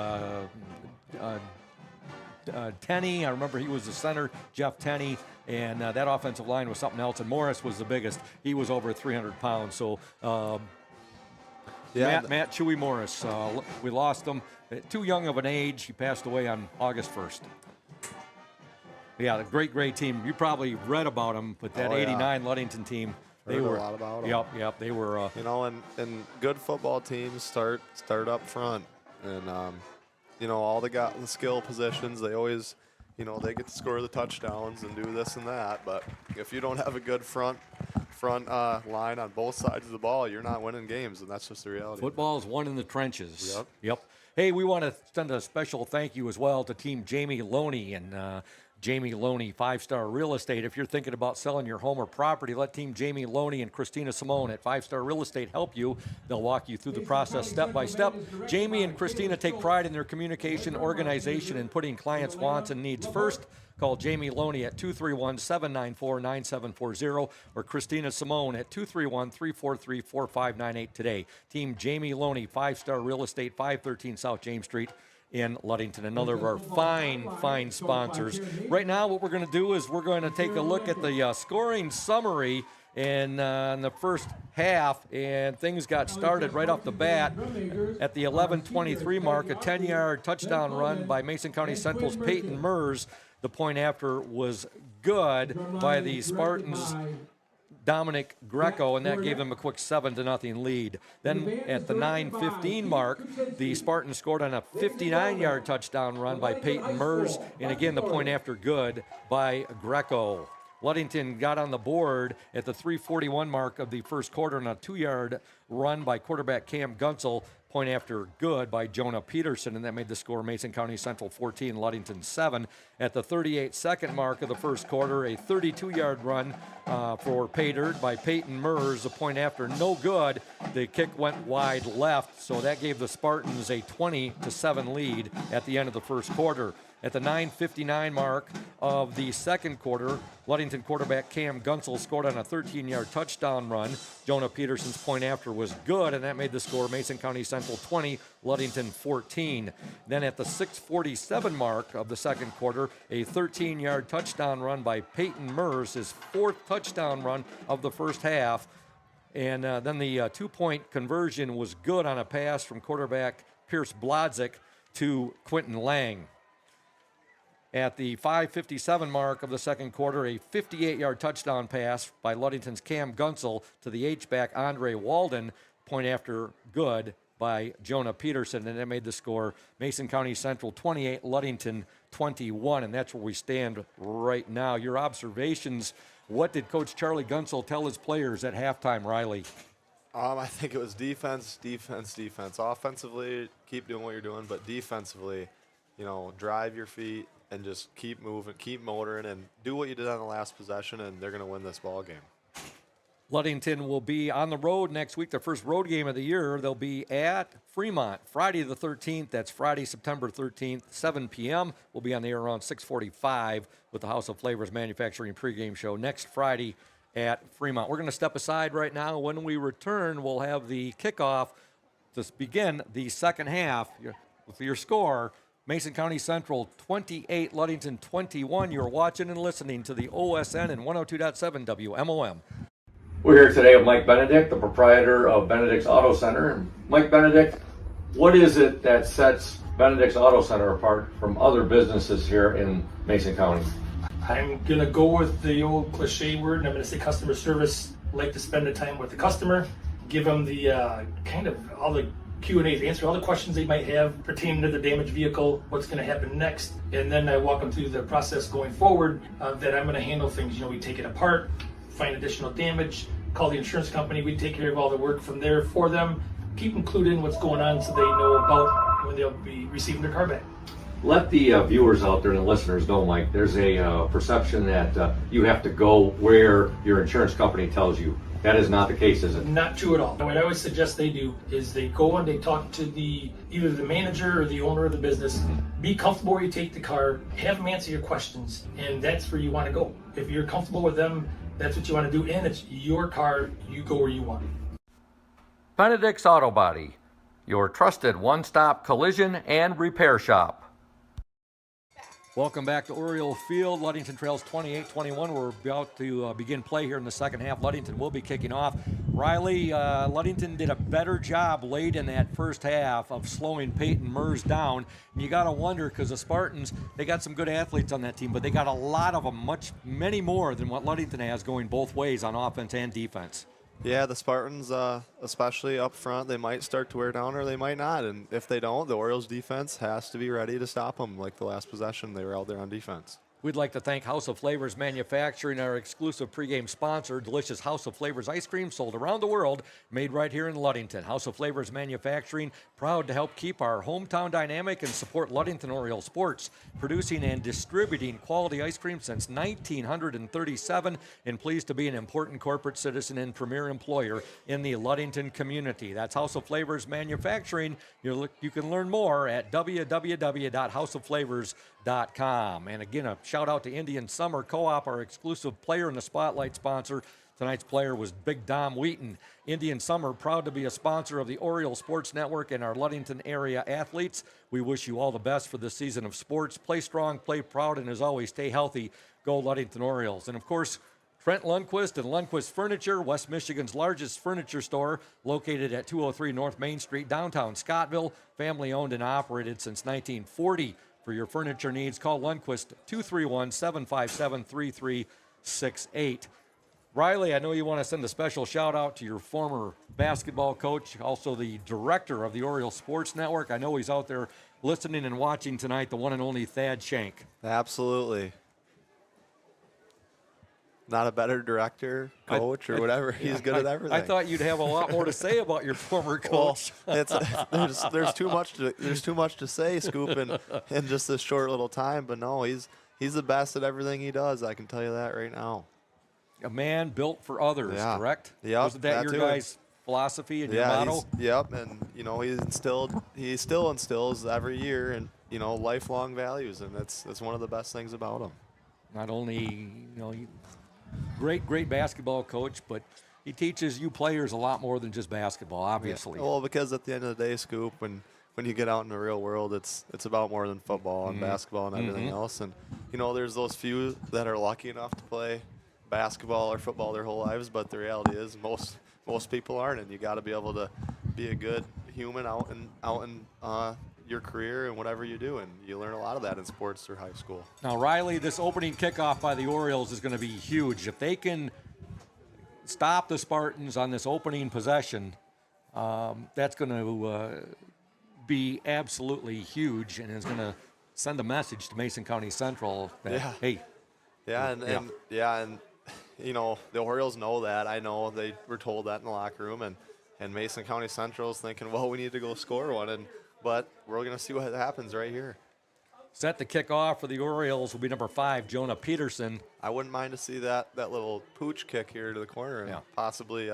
Tenney, I remember he was the center, Jeff Tenney, and that offensive line was something else. And Morris was the biggest. He was over 300 pounds. So Matt Chewy Morris, we lost him. Too young of an age. He passed away on August 1st. Yeah, the great team. You probably read about them, but that '89 Ludington team, they were a lot about them. Yep, they were. You know, and good football teams start up front, and you know, all the skill positions. They always, you know, they get to score the touchdowns and do this and that. But if you don't have a good front line on both sides of the ball, you're not winning games, and that's just the reality. Football is won in the trenches. Yep. Yep. Hey, we want to send a special thank you as well to Team Jamie Loney and Jamie Loney, 5-Star Real Estate. If you're thinking about selling your home or property, let Team Jamie Loney and Christina Simone at 5-Star Real Estate help you. They'll walk you through the process step by step. Jamie and Christina take pride in their communication, organization, and putting clients' wants and needs first. Call Jamie Loney at 231-794-9740 or Christina Simone at 231-343-4598 today. Team Jamie Loney, 5-Star Real Estate, 513 South James Street in Ludington. Another of our fine sponsors. Right now, what we're going to do is we're going to take a look at the scoring summary in the first half, and things got started right off the bat at the 11:23 mark. A 10-yard touchdown run by Mason County Central's Peyton Mers. The point after was good by the Spartans' Dominic Greco, and that gave them a quick 7-0 lead. Then at the 9:15 mark, the Spartans scored on a 59-yard touchdown run by Peyton Mers, and again the point after good by Greco. Ludington got on the board at the 3:41 mark of the first quarter on a 2-yard run by quarterback Cam Gunsel, point after good by Jonah Peterson, and that made the score Mason County Central 14, Ludington 7. At the 38-second mark of the first quarter, a 32-yard run for Paydirt by Peyton Mers, a point after no good. The kick went wide left, so that gave the Spartans a 20-7 lead at the end of the first quarter. At the 9:59 mark of the second quarter, Ludington quarterback Cam Gunsel scored on a 13-yard touchdown run. Jonah Peterson's point after was good, and that made the score Mason County Central 20, Ludington 14. Then at the 6:47 mark of the second quarter, a 13-yard touchdown run by Peyton Mers, his fourth touchdown run of the first half. And then the two-point conversion was good on a pass from quarterback Pierce Blodzik to Quentin Lang. At the 5:57 mark of the second quarter, a 58-yard touchdown pass by Ludington's Cam Gunsel to the H-back Andre Walden, point after good by Jonah Peterson, and that made the score Mason County Central 28, Ludington 21, and that's where we stand right now. Your observations, what did Coach Charlie Gunsel tell his players at halftime, Riley? I think it was defense. Offensively, keep doing what you're doing, but defensively, you know, drive your feet and just keep moving, keep motoring, and do what you did on the last possession, and they're going to win this ball game. Ludington will be on the road next week, their first road game of the year. They'll be at Fremont Friday the 13th. That's Friday, September 13th, 7 p.m. We'll be on the air around 6:45 with the House of Flavors Manufacturing pregame show next Friday at Fremont. We're going to step aside right now. When we return, we'll have the kickoff to begin the second half with your score. Mason County Central 28, Ludington 21. You're watching and listening to the OSN and 102.7 WMOM. We're here today with Mike Benedict, the proprietor of Benedict's Auto Center. Mike Benedict, what is it that sets Benedict's Auto Center apart from other businesses here in Mason County? I'm going to go with the old cliche word, and I'm going to say customer service. Like to spend the time with the customer, give them the kind of all the Q&As, answer all the questions they might have pertaining to the damaged vehicle, what's going to happen next, and then I walk them through the process going forward that I'm going to handle things. You know, we take it apart, find additional damage, call the insurance company, we take care of all the work from there for them, keep them clued in what's going on so they know about when they'll be receiving their car back. Let the viewers out there and the listeners know, Mike, there's a perception that you have to go where your insurance company tells you. That is not the case, is it? Not true at all. What I always suggest they do is they go and they talk to either the manager or the owner of the business. Be comfortable where you take the car, have them answer your questions, and that's where you want to go. If you're comfortable with them, that's what you want to do, and it's your car, you go where you want. Benedict's Auto Body, your trusted one-stop collision and repair shop. Welcome back to Oriole Field. Ludington trails 28-21. We're about to begin play here in the second half. Ludington will be kicking off. Riley, Ludington did a better job late in that first half of slowing Peyton Mers down. And you got to wonder, because the Spartans, they got some good athletes on that team, but they got a lot of them, many more than what Ludington has going both ways on offense and defense. Yeah, the Spartans, especially up front, they might start to wear down or they might not. And if they don't, the Orioles defense has to be ready to stop them. Like the last possession, they were out there on defense. We'd like to thank House of Flavors Manufacturing, our exclusive pregame sponsor. Delicious House of Flavors ice cream sold around the world, made right here in Ludington. House of Flavors Manufacturing, proud to help keep our hometown dynamic and support Ludington Oriole sports, producing and distributing quality ice cream since 1937, and pleased to be an important corporate citizen and premier employer in the Ludington community. That's House of Flavors Manufacturing. You can learn more at www.houseofflavors.com. And again, a shout out to Indian Summer Co-op, our exclusive player in the spotlight sponsor. Tonight's player was Big Dom Wheaton. Indian Summer, proud to be a sponsor of the Oriole Sports Network and our Ludington area athletes. We wish you all the best for this season of sports. Play strong, play proud, and as always, stay healthy. Go Ludington Orioles. And of course, Trent Lundquist and Lundquist Furniture, West Michigan's largest furniture store, located at 203 North Main Street, downtown Scottville. Family owned and operated since 1940. For your furniture needs, call Lundquist 231-757-3368. Riley, I know you want to send a special shout out to your former basketball coach, also the director of the Oriole Sports Network. I know he's out there listening and watching tonight, the one and only Thad Shank. Absolutely. Not a better director, coach, or whatever. He's good at everything. I thought you'd have a lot more to say about your former coach. Well, there's too much to say, Scoop, in just this short little time. But no, he's the best at everything he does. I can tell you that right now. A man built for others, correct? Yep. Wasn't that your guys' philosophy and your motto? Yep. And he still instills every year, and lifelong values, and that's one of the best things about him. Not only great basketball coach, but he teaches you players a lot more than just basketball, obviously. Yeah. Well, because at the end of the day, Scoop, when you get out in the real world, it's about more than football and basketball and everything else. And there's those few that are lucky enough to play basketball or football their whole lives, but the reality is most people aren't, and you got to be able to be a good human out in your career and whatever you do, and you learn a lot of that in sports through high school. Now, Riley, this opening kickoff by the Orioles is going to be huge. If they can stop the Spartans on this opening possession, that's going to be absolutely huge, and is going to send a message to Mason County Central that, hey. And the Orioles know that. I know they were told that in the locker room, and Mason County Central is thinking, well, we need to go score one, but we're going to see what happens right here. Set the kickoff for the Orioles will be number 5, Jonah Peterson. I wouldn't mind to see that little pooch kick here to the corner and possibly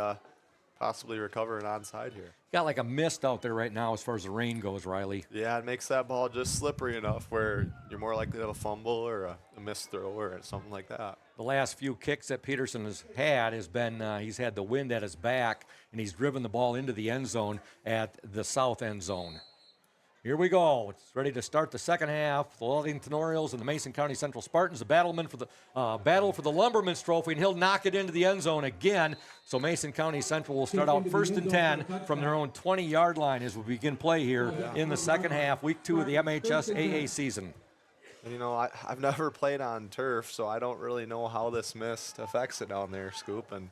recover an onside here. Got like a mist out there right now as far as the rain goes, Riley. Yeah, it makes that ball just slippery enough where you're more likely to have a fumble or a missed throw or something like that. The last few kicks that Peterson has been he's had the wind at his back, and he's driven the ball into the end zone at the south end zone. Here we go. It's ready to start the second half. The Ludington Orioles and the Mason County Central Spartans, the battle for the Lumberman's Trophy, and he'll knock it into the end zone again. So Mason County Central will start out 1st and 10 from their own 20-yard line as we begin play here in the second half, week 2 of the MHSAA season. I've never played on turf, so I don't really know how this mist affects it down there, Scoop. And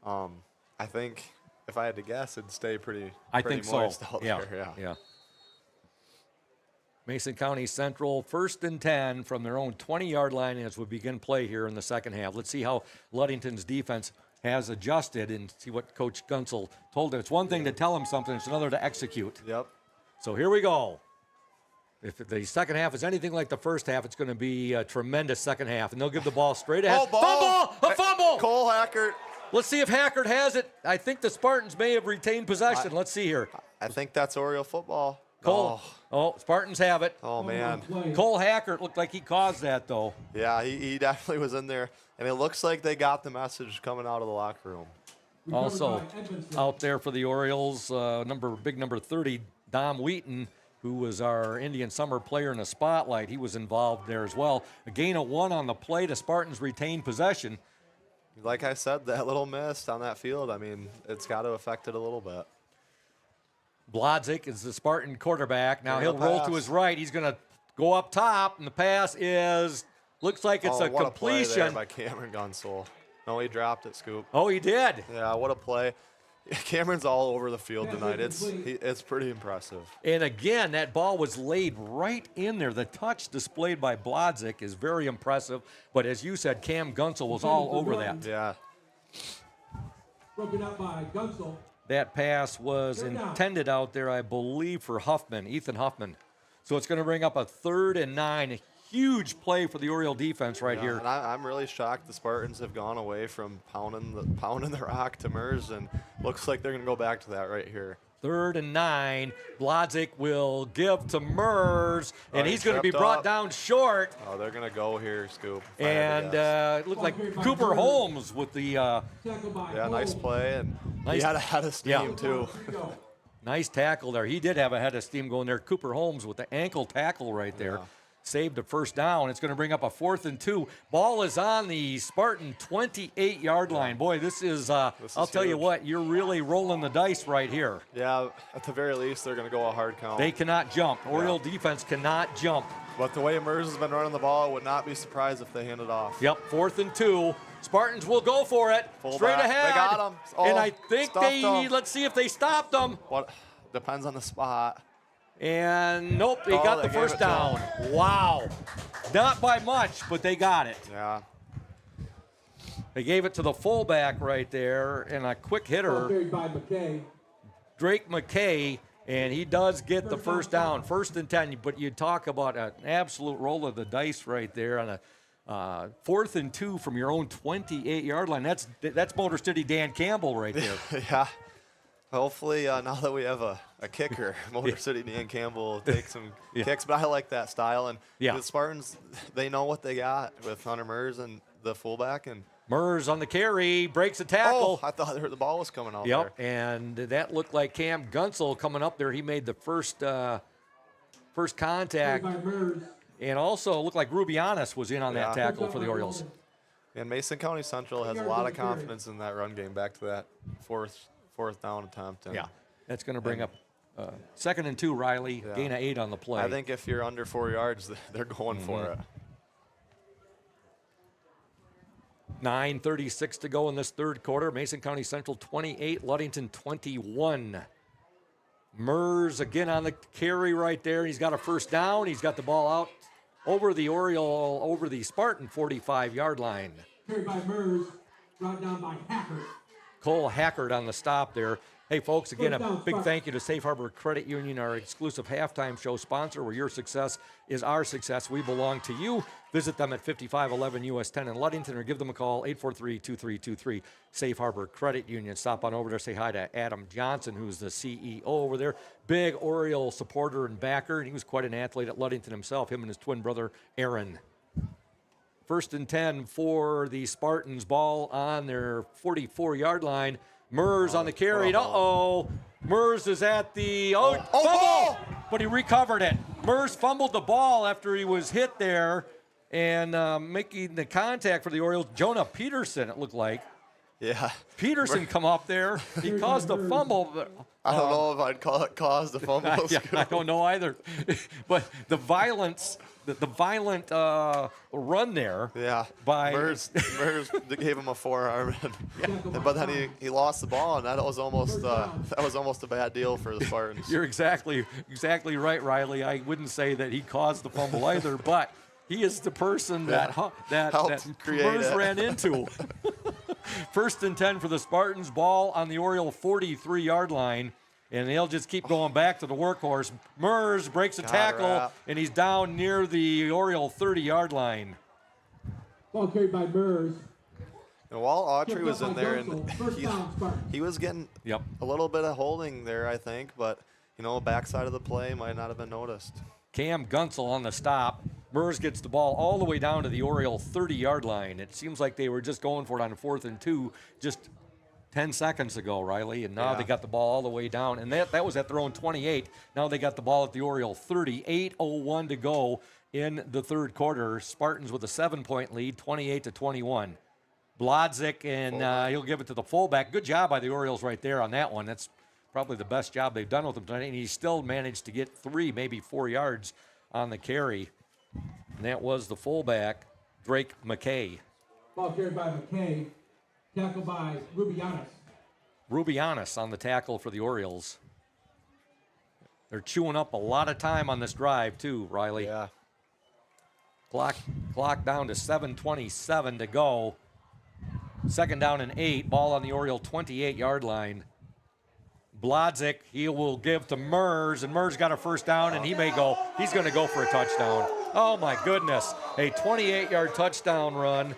I think if I had to guess, it'd stay pretty moist out there. Yeah. Mason County Central, 1st and 10 from their own 20-yard line as we begin play here in the second half. Let's see how Ludington's defense has adjusted and see what Coach Gunsel told them. It's one thing to tell them something, it's another to execute. Yep. So here we go. If the second half is anything like the first half, it's going to be a tremendous second half, and they'll give the ball straight ahead. Fumble! Cole Hackert. Let's see if Hackert has it. I think the Spartans may have retained possession. Let's see here. I think that's Oriole football. Cole. Oh, Spartans have it. Oh, man. Cole Hackert looked like he caused that, though. Yeah, he definitely was in there. And it looks like they got the message coming out of the locker room. Also out there for the Orioles, big number 30, Dom Wheaton, who was our Indian Summer player in the spotlight. He was involved there as well. A gain of 1 on the play. The Spartans retained possession. Like I said, that little mist on that field, it's got to affect it a little bit. Blodzik is the Spartan quarterback. Now he'll roll to his right. He's going to go up top, and the pass looks like it's a completion. What a play there by Cameron Gunsel. No, he dropped it, Scoop. Oh, he did. Yeah, what a play. Cameron's all over the field tonight. It's pretty impressive. And again, that ball was laid right in there. The touch displayed by Blodzik is very impressive. But as you said, Cam Gunsel was all over that. Yeah. Broken up by Gunsel. That pass was intended out there, I believe, for Huffman, Ethan Huffman. So it's going to bring up a 3rd and 9. A huge play for the Oriole defense right here. And I'm really shocked the Spartans have gone away from pounding the rock to Mers, and looks like they're going to go back to that right here. 3rd and 9. Blodzik will give to Mers, and he's going to be brought down short. Oh, they're going to go here, Scoop. And it looked like Cooper Holmes with the yeah, nice play, and he had a head of steam too. Nice tackle there. He did have a head of steam going there. Cooper Holmes with the ankle tackle right there. Saved a first down. It's going to bring up a 4th and 2. Ball is on the Spartan 28-yard line. Boy, this is I'll tell you what, you're really rolling the dice right here. Yeah, at the very least, they're going to go a hard count. They cannot jump. Oriole defense cannot jump. But the way Mers has been running the ball, I would not be surprised if they hand it off. Yep, 4th and 2. Spartans will go for it. Straight ahead. They got him. Oh, and I think let's see if they stopped them. What? Depends on the spot. And nope, they got the first down. Wow. Not by much, but they got it. Yeah. They gave it to the fullback right there, and a quick hitter, By McKay. Drake McKay, and he does get the first down. 1st and 10, but you talk about an absolute roll of the dice right there on a 4th and 2 from your own 28-yard line. That's Motor City Dan Campbell right there. Yeah. Hopefully, now that we have a kicker, Motor City Dan Campbell will take some kicks. But I like that style. And the Spartans, they know what they got with Hunter Mers and the fullback. And Mers on the carry, breaks a tackle. Oh, I thought the ball was coming out there. And that looked like Cam Gunsel coming up there. He made the first contact. And also, it looked like Rubianis was in on that tackle for the Orioles. And Mason County Central has a lot of confidence in that run game back to that fourth down attempt. And that's going to bring up 2nd and 2, Riley. Gain of 8 on the play. I think if you're under 4 yards, they're going for it. 9:36 to go in this 3rd quarter. Mason County Central 28, Ludington 21. Mers again on the carry right there. He's got a first down. He's got the ball out over the Spartan 45-yard line. Carried by Mers, brought down by Hackert. Cole Hackert on the stop there. Hey, folks, again, a big thank you to Safe Harbor Credit Union, our exclusive halftime show sponsor, where your success is our success. We belong to you. Visit them at 5511 US 10 in Ludington, or give them a call, 843-2323. Safe Harbor Credit Union. Stop on over there, say hi to Adam Johnson, who's the CEO over there. Big Oriole supporter and backer, and he was quite an athlete at Ludington himself, him and his twin brother, Aaron. 1st and 10 for the Spartans. Ball on their 44-yard line. Mers on the carry. Mers is at the fumble, but he recovered it. Mers fumbled the ball after he was hit there, and making the contact for the Orioles. Jonah Peterson, it looked like. Yeah. Peterson come up there. He caused a fumble. But, I don't know if I'd call it caused a fumble. I don't know either. But the violent run there. Yeah. By Mers gave him a forearm, but then he lost the ball, and that was almost a bad deal for the Spartans. You're exactly right, Riley. I wouldn't say that he caused the fumble either, but he is the person that Mers ran into. 1st and 10 for the Spartans. Ball on the Oriole 43-yard line, and they'll just keep going back to the workhorse. Mers breaks a tackle, and he's down near the Oriole 30-yard line. Ball carried by Mers. And while Autry was in there, and he was getting a little bit of holding there, I think, but backside of the play might not have been noticed. Cam Gunsel on the stop. Mers gets the ball all the way down to the Oriole 30-yard line. It seems like they were just going for it on 4th and 2 just 10 seconds ago, Riley, and now they got the ball all the way down. And that was at their own 28. Now they got the ball at the Oriole 30. 8:01 to go in the 3rd quarter. Spartans with a 7-point lead, 28-21. Blodzik, and he'll give it to the fullback. Good job by the Orioles right there on that one. That's probably the best job they've done with him tonight, and he still managed to get 3, maybe 4 yards on the carry. And that was the fullback, Drake McKay. Ball carried by McKay. Tackle by Rubianis. Rubianis on the tackle for the Orioles. They're chewing up a lot of time on this drive too, Riley. Yeah. Clock down to 7:27 to go. Second down and 8. Ball on the Oriole 28-yard line. Blodzik, he will give to Mers, and Mers got a first down, and he's going to go for a touchdown. Oh my goodness. A 28-yard touchdown run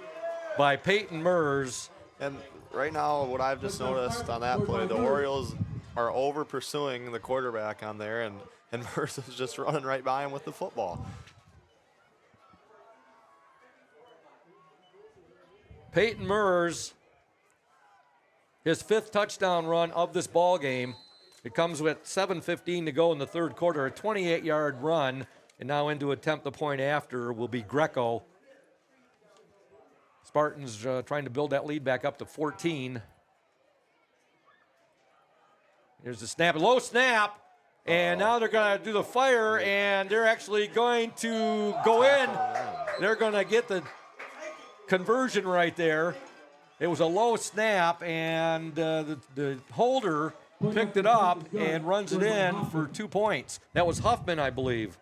by Peyton Mers. And right now, what I've just noticed on that play, the Orioles are over pursuing the quarterback on there, and Mers is just running right by him with the football. Peyton Mers, his 5th touchdown run of this ball game. It comes with 7:15 to go in the third quarter, a 28-yard run, and now in to attempt the point after will be Greco. Spartans trying to build that lead back up to 14. Here's the snap, low snap, and now they're going to do the fire, and they're actually going to go in. They're going to get the conversion right there. It was a low snap, and the holder picked it up and runs it in for 2 points. That was Huffman, I believe.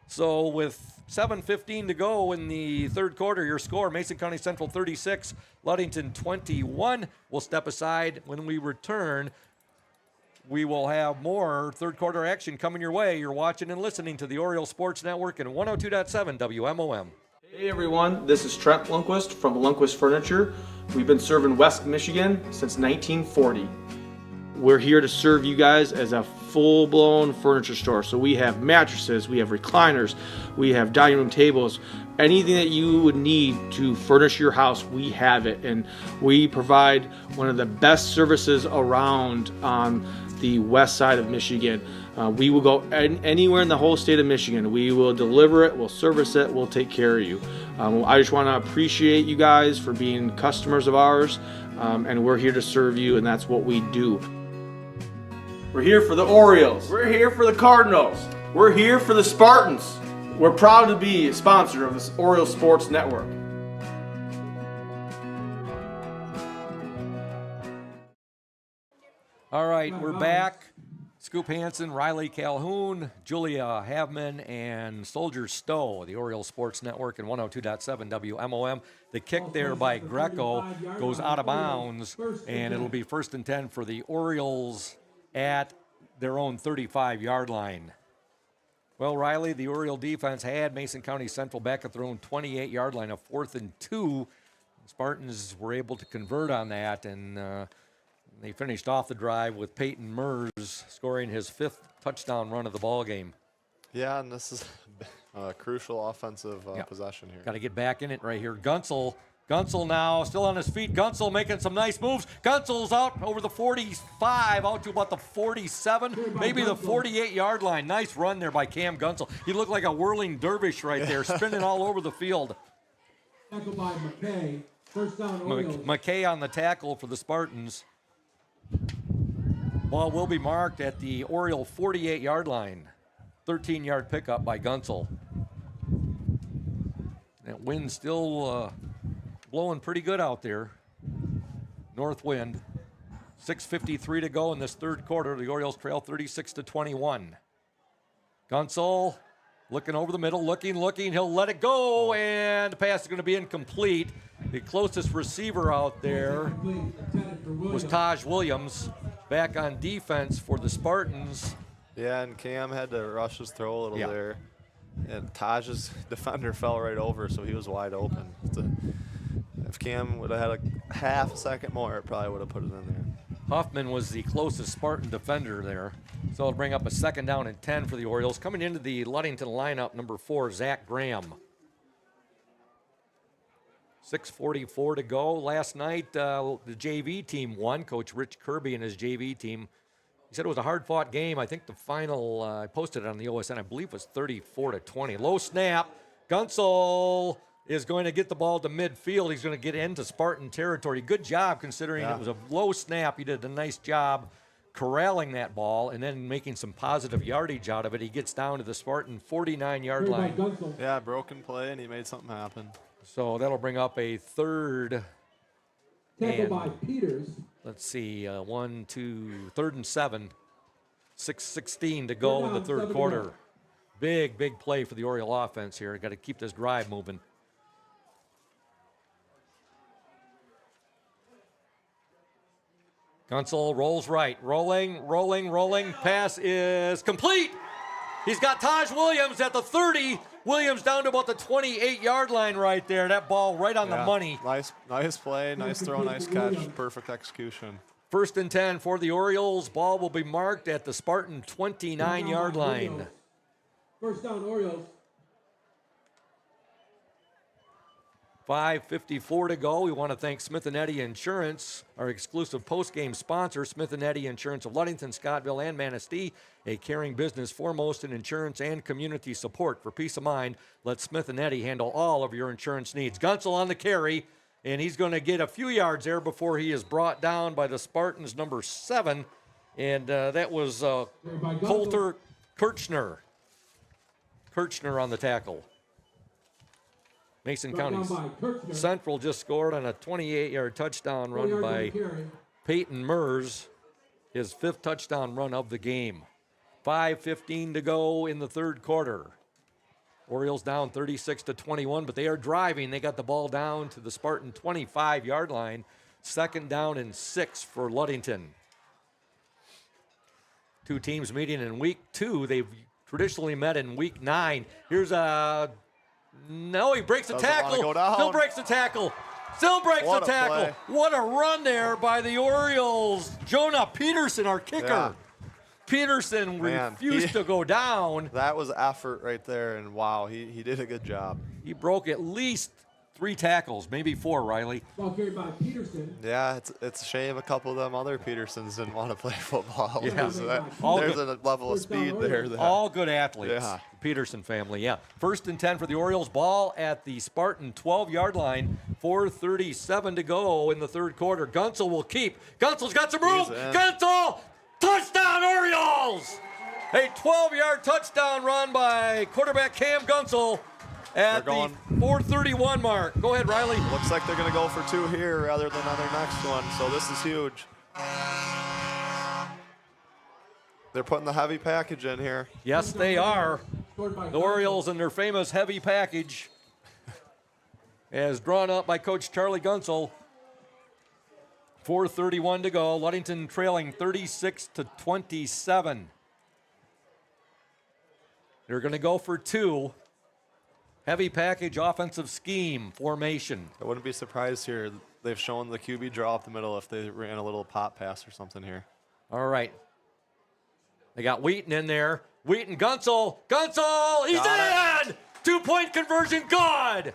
So with 7:15 to go in the third quarter, your score, Mason County Central 36, Ludington 21. We'll step aside. When we return, we will have more third quarter action coming your way. You're watching and listening to the Oriole Sports Network and 102.7 WMOM. Hey everyone, this is Trent Lundquist from Lundquist Furniture. We've been serving West Michigan since 1940. We're here to serve you guys as a full-blown furniture store. So we have mattresses, we have recliners, we have dining room tables, anything that you would need to furnish your house, we have it. And we provide one of the best services around on the west side of Michigan. We will go anywhere in the whole state of Michigan. We will deliver it, we'll service it, we'll take care of you. I just want to appreciate you guys for being customers of ours, and we're here to serve you, and that's what we do. We're here for the Orioles. We're here for the Cardinals. We're here for the Spartans. We're proud to be a sponsor of this Oriole Sports Network. All right, we're back. Scoop Hansen, Riley Calhoun, Julia Havman, and Soldier Stowe, the Oriole Sports Network and 102.7 WMOM. The kick there by Greco goes out of bounds, and it'll be 1st and 10 for the Orioles at their own 35-yard line. Well, Riley, the Oriole defense had Mason County Central back at their own 28-yard line, a 4th and 2. The Spartans were able to convert on that, and they finished off the drive with Peyton Mers scoring his 5th touchdown run of the ball game. Yeah, and this is a crucial offensive possession here. Got to get back in it right here. Gunsel now still on his feet. Gunsel making some nice moves. Gunsel's out over the 45, out to about the 47, maybe the 48-yard line. Nice run there by Cam Gunsel. He looked like a whirling dervish right there, spinning all over the field. Tackle by McKay. First down, Orioles. McKay on the tackle for the Spartans. Ball will be marked at the Oriole 48-yard line. 13-yard pickup by Gunsel. That wind still blowing pretty good out there. North wind. 6:53 to go in this third quarter. The Orioles trail 36-21. Gunsel looking over the middle, looking. He'll let it go, and the pass is going to be incomplete. The closest receiver out there was Taj Williams, back on defense for the Spartans. Yeah, and Cam had to rush his throw a little there. And Taj's defender fell right over, so he was wide open. If Cam would have had a half a second more, it probably would have put it in there. Huffman was the closest Spartan defender there. So it'll bring up a 2nd down and 10 for the Orioles. Coming into the Ludington lineup, number 4, Zach Graham. 6:44 to go. Last night, the JV team won. Coach Rich Kirby and his JV team. He said it was a hard-fought game. I think the final, I posted it on the OSN, I believe was 34-20. Low snap. Gunsel is going to get the ball to midfield. He's going to get into Spartan territory. Good job considering it was a low snap. He did a nice job corralling that ball and then making some positive yardage out of it. He gets down to the Spartan 49-yard line. Yeah, broken play, and he made something happen. So that'll bring up a third. Tackle by Peters. Let's see, 3rd and 7. 6:16 to go in the third quarter. Big play for the Oriole offense here. Got to keep this drive moving. Gunsel rolls right. Rolling. Pass is complete. He's got Taj Williams at the 30. Williams down to about the 28-yard line right there. That ball right on the money. Nice play, nice throw, nice catch, perfect execution. 1st and 10 for the Orioles. Ball will be marked at the Spartan 29-yard line. First down, Orioles. 5:54 to go. We want to thank Smith & Eddy Insurance, our exclusive post-game sponsor. Smith & Eddy Insurance of Ludington, Scottville, and Manistee, a caring business foremost in insurance and community support. For peace of mind, let Smith & Eddy handle all of your insurance needs. Gunsel on the carry, and he's going to get a few yards there before he is brought down by the Spartans' number 7, and that was Coulter Kirchner. Kirchner on the tackle. Mason County Central just scored on a 28-yard touchdown run by Peyton Mers, his 5th touchdown run of the game. 5:15 to go in the third quarter. Orioles down 36-21, but they are driving. They got the ball down to the Spartan 25-yard line. 2nd down and 6 for Ludington. Two teams meeting in week 2. They've traditionally met in week 9. Here's a... No, he breaks the tackle. Still breaks the tackle. Play. What a run there by the Orioles. Jonah Peterson, our kicker. Yeah. Peterson refused to go down. That was effort right there, and wow, he did a good job. He broke at least 3 tackles, maybe 4, Riley. Ball carried by Peterson. Yeah, it's a shame a couple of them other Petersons didn't want to play football. Yeah. There's a level of speed there. All good athletes. Yeah. Peterson family, yeah. 1st and 10 for the Orioles. Ball at the Spartan 12-yard line. 4:37 to go in the third quarter. Gunsel will keep. Gunsel's got some room. Gunsel! Touchdown, Orioles! A 12-yard touchdown run by quarterback Cam Gunsel at the 4:31 mark. Go ahead, Riley. Looks like they're going to go for 2 here rather than on their next one, so this is huge. They're putting the heavy package in here. Yes, they are. The Orioles and their famous heavy package, as drawn up by Coach Charlie Gunsel. 4:31 to go. Ludington trailing 36-27. They're going to go for 2. Heavy package offensive scheme formation. I wouldn't be surprised here. They've shown the QB draw up the middle if they ran a little pop pass or something here. All right. They got Wheaton in there. Wheaton, Gunsel, he's in! 2-point conversion, good!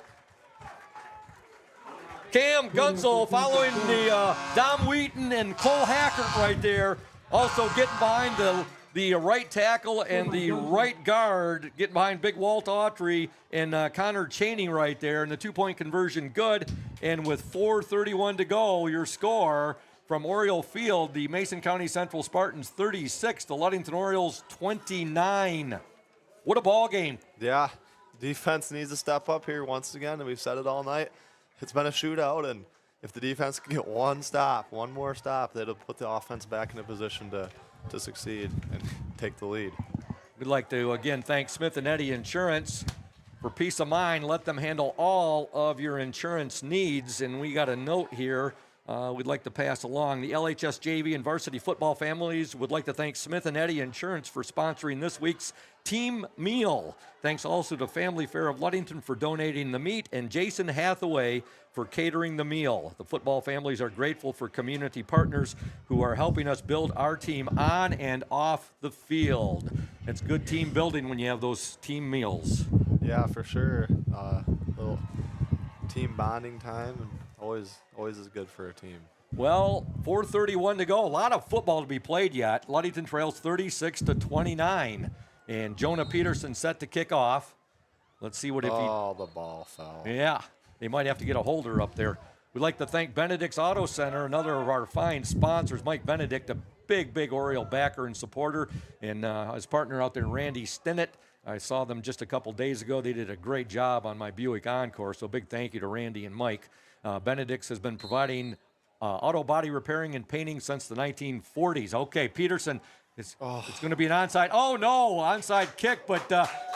Cam Gunsel following the Dom Wheaton and Cole Hackert right there. Also getting behind the right tackle and the right guard, getting behind Big Walt Autry and Connor Chaney right there. And the 2-point conversion, good. And with 4:31 to go, your score from Oriole Field, the Mason County Central Spartans 36, the Ludington Orioles 29. What a ball game. Yeah, defense needs to step up here once again, and we've said it all night. It's been a shootout, and if the defense can get one more stop, that'll put the offense back in a position to succeed and take the lead. We'd like to, again, thank Smith & Eddy Insurance. For peace of mind, let them handle all of your insurance needs. And we got a note here we'd like to pass along. The LHS JV and varsity football families would like to thank Smith & Eddy Insurance for sponsoring this week's team meal. Thanks also to Family Fare of Ludington for donating the meat and Jason Hathaway for catering the meal. The football families are grateful for community partners who are helping us build our team on and off the field. It's good team building when you have those team meals. Yeah, for sure. Little team bonding time, and always is good for a team. Well, 4:31 to go. A lot of football to be played yet. Ludington trails 36-29, and Jonah Peterson set to kick off. Let's see what if he... Oh, the ball fell. Yeah, they might have to get a holder up there. We'd like to thank Benedict's Auto Center, another of our fine sponsors. Mike Benedict, a big Oriole backer and supporter, and his partner out there, Randy Stinnett. I saw them just a couple days ago. They did a great job on my Buick Encore, so big thank you to Randy and Mike. Benedict's has been providing auto body repairing and painting since the 1940s. Okay, Peterson, it's going to be an onside. Oh, no, onside kick, but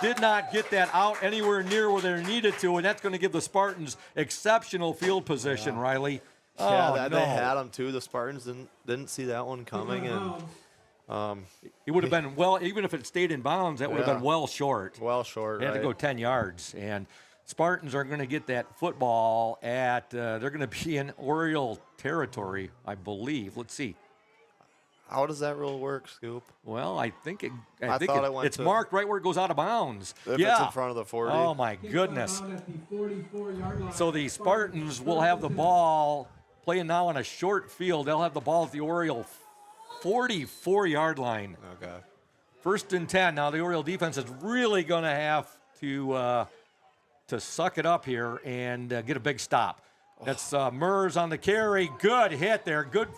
did not get that out anywhere near where they needed to, and that's going to give the Spartans exceptional field position, Riley. Yeah, no. they had them too. The Spartans didn't see that one coming, and it would have been, well, even if it stayed in bounds, that would have been well short. Well short, They had to go 10 yards, and Spartans are going to get that football at, they're going to be in Oriole territory, I believe. Let's see. How does that rule work, Scoop? Well, I think it's to, marked right where it goes out of bounds. If it's in front of the 40. Oh, my goodness. So the Spartans will have the ball playing now on a short field. They'll have the ball at the Oriole 44-yard line. Okay. 1st and 10. Now the Oriole defense is really going to have to suck it up here and get a big stop. That's Mers on the carry. Good hit there. Good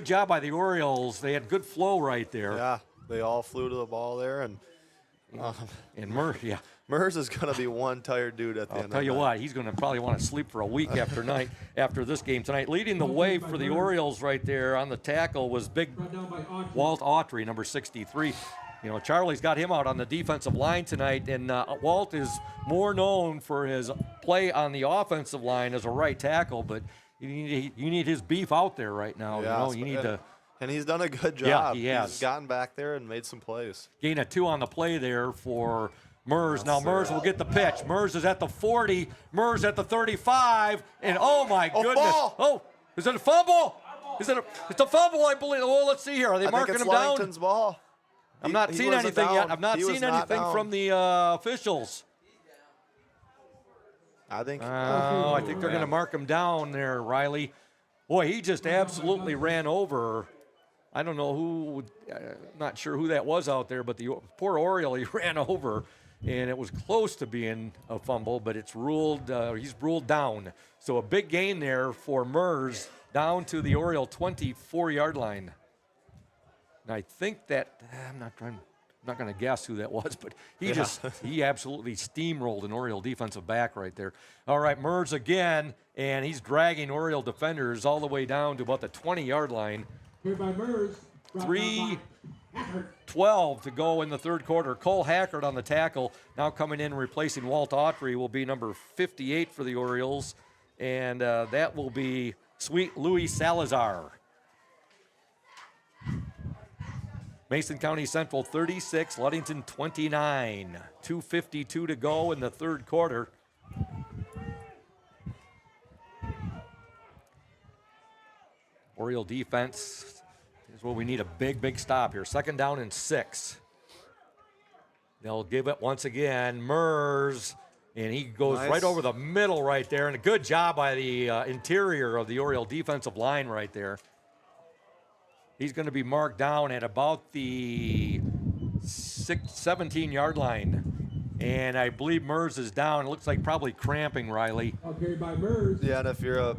job by the Orioles. They had good flow right there. Yeah, they all flew to the ball there, and Mers is going to be one tired dude at the end. I'll tell you what, he's going to probably want to sleep for a week after this game tonight. Leading the way for the Orioles right there on the tackle was big Walt Autry, number 63. You know, Charlie's got him out on the defensive line tonight, and Walt is more known for his play on the offensive line as a right tackle, but you need his beef out there right now. Yeah, you need to. And he's done a good job. Yeah, he has. He's gotten back there and made some plays. Gain a 2 on the play there for Mers. Now Mers will get the pitch. Mers is at the 40. Mers at the 35. And oh my goodness! Ball. Oh, is it a fumble? It's a fumble, I believe. Oh, let's see here. Are they marking him down? Ludington's ball. I'm not seeing anything yet. I'm not seeing anything from the officials. I think they're going to mark him down there, Riley. Boy, he just absolutely ran over. I don't know who, not sure who that was out there, but the poor Oriole he ran over, and it was close to being a fumble, but it's ruled, he's ruled down. So a big gain there for Mers down to the Oriole 24-yard line. And I think that, I'm not going to guess who that was, but he absolutely steamrolled an Oriole defensive back right there. All right, Mers again, and he's dragging Oriole defenders all the way down to about the 20-yard line. 3:12 to go in the third quarter. Cole Hackert on the tackle, now coming in and replacing Walt Autry, will be number 58 for the Orioles, and that will be Sweet Louis Salazar. Mason County Central 36, Ludington 29. 2:52 to go in the third quarter. Oriole defense is where we need a big stop here. 2nd down and 6. They'll give it once again. Mers, and he goes right over the middle right there. And a good job by the interior of the Oriole defensive line right there. He's going to be marked down at about the 17-yard line. And I believe Mers is down. It looks like probably cramping, Riley. Okay, by Mers. Yeah, and if you're a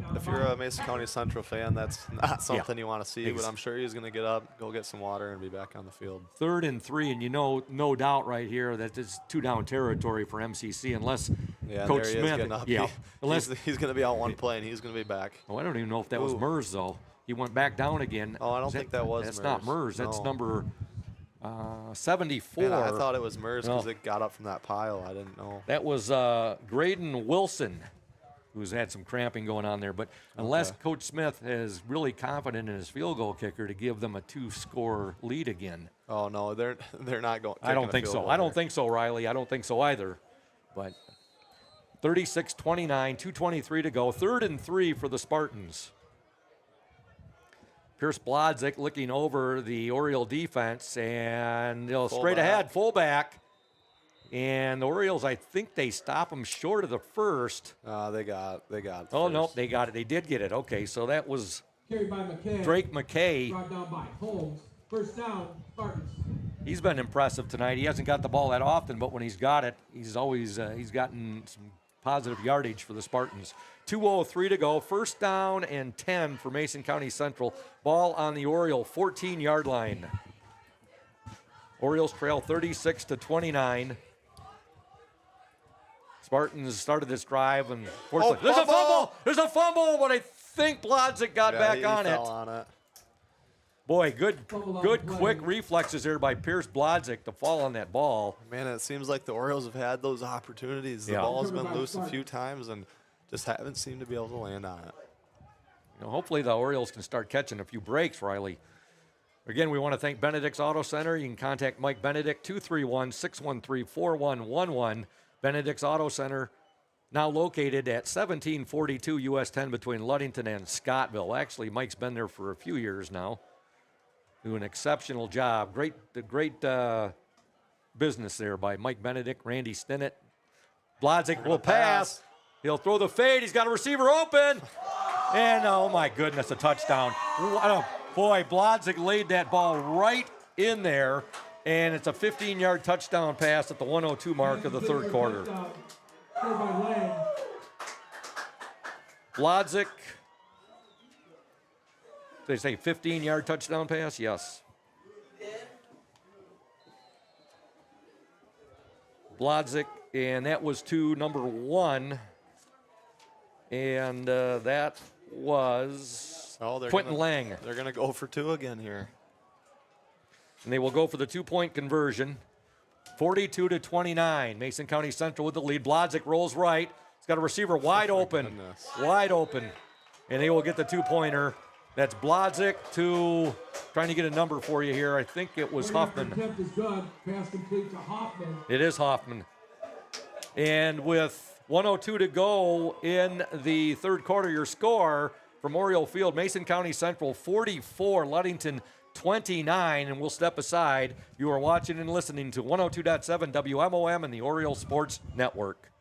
Mason County Central fan, that's not something you want to see. But I'm sure he's going to get up, go get some water, and be back on the field. 3rd and 3, and no doubt right here that it's 2-down territory for MCC unless Coach Smith. Unless he's going to be out one play and he's going to be back. Oh, I don't even know if that was Mers though. He went back down again. Oh, I don't think that was That's Mers. not Mers. That's number 74. Man, I thought it was Mers because it got up from that pile. I didn't know. That was Graydon Wilson, who's had some cramping going on there. But unless Coach Smith is really confident in his field goal kicker to give them a 2-score lead again. Oh, no, they're not going. I don't think so. I don't think so, Riley. I don't think so either. But 36-29, 2:23 to go. 3rd and 3 for the Spartans. Pierce Blodzik looking over the Oriole defense, and straight ahead, fullback. And the Orioles, I think they stop them short of the first. They got it. Oh, no, they got it. They did get it. Okay, so that was Carried by McKay. Drake McKay. Brought down by Holmes. 1st down, Spartans. He's been impressive tonight. He hasn't got the ball that often, but when he's got it, he's always he's gotten some positive yardage for the Spartans. 2:03 to go. 1st down and 10 for Mason County Central. Ball on the Oriole 14-yard line. Orioles trail 36-29. Spartans started this drive, and fortunately, there's a fumble! There's a fumble, but I think Blodzik got back on it. On it. Boy, good quick reflexes there by Pierce Blodzik to fall on that ball. Man, it seems like the Orioles have had those opportunities. The ball's been loose a few times and just haven't seemed to be able to land on it. You know, hopefully the Orioles can start catching a few breaks, Riley. Again, we want to thank Benedict's Auto Center. You can contact Mike Benedict, 231-613-4111. Benedict's Auto Center, now located at 1742 US 10 between Ludington and Scottville. Actually, Mike's been there for a few years now. Do an exceptional job. Great business there by Mike Benedict, Randy Stinnett. Blodzik will pass. He'll throw the fade. He's got a receiver open. And, oh, my goodness, a touchdown. Boy, Blodzik laid that ball right in there, and it's a 15-yard touchdown pass at the 1:02 mark of the third quarter. Blodzik. Did they say 15-yard touchdown pass? Yes. Blodzik, and that was to number 1. And that was Quentin Lang. They're going to go for 2 again here. And they will go for the 2-point conversion. 42-29. Mason County Central with the lead. Blodzik rolls right. He's got a receiver wide open. Wide open. And they will get the 2-pointer. That's Blodzik to, trying to get a number for you here. I think it was Huffman. Attempt is good. Pass complete to Hoffman. It is Hoffman. And with 1:02 to go in the third quarter, your score from Oriole Field, Mason County Central 44, Ludington 29. And we'll step aside. You are watching and listening to 102.7 WMOM and the Oriole Sports Network.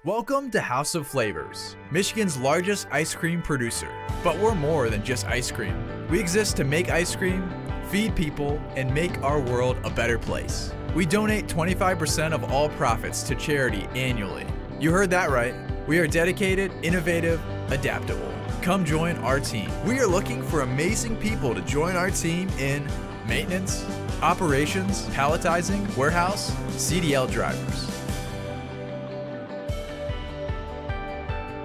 Welcome to House of Flavors, Michigan's largest ice cream producer. But we're more than just ice cream. We exist to make ice cream, feed people, and make our world a better place. We donate 25% of all profits to charity annually. You heard that right. We are dedicated, innovative, adaptable. Come join our team. We are looking for amazing people to join our team in maintenance, operations, palletizing, warehouse, CDL drivers.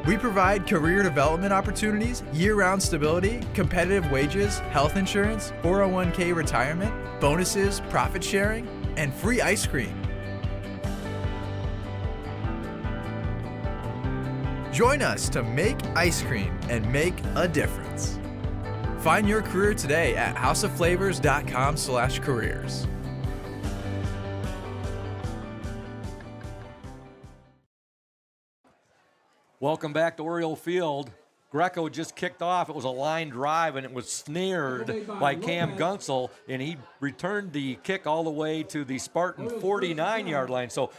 We provide career development opportunities, year-round stability, competitive wages, health insurance, 401k retirement, bonuses, profit sharing, and free ice cream. Join us to make ice cream and make a difference. Find your career today at houseofflavors.com/careers. Welcome back to Oriole Field. Greco just kicked off. It was a line drive, and it was snared by Cam Gunsel, and he returned the kick all the way to the Spartan 49-yard line. So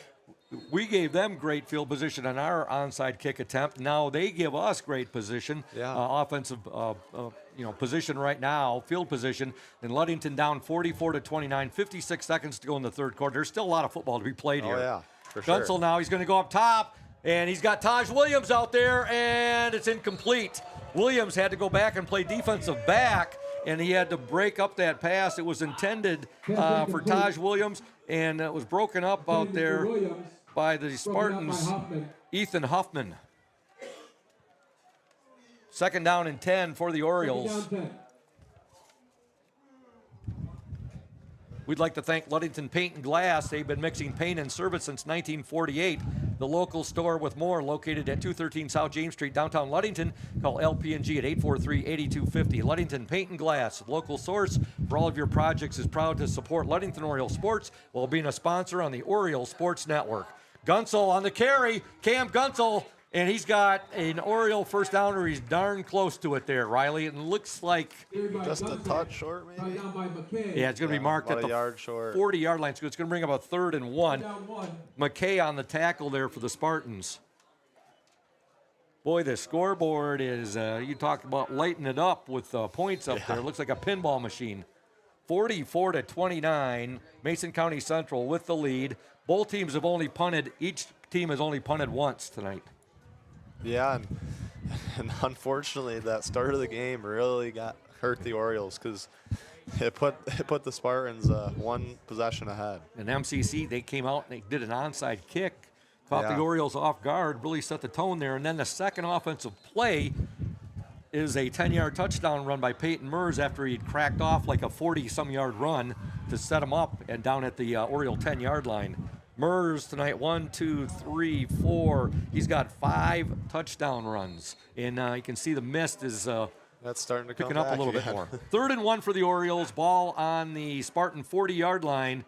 we gave them great field position on our onside kick attempt. Now they give us great position, offensive position right now, field position. And Ludington down 44-29, 56 seconds to go in the third quarter. There's still a lot of football to be played here. Oh, yeah, for sure. Gunsel now, he's going to go up top. And he's got Taj Williams out there, and it's incomplete. Williams had to go back and play defensive back, and he had to break up that pass. It was intended for Taj Williams, and it was broken up out there by the Spartans, Ethan Huffman. Second down and 10 for the Orioles. We'd like to thank Ludington Paint and Glass. They've been mixing paint and service since 1948. The local store with more located at 213 South James Street, downtown Ludington. Call LP&G at 843-8250. Ludington Paint and Glass, local source for all of your projects, is proud to support Ludington Oriole Sports while being a sponsor on the Oriole Sports Network. Gunsel on the carry, Cam Gunsel, and he's got an Oriole first down, or he's darn close to it there, Riley. It looks like just a touch short, maybe. Yeah, it's going to be marked at the 40-yard line, so it's going to bring up a 3rd and 1. McKay on the tackle there for the Spartans. Boy, the scoreboard is, you talked about lighting it up with points up there. It looks like a pinball machine. 44-29, Mason County Central with the lead. Both teams have only punted, each team has only punted once tonight. Yeah, and unfortunately, that start of the game really hurt the Orioles, because it put the Spartans one possession ahead. And MCC, they came out and they did an onside kick, caught the Yeah. Orioles off guard, really set the tone there. And then the second offensive play is a 10-yard touchdown run by Peyton Mers after he'd cracked off like a 40-some-yard run to set him up and down at the Oriole 10-yard line. Mers tonight, 1, 2, 3, 4. He's got 5 touchdown runs. And you can see the mist is that's starting to picking come up a back little again. bit more. 3rd and 1 for the Orioles. Ball on the Spartan 40-yard line.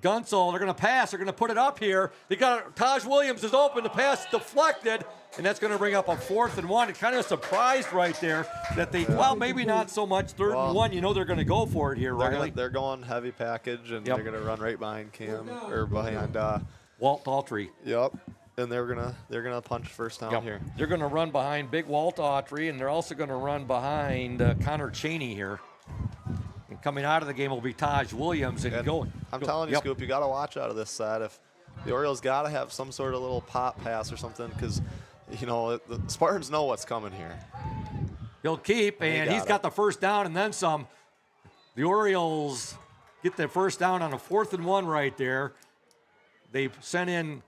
Gunsel, they're going to pass. They're going to put it up here. They got Taj Williams is open. The pass deflected, and that's going to bring up a 4th and 1. It's kind of surprised right there that they, well, maybe not so much 3rd and 1. You know they're going to go for it here, Riley. They're going heavy package, and they're going to run right behind Cam or behind Walt Daltrey. Yep. And they're gonna punch first down here. They're going to run behind Big Walt Autry, and they're also going to run behind Connor Chaney here. And coming out of the game will be Taj Williams. And I'm telling you, Scoop, you got to watch out of this side. If the Orioles got to have some sort of little pop pass or something, because the Spartans know what's coming here. He'll keep, and he's got the first down and then some. The Orioles get the first down on a 4th and 1 right there. They sent in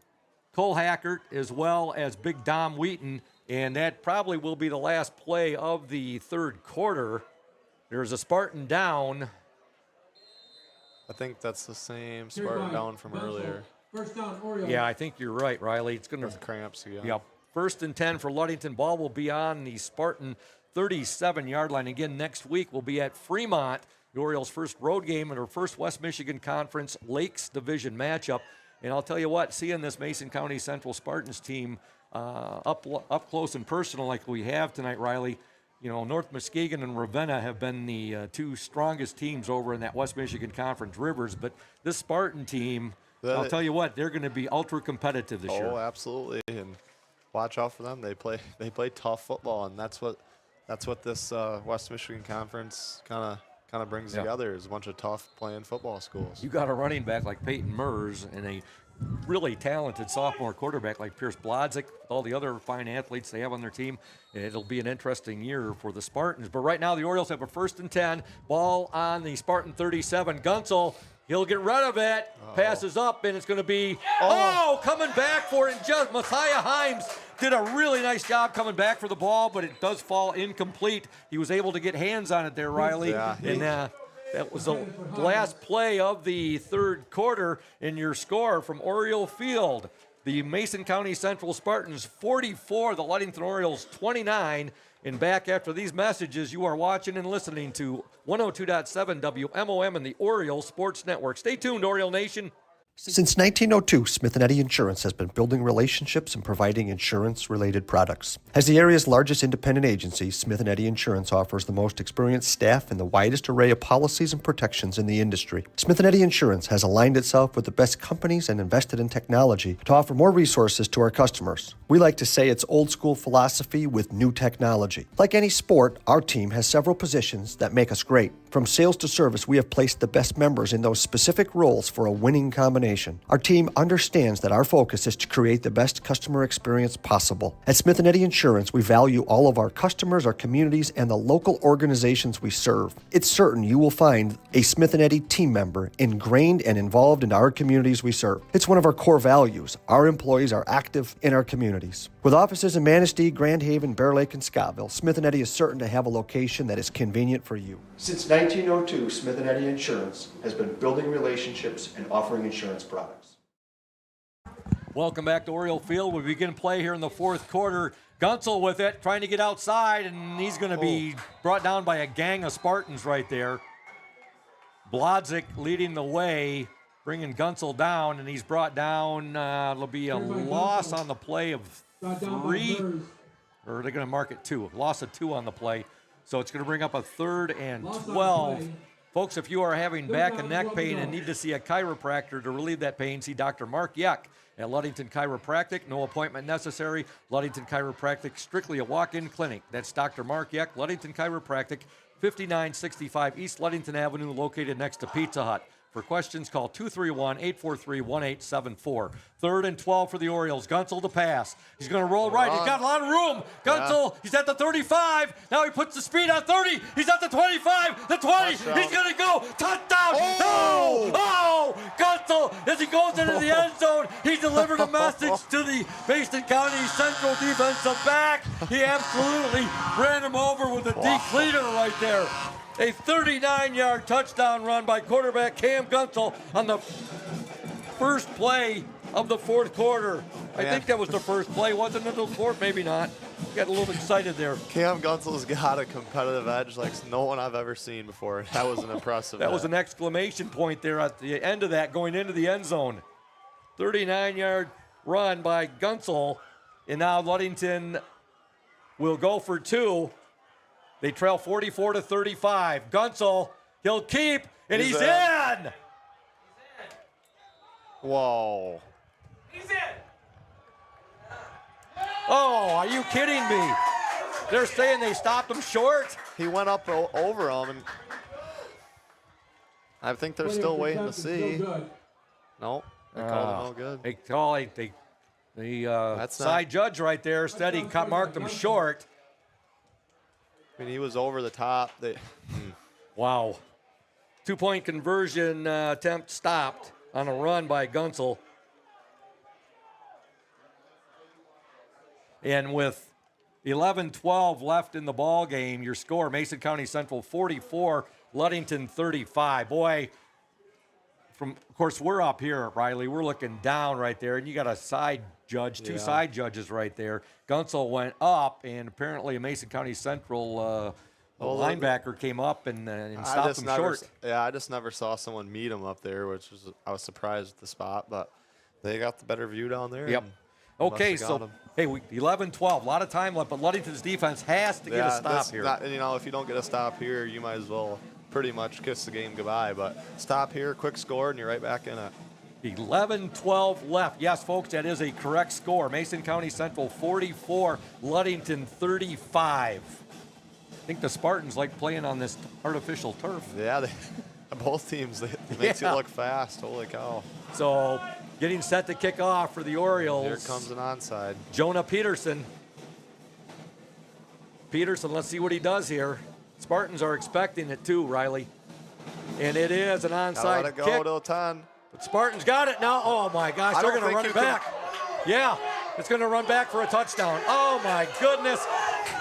Cole Hackert as well as Big Dom Wheaton, and that probably will be the last play of the 3rd quarter. There's a Spartan down. I think that's the same Spartan down from earlier. First down, Orioles. Yeah, I think you're right, Riley. It's going to cramps again. Yep. 1st and 10 for Ludington. Ball will be on the Spartan 37-yard line. Again, next week we'll be at Fremont, the Orioles' first road game in their first West Michigan Conference Lakes Division matchup. And I'll tell you what, seeing this Mason County Central Spartans team up close and personal like we have tonight, Riley, North Muskegon and Ravenna have been the 2 strongest teams over in that West Michigan Conference Rivers. But this Spartan team, I'll tell you what, they're going to be ultra competitive this year. Oh, absolutely. And watch out for them. They play tough football, and that's what this West Michigan Conference kind of brings together, is a bunch of tough playing football schools. You got a running back like Peyton Mers and a really talented sophomore quarterback like Pierce Blodzik, all the other fine athletes they have on their team. It'll be an interesting year for the Spartans. But right now the Orioles have a 1st and 10. Ball on the Spartan 37. Gunsel, he'll get rid of it. Passes up, and it's going to be, coming back for it. Just Messiah Himes did a really nice job coming back for the ball, but it does fall incomplete. He was able to get hands on it there, Riley. Yeah. And that was the last play of the 3rd quarter in your score from Oriole Field. The Mason County Central Spartans 44, the Ludington Orioles 29. And back after these messages, you are watching and listening to 102.7 WMOM and the Oriole Sports Network. Stay tuned, Oriole Nation. Since 1902, Smith & Eddy Insurance has been building relationships and providing insurance-related products. As the area's largest independent agency, Smith & Eddy Insurance offers the most experienced staff and the widest array of policies and protections in the industry. Smith & Eddy Insurance has aligned itself with the best companies and invested in technology to offer more resources to our customers. We like to say it's old-school philosophy with new technology. Like any sport, our team has several positions that make us great. From sales to service, we have placed the best members in those specific roles for a winning combination. Our team understands that our focus is to create the best customer experience possible. At Smith & Eddy Insurance, we value all of our customers, our communities, and the local organizations we serve. It's certain you will find a Smith & Eddy team member ingrained and involved in our communities we serve. It's one of our core values. Our employees are active in our communities. With offices in Manistee, Grand Haven, Bear Lake, and Scottville, Smith & Eddy is certain to have a location that is convenient for you. Since 1902, Smith & Eddy Insurance has been building relationships and offering insurance products. Welcome back to Oriole Field. We begin play here in the 4th quarter. Gunsel with it, trying to get outside, and he's going to be brought down by a gang of Spartans right there. Blodzik leading the way, bringing Gunsel down, and he's brought down. It'll be a loss on the play of 3, or they're going to mark it 2. Loss of 2 on the play. So it's going to bring up a 3rd and 12. Folks, if you are having back and neck pain and need to see a chiropractor to relieve that pain, see Dr. Mark Yuck at Ludington Chiropractic. No appointment necessary. Ludington Chiropractic, strictly a walk-in clinic. That's Dr. Mark Yuck, Ludington Chiropractic, 5965 East Ludington Avenue, located next to Pizza Hut. For questions, call 231-843-1874. 3rd and 12 for the Orioles. Gunsel to pass. He's going to roll right. He's got a lot of room. Gunsel, he's at the 35. Now he puts the speed on 30. He's at the 25, the 20. He's going to go. Touchdown. Oh, Gunsel, as he goes into the end zone, he delivered a message to the Mason County Central defensive back. He absolutely ran him over with a decleater right there. A 39-yard touchdown run by quarterback Cam Gunsel on the first play of the fourth quarter. I think that was the first play. Wasn't it the fourth? Maybe not. Got a little excited there. Cam Gunsel's got a competitive edge like no one I've ever seen before. That was an impressive. That was an exclamation point there at the end of that, going into the end zone. 39-yard run by Gunsel, and now Ludington will go for 2. They trail 44-35. Gunsel, he'll keep, and he's in. Whoa. He's in. Oh, are you kidding me? They're saying they stopped him short. He went up over him, and I think they're still waiting to see. No, they called it no good. They call it the side judge right there said he marked him short. I mean, he was over the top. Wow. 2-point conversion attempt stopped on a run by Gunsel. And with 11-12 left in the ball game, your score, Mason County Central 44, Ludington 35. Boy, of course, we're up here, Riley. We're looking down right there, and you got a side judge, two side judges right there. Gunsel went up, and apparently a Mason County Central linebacker came up and stopped him short. Yeah, I just never saw someone meet him up there, I was surprised at the spot, but they got the better view down there. Yep. Okay, so, hey, 11-12, a lot of time left, but Ludington's defense has to get a stop here. If you don't get a stop here, you might as well pretty much kiss the game goodbye, but stop here, quick score, and you're right back in it. 11-12 left. Yes, folks, that is a correct score. Mason County Central 44, Ludington 35. I think the Spartans like playing on this artificial turf. Yeah, both teams, it makes you look fast. Holy cow. So, getting set to kick off for the Orioles. Here comes an onside. Jonah Peterson. Let's see what he does here. Spartans are expecting it too, Riley. And it is an onside let it go kick. to 10. But Spartans got it now. Oh, my gosh, they're going to run it back. Yeah, it's going to run back for a touchdown. Oh, my goodness.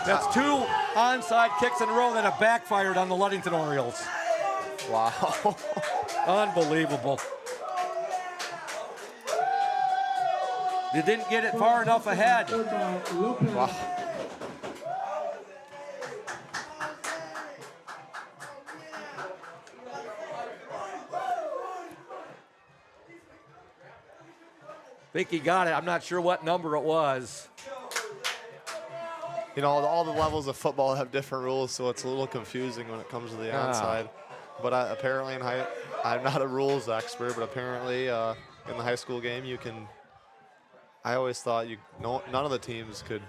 That's 2 onside kicks in a row that have backfired on the Ludington Orioles. Wow. Unbelievable. They didn't get it far enough ahead. Wow. I think he got it. I'm not sure what number it was. All the levels of football have different rules, so it's a little confusing when it comes to the onside. But apparently I'm not a rules expert, but apparently in the high school game you can. I always thought none of the teams could.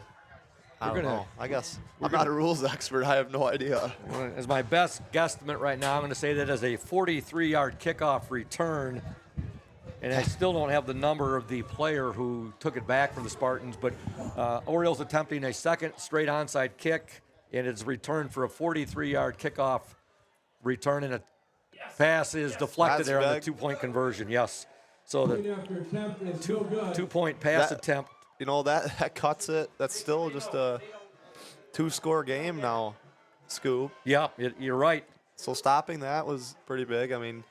I don't know. I guess I'm not a rules expert. I have no idea. As my best guesstimate right now, I'm going to say that as a 43-yard kickoff return. And I still don't have the number of the player who took it back from the Spartans, but Orioles attempting a second straight onside kick, and it's returned for a 43-yard kickoff return, and a pass is deflected there on the 2-point conversion. Yes. So the 2-point pass attempt. That cuts it. That's still just a 2-score game now, Scoop. Yeah, you're right. So stopping that was pretty big. I mean,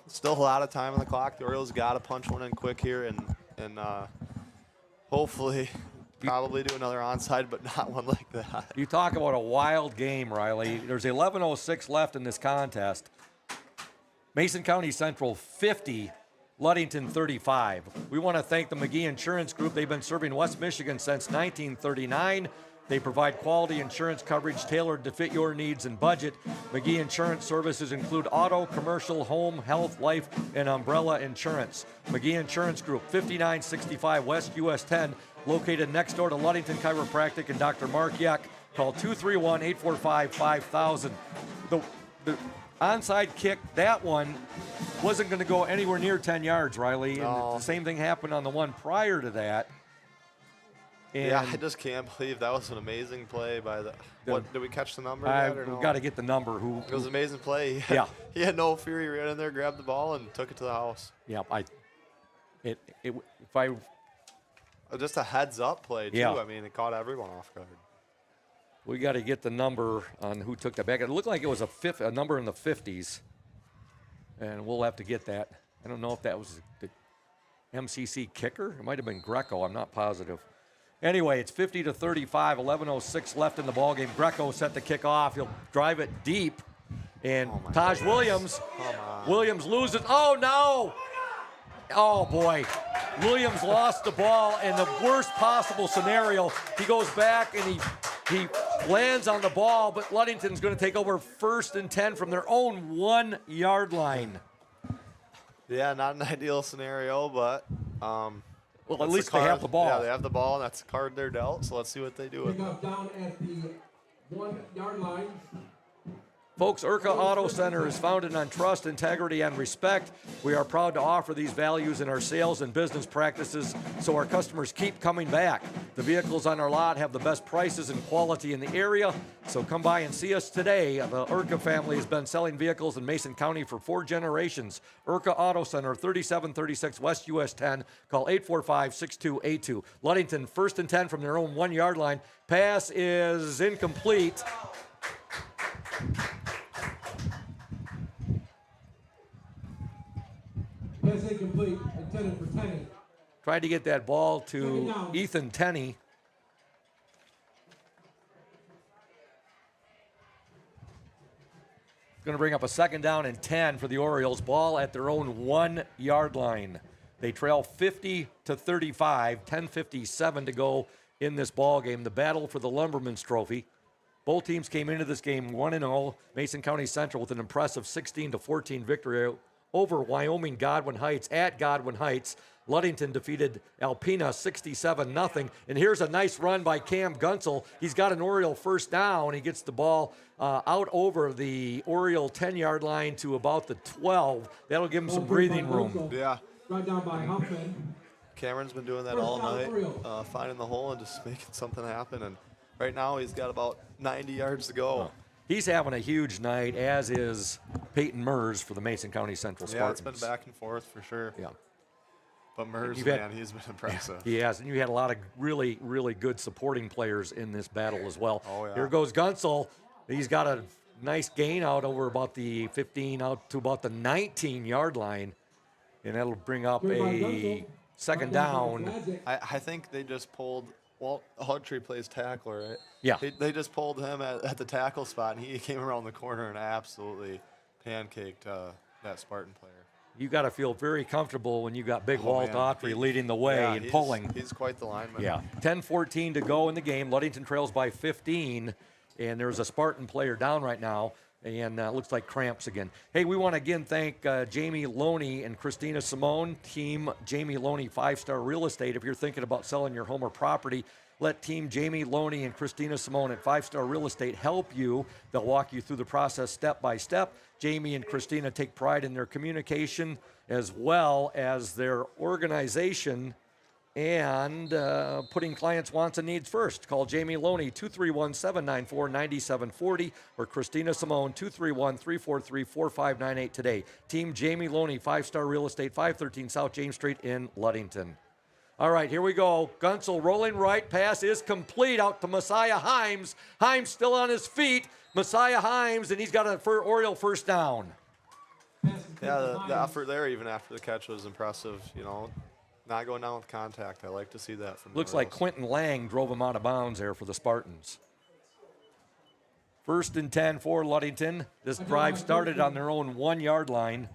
still a lot of time on the clock. The Orioles got to punch one in quick here and hopefully probably do another onside, but not one like that. You talk about a wild game, Riley. There's 11:06 left in this contest. Mason County Central 50, Ludington 35. We want to thank the McGee Insurance Group. They've been serving West Michigan since 1939. They provide quality insurance coverage tailored to fit your needs and budget. McGee Insurance services include auto, commercial, home, health, life, and umbrella insurance. McGee Insurance Group, 5965 West US 10, located next door to Ludington Chiropractic and Dr. Mark Yuck. Call 231-845-5000. The onside kick, that one wasn't going to go anywhere near 10 yards, Riley. No. And the same thing happened on the one prior to that. And yeah, I just can't believe that was an amazing play by the. What did we catch the number? Yet or no? We've got to get the number. It was an amazing play. He had no fear. He ran in there, grabbed the ball, and took it to the house. Yeah, just a heads-up play too. Yeah. I mean, it caught everyone off guard. We got to get the number on who took that back. It looked like it was a number in the 50s, and we'll have to get that. I don't know if that was the MCC kicker. It might have been Greco. I'm not positive. Anyway, it's 50-35, 11:06 left in the ballgame. Greco set the kick off. He'll drive it deep, and Taj Williams loses. Oh, no! Oh, boy. Williams lost the ball in the worst possible scenario. He goes back, and he lands on the ball, but Ludington's going to take over 1st and 10 from their own 1-yard line. Yeah, not an ideal scenario, but well, at least they have the ball. Yeah, they have the ball, and that's the card they're dealt, so let's see what they do with it. Pick up down at the 1-yard line. Folks, Urca Auto Center is founded on trust, integrity, and respect. We are proud to offer these values in our sales and business practices so our customers keep coming back. The vehicles on our lot have the best prices and quality in the area, so come by and see us today. The Urca family has been selling vehicles in Mason County for 4 generations. Urca Auto Center, 3736 West US 10. Call 845-6282. Ludington, 1st and 10 from their own 1-yard line. Pass is incomplete. Pass incomplete, intended for Tenney. Tried to get that ball to Ethan Tenney. Going to bring up a 2nd down and 10 for the Orioles. Ball at their own 1-yard line. They trail 50-35, 10:57 to go in this ball game. The battle for the Lumberman's Trophy. Both teams came into this game 1-0. Mason County Central with an impressive 16-14 victory over Wyoming Godwin Heights at Godwin Heights. Ludington defeated Alpena 67-0. And here's a nice run by Cam Gunsel. He's got an Oriole 1st down. He gets the ball out over the Oriole 10-yard line to about the 12. That'll give him some breathing room. Yeah. Right down by Huffman. Cameron's been doing that all night, finding the hole and just making something happen. And right now he's got about 90 yards to go. He's having a huge night, as is Peyton Mers for the Mason County Central Spartans. Yeah, it's been back and forth for sure. Yeah. But Mers, man, he's been impressive. He has, and you had a lot of really, really good supporting players in this battle as well. Oh, yeah. Here goes Gunsel. He's got a nice gain out over about the 15, out to about the 19-yard line, and that'll bring up a 2nd down. I think they just pulled. Well, Hugtree plays tackler, right? Yeah. They just pulled him at the tackle spot, and he came around the corner and absolutely pancaked that Spartan player. You got to feel very comfortable when you got Big Walt Autry leading the way and pulling. He's quite the lineman. Yeah. 10:14 to go in the game. Ludington trails by 15, and there's a Spartan player down right now, and looks like cramps again. Hey, we want to again thank Jamie Loney and Christina Simone, Team Jamie Loney 5-Star Real Estate. If you're thinking about selling your home or property, let Team Jamie Loney and Christina Simone at 5-Star Real Estate help you. They'll walk you through the process step by step. Jamie and Christina take pride in their communication as well as their organization and putting clients' wants and needs first. Call Jamie Loney, 231-794-9740, or Christina Simone, 231-343-4598 today. Team Jamie Loney, 5-Star Real Estate, 513 South James Street in Ludington. All right, here we go. Gunsel rolling right. Pass is complete out to Messiah Himes. Himes still on his feet. Messiah Himes, and he's got an Oriole 1st down. Yeah, the effort there, even after the catch, was impressive. You know, not going down with contact. I like to see that from the Looks like Quentin Lang drove him out of bounds there for the Spartans. 1st and 10 for Ludington. This drive started on their own 1-yard line.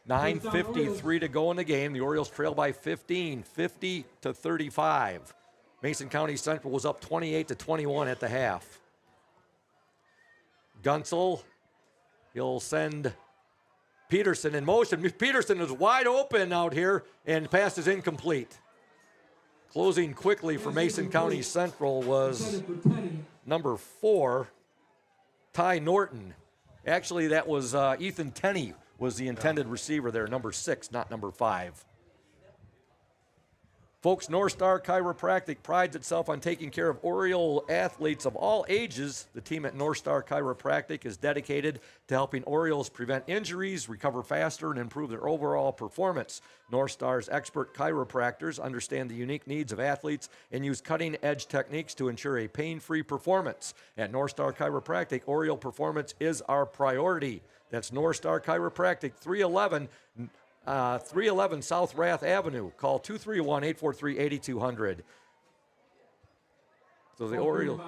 9:53 to go in the game. The Orioles trail by 15, 50-35. Mason County Central was up 28-21 at the half. Gunsel, he'll send Peterson in motion. Peterson is wide open out here, and pass is incomplete. Closing quickly for Mason County Central was number 4, Ty Norton. Actually, that was Ethan Tenney was the intended receiver there, number 6, not number 5. Folks, North Star Chiropractic prides itself on taking care of Oriole athletes of all ages. The team at North Star Chiropractic is dedicated to helping Orioles prevent injuries, recover faster, and improve their overall performance. North Star's expert chiropractors understand the unique needs of athletes and use cutting-edge techniques to ensure a pain-free performance. At North Star Chiropractic, Oriole performance is our priority. That's North Star Chiropractic, 311 South Rath Avenue. Call 231-843-8200. So the Oriole,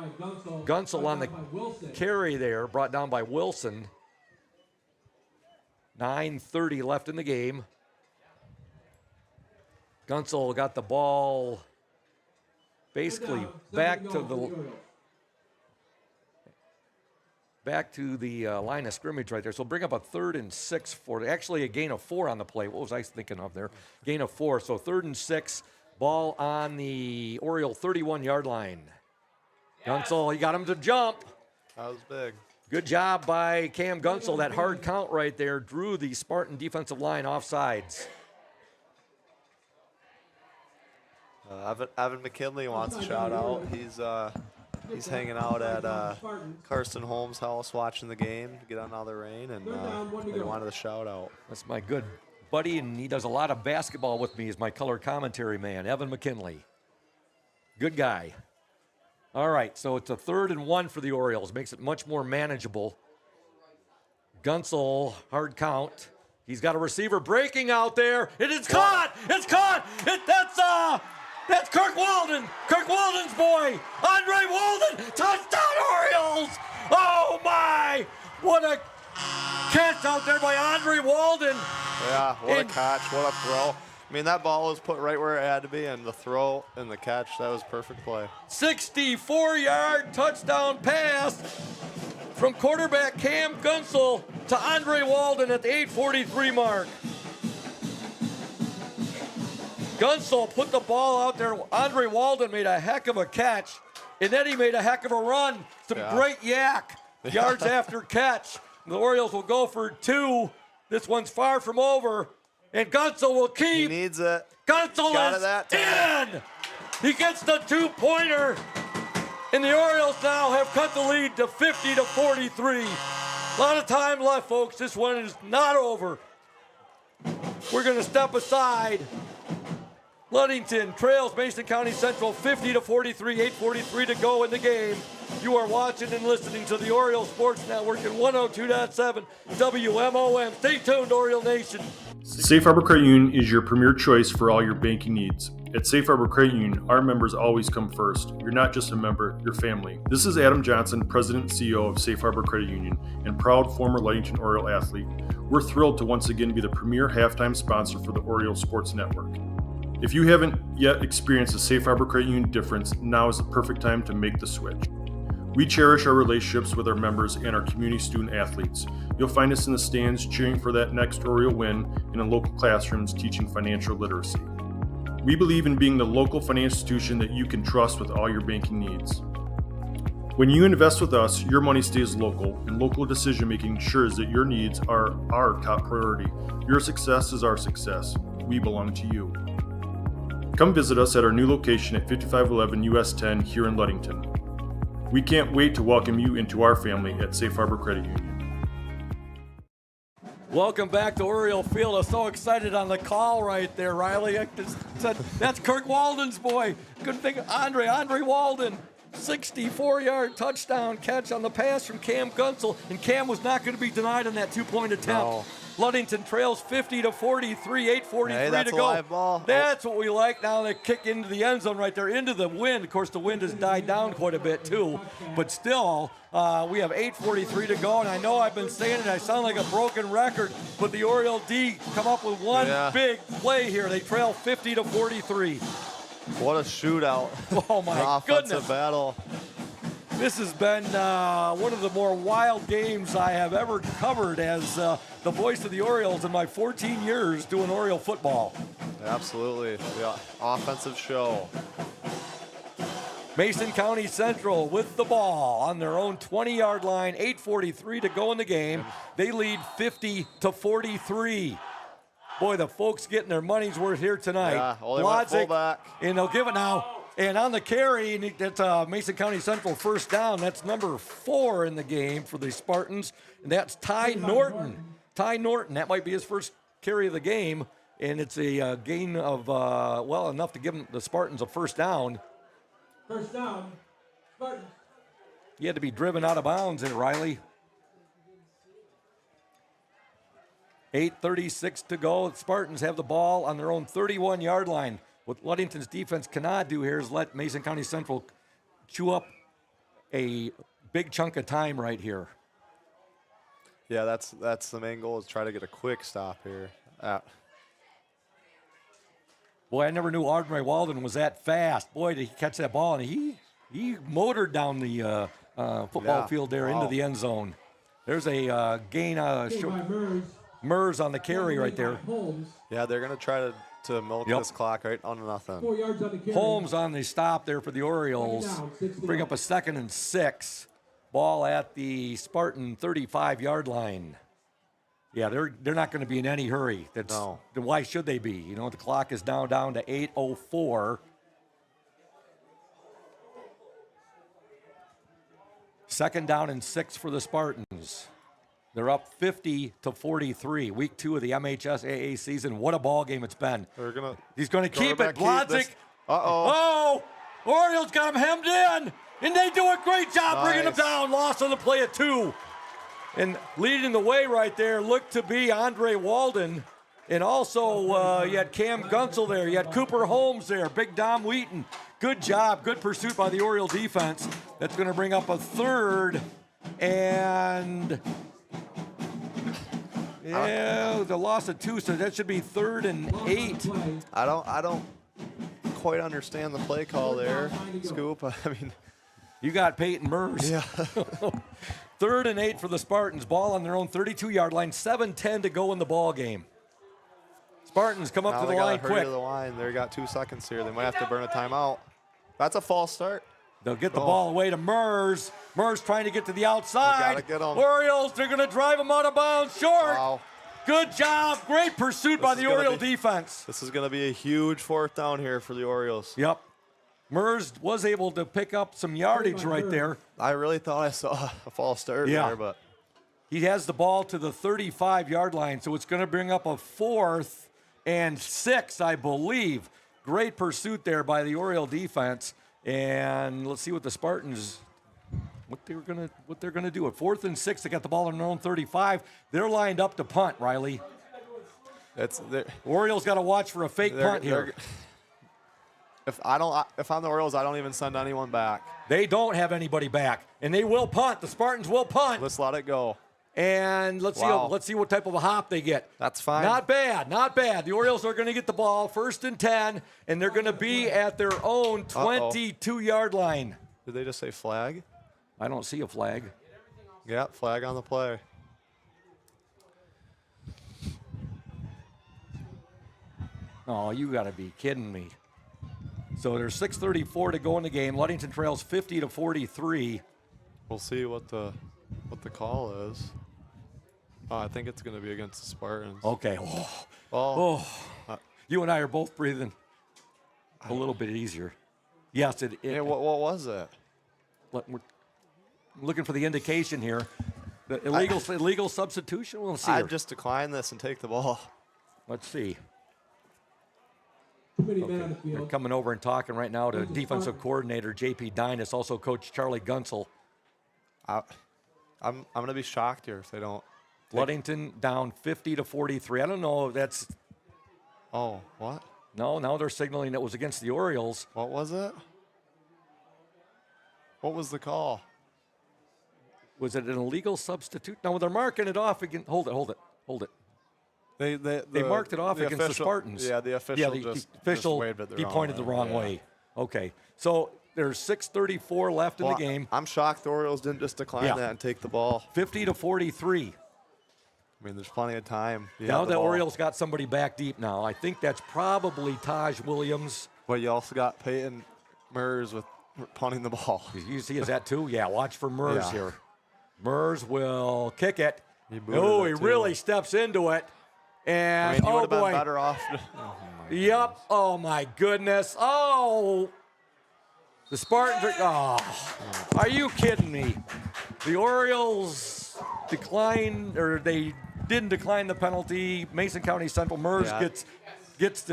Gunsel on the carry there, brought down by Wilson. 9:30 left in the game. Gunsel got the ball basically back to the line of scrimmage right there. So bring up a 3rd and 6 for actually a gain of 4 on the play. What was I thinking of there? Gain of 4. So 3rd and 6, ball on the Oriole 31-yard line. Gunsel, he got him to jump. That was big. Good job by Cam Gunsel. That hard count right there drew the Spartan defensive line offsides. Evan McKinley wants a shout out. He's hanging out at Carson Holmes' house watching the game to get out of the rain, and they wanted a shout out. That's my good buddy, and he does a lot of basketball with me. He's my color commentary man, Evan McKinley. Good guy. All right, so it's a 3rd and 1 for the Orioles. Makes it much more manageable. Gunsel, hard count. He's got a receiver breaking out there. It is caught. It's caught. That's Kirk Walden. Kirk Walden's boy. Andre Walden. Touchdown Orioles. Oh, my. What a catch out there by Andre Walden. Yeah, what a catch. What a throw. I mean, that ball was put right where it had to be, and the throw and the catch, that was perfect play. 64-yard touchdown pass from quarterback Cam Gunsel to Andre Walden at the 8:43 mark. Gunsel put the ball out there. Andre Walden made a heck of a catch, and then he made a heck of a run. Some great yak yards after catch. The Orioles will go for 2. This one's far from over, and Gunsel will keep. He needs it. Gunsel is in. He gets the 2-pointer, and the Orioles now have cut the lead to 50-43. A lot of time left, folks. This one is not over. We're going to step aside. Ludington trails Mason County Central 50-43, 8:43 to go in the game. You are watching and listening to the Oriole Sports Network at 102.7 WMOM. Stay tuned, Oriole Nation. Safe Harbor Credit Union is your premier choice for all your banking needs. At Safe Harbor Credit Union, our members always come first. You're not just a member, you're family. This is Adam Johnson, President and CEO of Safe Harbor Credit Union and proud former Ludington Oriole athlete. We're thrilled to once again be the premier halftime sponsor for the Oriole Sports Network. If you haven't yet experienced the Safe Harbor Credit Union difference, now is the perfect time to make the switch. We cherish our relationships with our members and our community student athletes. You'll find us in the stands cheering for that next Oriole win and in local classrooms teaching financial literacy. We believe in being the local financial institution that you can trust with all your banking needs. When you invest with us, your money stays local, and local decision making ensures that your needs are our top priority. Your success is our success. We belong to you. Come visit us at our new location at 5511 US 10 here in Ludington. We can't wait to welcome you into our family at Safe Harbor Credit Union. Welcome back to Oriole Field. I'm so excited on the call right there, Riley. I just said, that's Kirk Walden's boy. Couldn't think of Andre Walden. 64-yard touchdown catch on the pass from Cam Gunsel, and Cam was not going to be denied on that 2-point attempt. No. Ludington trails 50-43, 8:43 to go. Live ball. That's what we like. Now they kick into the end zone right there, into the wind. Of course, the wind has died down quite a bit too, but still, we have 8:43 to go, and I know I've been saying it, I sound like a broken record, but the Oriole D come up with one big play here. They trail 50-43. What a shootout. Oh my goodness. Battle. This has been one of the more wild games I have ever covered as the voice of the Orioles in my 14 years doing Oriole football. Absolutely. Yeah. Offensive show. Mason County Central with the ball on their own 20-yard line, 8:43 to go in the game. They lead 50-43. Boy, the folks getting their money's worth here tonight. Yeah, only went fullback. And they'll give it now. And on the carry, that's Mason County Central first down. That's number 4 in the game for the Spartans. And that's Ty Norton. Ty Norton, that might be his first carry of the game. And it's a gain of, enough to give the Spartans a first down. First down, Spartans. He had to be driven out of bounds there, Riley. 8:36 to go. The Spartans have the ball on their own 31-yard line. What Ludington's defense cannot do here is let Mason County Central chew up a big chunk of time right here. Yeah, that's the main goal, is try to get a quick stop here. Boy, I never knew Andre Walden was that fast. Boy, did he catch that ball, and he motored down the football field there into the end zone. There's a gain Mers on the carry right there. Yeah, they're going to try to milk this clock right on nothing. 4 yards on the carry. Holmes on the stop there for the Orioles. Bring up a 2nd and 6. Ball at the Spartan 35-yard line. Yeah, they're not going to be in any hurry. No. Why should they be? You know, the clock is now down to 8:04. Second down and 6 for the Spartans. They're up 50-43. Week 2 of the MHSAA season. What a ball game it's been. He's going to keep it. Blodzik. Oh, Orioles got him hemmed in, and they do a great job bringing him down. Loss on the play at 2. And leading the way right there looked to be Andre Walden. And also you had Cam Gunsel there. You had Cooper Holmes there. Big Dom Wheaton. Good job. Good pursuit by the Oriole defense. That's going to bring up a 3rd and... Yeah, the loss of 2, so that should be 3rd and 8. I don't quite understand the play call there, Scoop. I mean, you got Peyton Mers. Yeah. 3rd and 8 for the Spartans. Ball on their own 32-yard line. 7:10 to go in the ball game. Spartans come up to the line quick. To the line. They got 2 seconds here. They might have to burn a timeout. That's a false start. They'll get the ball away to Mers. Mers trying to get to the outside. Gotta get him. Orioles, they're going to drive him out of bounds short. Wow. Good job. Great pursuit by the Oriole defense. This is going to be a huge 4th down here for the Orioles. Yep. Mers was able to pick up some yardage right there. I really thought I saw a false start there, but he has the ball to the 35-yard line, so it's going to bring up a 4th and 6, I believe. Great pursuit there by the Oriole defense. And let's see what the Spartans, what they're gonna do. At 4th and 6, they got the ball on their own 35. They're lined up to punt, Riley. Orioles got to watch for a fake punt here. If I'm the Orioles, I don't even send anyone back. They don't have anybody back, and they will punt. The Spartans will punt. Let's let it go. And let's see what type of a hop they get. That's fine. Not bad, not bad. The Orioles are going to get the ball 1st and 10, and they're going to be at their own 22-yard line. Did they just say flag? I don't see a flag. Yeah, flag on the play. Oh, you got to be kidding me. So there's 6:34 to go in the game. Ludington trails 50-43. We'll see what the call is. I think it's going to be against the Spartans. Okay. You and I are both breathing a little bit easier. Yes. What was it? We're looking for the indication here. The illegal substitution. We'll see. I'd just decline this and take the ball. Let's see. Okay. They're coming over and talking right now to defensive coordinator J.P. Dynas, also Coach Charlie Gunsel. I'm going to be shocked here if they don't. Ludington down 50-43. I don't know if that's. Oh, what? No, now they're signaling it was against the Orioles. What was it? What was the call? Was it an illegal substitute? No, they're marking it off again. Hold it. They marked it off against the Spartans. Yeah, the official just waved it the he wrong pointed way. the wrong way. Okay, so there's 6:34 left in the game. I'm shocked the Orioles didn't just decline that and take the ball. 50-43. I mean, there's plenty of time. Now the Orioles got somebody back deep now. I think that's probably Taj Williams. But you also got Peyton Mers with punting the ball. You see, is that too? Yeah, watch for Mers Yeah. here. Mers will kick it. He booted Oh, it, he too. really steps into it. And, I mean, you would have been boy. better off. Yep. Oh, my goodness. Oh. The Spartans are you kidding me? The Orioles declined, or they didn't decline the penalty. Mason County Central Mers gets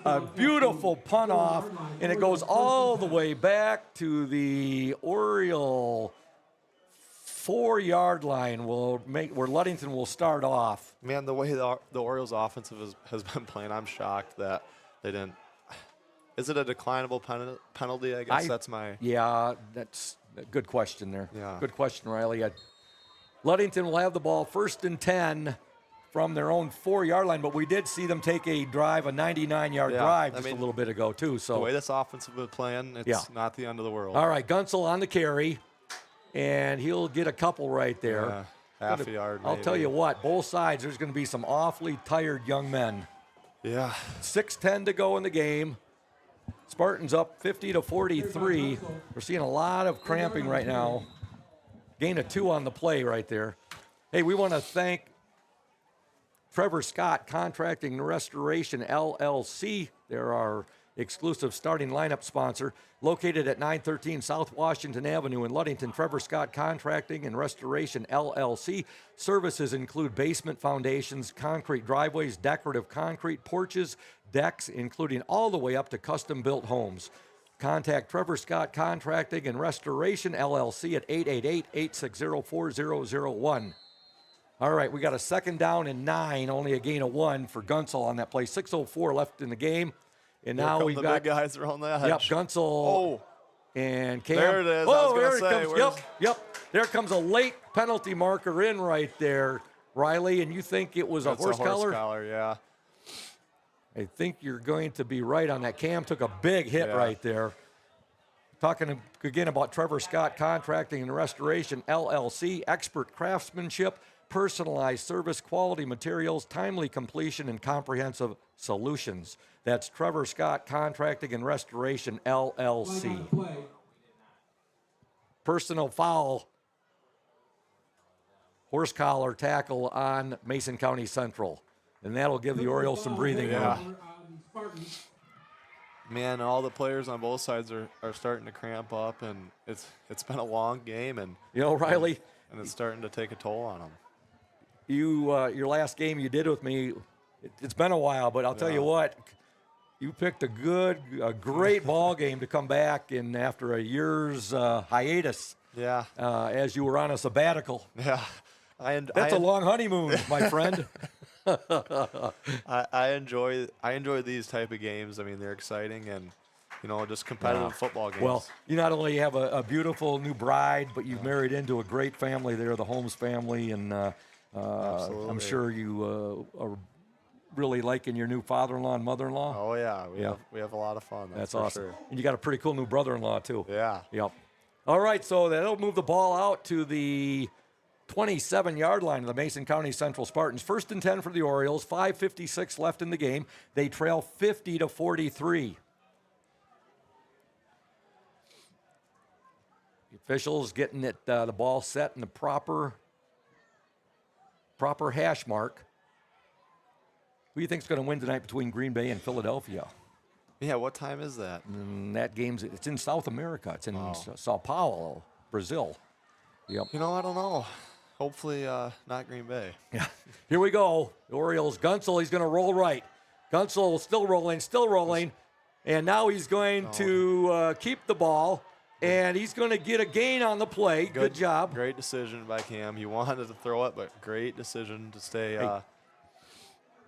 a beautiful punt off, and it goes all the way back to the Oriole 4-yard line where Ludington will start off. Man, the way the Orioles offensive has been playing, I'm shocked that they didn't. Is it a declinable penalty? I guess that's my. Yeah, that's a good question there. Yeah. Good question, Riley. Ludington will have the ball 1st and 10 from their own 4-yard line, but we did see them take a drive, a 99-yard drive just a little bit ago, too. So the way this offensive has been playing, it's not the end of the world. All right, Gunsel on the carry, and he'll get a couple right there. Yeah, half a yard. I'll maybe. tell you what, both sides, there's going to be some awfully tired young men. Yeah. 6:10 to go in the game. Spartans up 50-43. We're seeing a lot of cramping right now. Gain of 2 on the play right there. Hey, we want to thank Trevor Scott Contracting and Restoration, LLC. They're our exclusive starting lineup sponsor. Located at 913 South Washington Avenue in Ludington, Trevor Scott Contracting and Restoration, LLC. Services include basement foundations, concrete driveways, decorative concrete porches, decks, including all the way up to custom-built homes. Contact Trevor Scott Contracting and Restoration, LLC at 888-860-4001. All right, we got a 2nd down and 9, only a gain of 1 for Gunsel on that play. 6:04 left in the game. And now we've got big guys around the edge. Yep, Gunsel and Cam. There it is. Oh, I was there gonna it say, comes. Yep. There comes a late penalty marker in right there, Riley, and you think it was a horse collar? Collar, yeah. I think you're going to be right on that. Cam took a big hit right there. Talking again about Trevor Scott Contracting and Restoration, LLC, expert craftsmanship, personalized service, quality materials, timely completion, and comprehensive solutions. That's Trevor Scott Contracting and Restoration, LLC. Personal foul, horse collar tackle on Mason County Central. And that'll give the Orioles some breathing room. Man, all the players on both sides are starting to cramp up, and it's been a long game, and Riley, and it's starting to take a toll on them. Your last game you did with me, it's been a while, but I'll tell you what, you picked a great ball game to come back in after a year's hiatus. Yeah. As you were on a sabbatical. Yeah. That's a long honeymoon, my friend. I enjoy these type of games. I mean, they're exciting and just competitive football games. Well, you not only have a beautiful new bride, but you've married into a great family there, the Holmes family, and I'm sure you are really liking your new father-in-law and mother-in-law. Oh yeah, we have a lot of fun. That's awesome. Sure. And you got a pretty cool new brother-in-law too. Yeah. Yep. All right, so that'll move the ball out to the 27-yard line of the Mason County Central Spartans. 1st and 10 for the Orioles. 5:56 left in the game. They trail 50-43. The officials getting the ball set in the proper hash mark. Who do you think is going to win tonight between Green Bay and Philadelphia? Yeah, what time is that? That it's in South America. It's in Sao Paulo, Brazil. Yep. I don't know. Hopefully not Green Bay. Yeah. Here we go. The Orioles. Gunsel, he's going to roll right. Gunsel still rolling. And now he's going to keep the ball. And he's going to get a gain on the play. Good job. Great decision by Cam. He wanted to throw it, but great decision to stay.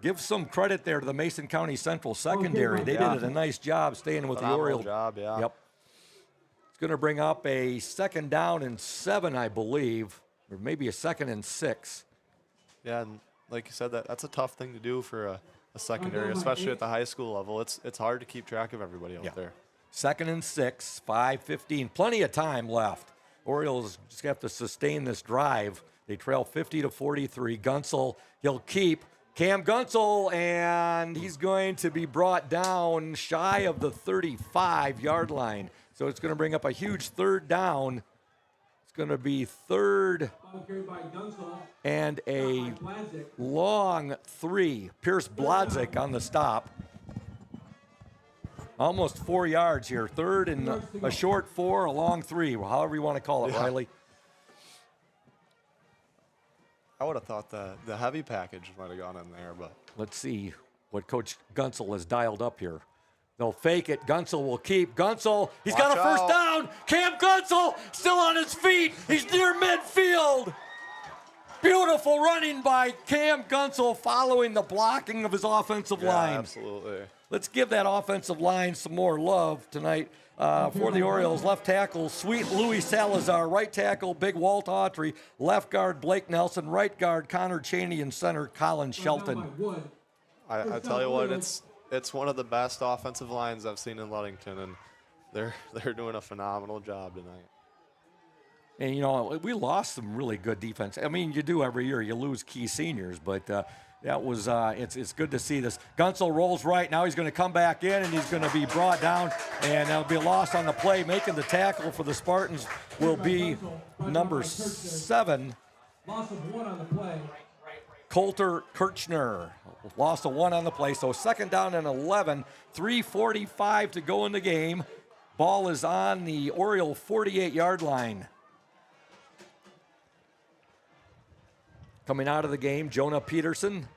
Give some credit there to the Mason County Central secondary. They did a nice job staying with the Orioles. Job, yeah. Yep. It's going to bring up a 2nd down and 7, I believe, or maybe a 2nd and 6. Yeah, and like you said, that's a tough thing to do for a secondary, especially at the high school level. It's hard to keep track of everybody out there. 2nd and 6, 5:15, plenty of time left. Orioles just have to sustain this drive. They trail 50-43. Gunsel, he'll keep. Cam Gunsel, and he's going to be brought down shy of the 35-yard line. So it's going to bring up a huge third down. It's going to be third and a long 3. Pierce Blodzik on the stop. Almost 4 yards here. Third and a short 4, a long 3, however you want to call it, Riley. I would have thought the heavy package might have gone in there, but let's see what Coach Gunsel has dialed up here. They'll fake it. Gunsel will keep. Gunsel, he's got a first down. Cam Gunsel still on his feet. He's near midfield. Beautiful running by Cam Gunsel following the blocking of his offensive line. Absolutely. Let's give that offensive line some more love tonight. For the Orioles, left tackle, Sweet Louis Salazar. Right tackle, Big Walt Autry. Left guard, Blake Nelson. Right guard, Connor Cheney. And center, Colin Shelton. I tell you what, it's one of the best offensive lines I've seen in Ludington, and they're doing a phenomenal job tonight. And, you know, we lost some really good defense. I mean, you do every year. You lose key seniors, but that was it's good to see this. Gunsel rolls right. Now he's going to come back in, and he's going to be brought down, and there'll be a loss on the play. Making the tackle for the Spartans will be number 7. Loss of 1 on the play. Coulter Kirchner. Loss of 1 on the play. So second down and 11. 3:45 to go in the game. Ball is on the Oriole 48-yard line. Coming out of the game, Jonah Peterson.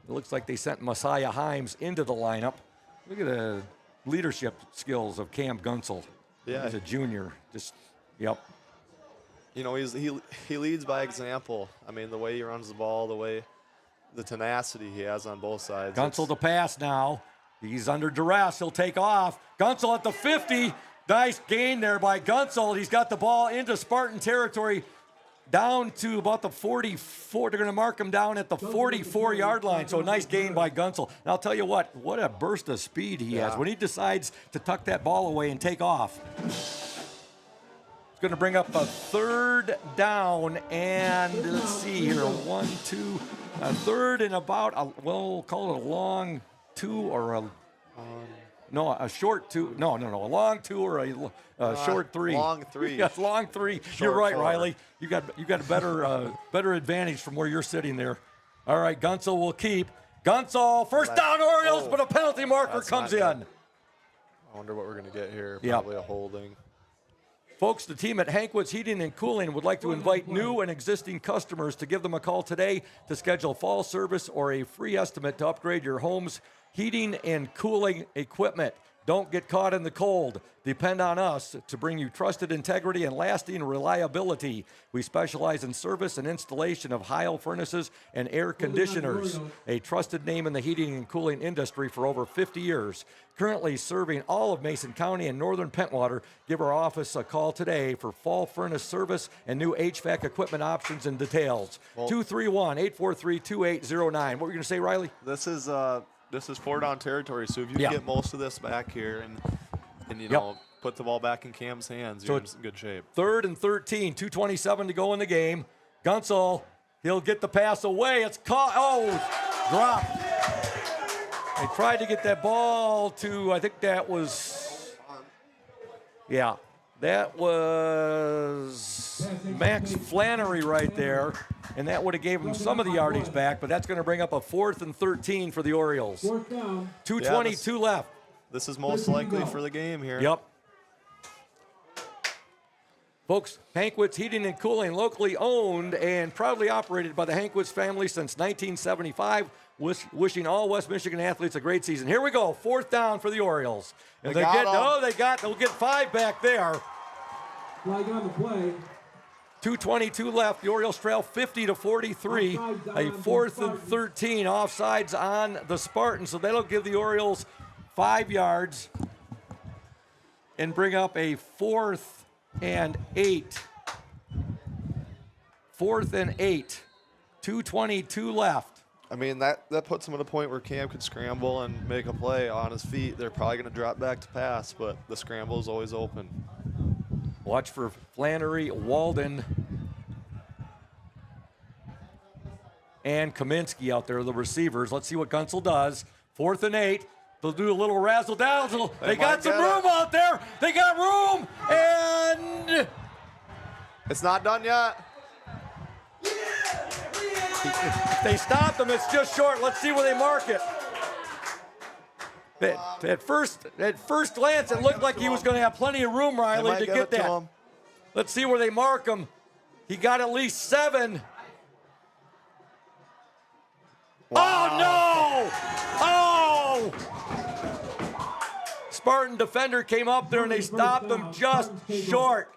It looks like they sent Messiah Himes into the lineup. Look at the leadership skills of Cam Gunsel. Yeah. He's a junior. Just, yep. You know, he leads by example. I mean, the way he runs the ball, the tenacity he has on both sides. Gunsel to pass now. He's under duress. He'll take off. Gunsel at the 50. Nice gain there by Gunsel. He's got the ball into Spartan territory. Down to about the 44. They're going to mark him down at the 44-yard line. So a nice gain by Gunsel. And I'll tell you what a burst of speed he has. When he decides to tuck that ball away and take off. It's going to bring up a third down. And let's see here. 1, 2. A third and about, we'll call it a long 2 or a short 2. No. A long 2 or a short 3. Long 3. Yes, long 3. You're right, 4. Riley. You got a better advantage from where you're sitting there. All right, Gunsel will keep. Gunsel, first down Orioles, but a penalty marker comes in. I wonder what we're going to get here. Probably a holding. Folks, the team at Hankwitz Heating and Cooling would like to invite new and existing customers to give them a call today to schedule fall service or a free estimate to upgrade your home's heating and cooling equipment. Don't get caught in the cold. Depend on us to bring you trusted integrity and lasting reliability. We specialize in service and installation of Heil furnaces and air conditioners, a trusted name in the heating and cooling industry for over 50 years. Currently serving all of Mason County and northern Pentwater. Give our office a call today for fall furnace service and new HVAC equipment options and details. 231-843-2809. What were you going to say, Riley? This is 4 down territory, so if you get most of this back here and you know, put the ball back in Cam's hands, you're in good shape. 3rd and 13, 2:27 to go in the game. Gunsel, he'll get the pass away. It's caught. Oh, dropped. They tried to get that ball to, I think that was, that was Max Flannery right there. And that would have gave him some of the yardage back, but that's going to bring up a 4th and 13 for the Orioles. 2:22 left. This is most likely for the game here. Yep. Folks, Hankwitz Heating and Cooling, locally owned and proudly operated by the Hankwitz family since 1975. Wishing all West Michigan athletes a great season. Here we go, 4th down for the Orioles. And they'll get 5 back there. Flag on the play. 2:22 left. The Orioles trail 50-43. A 4th and 13. Offsides on the Spartans. So that'll give the Orioles 5 yards and bring up a 4th and 8. 4th and 8. 2:22 left. I mean, that puts him at a point where Cam could scramble and make a play on his feet. They're probably going to drop back to pass, but the scramble is always open. Watch for Flannery, Walden, and Kaminsky out there, the receivers. Let's see what Gunsel does. 4th and 8. They'll do a little razzle dazzle. They got some get room it. out there. They got room, and It's not done yet. they stopped them. It's just short. Let's see where they mark it. At first glance, it looked like he was going to have plenty of room, They Riley, might to give get it to that. him. Let's see where they mark him. He got at least 7. Wow. Oh, no! Oh! Spartan defender came up there and they stopped him just short.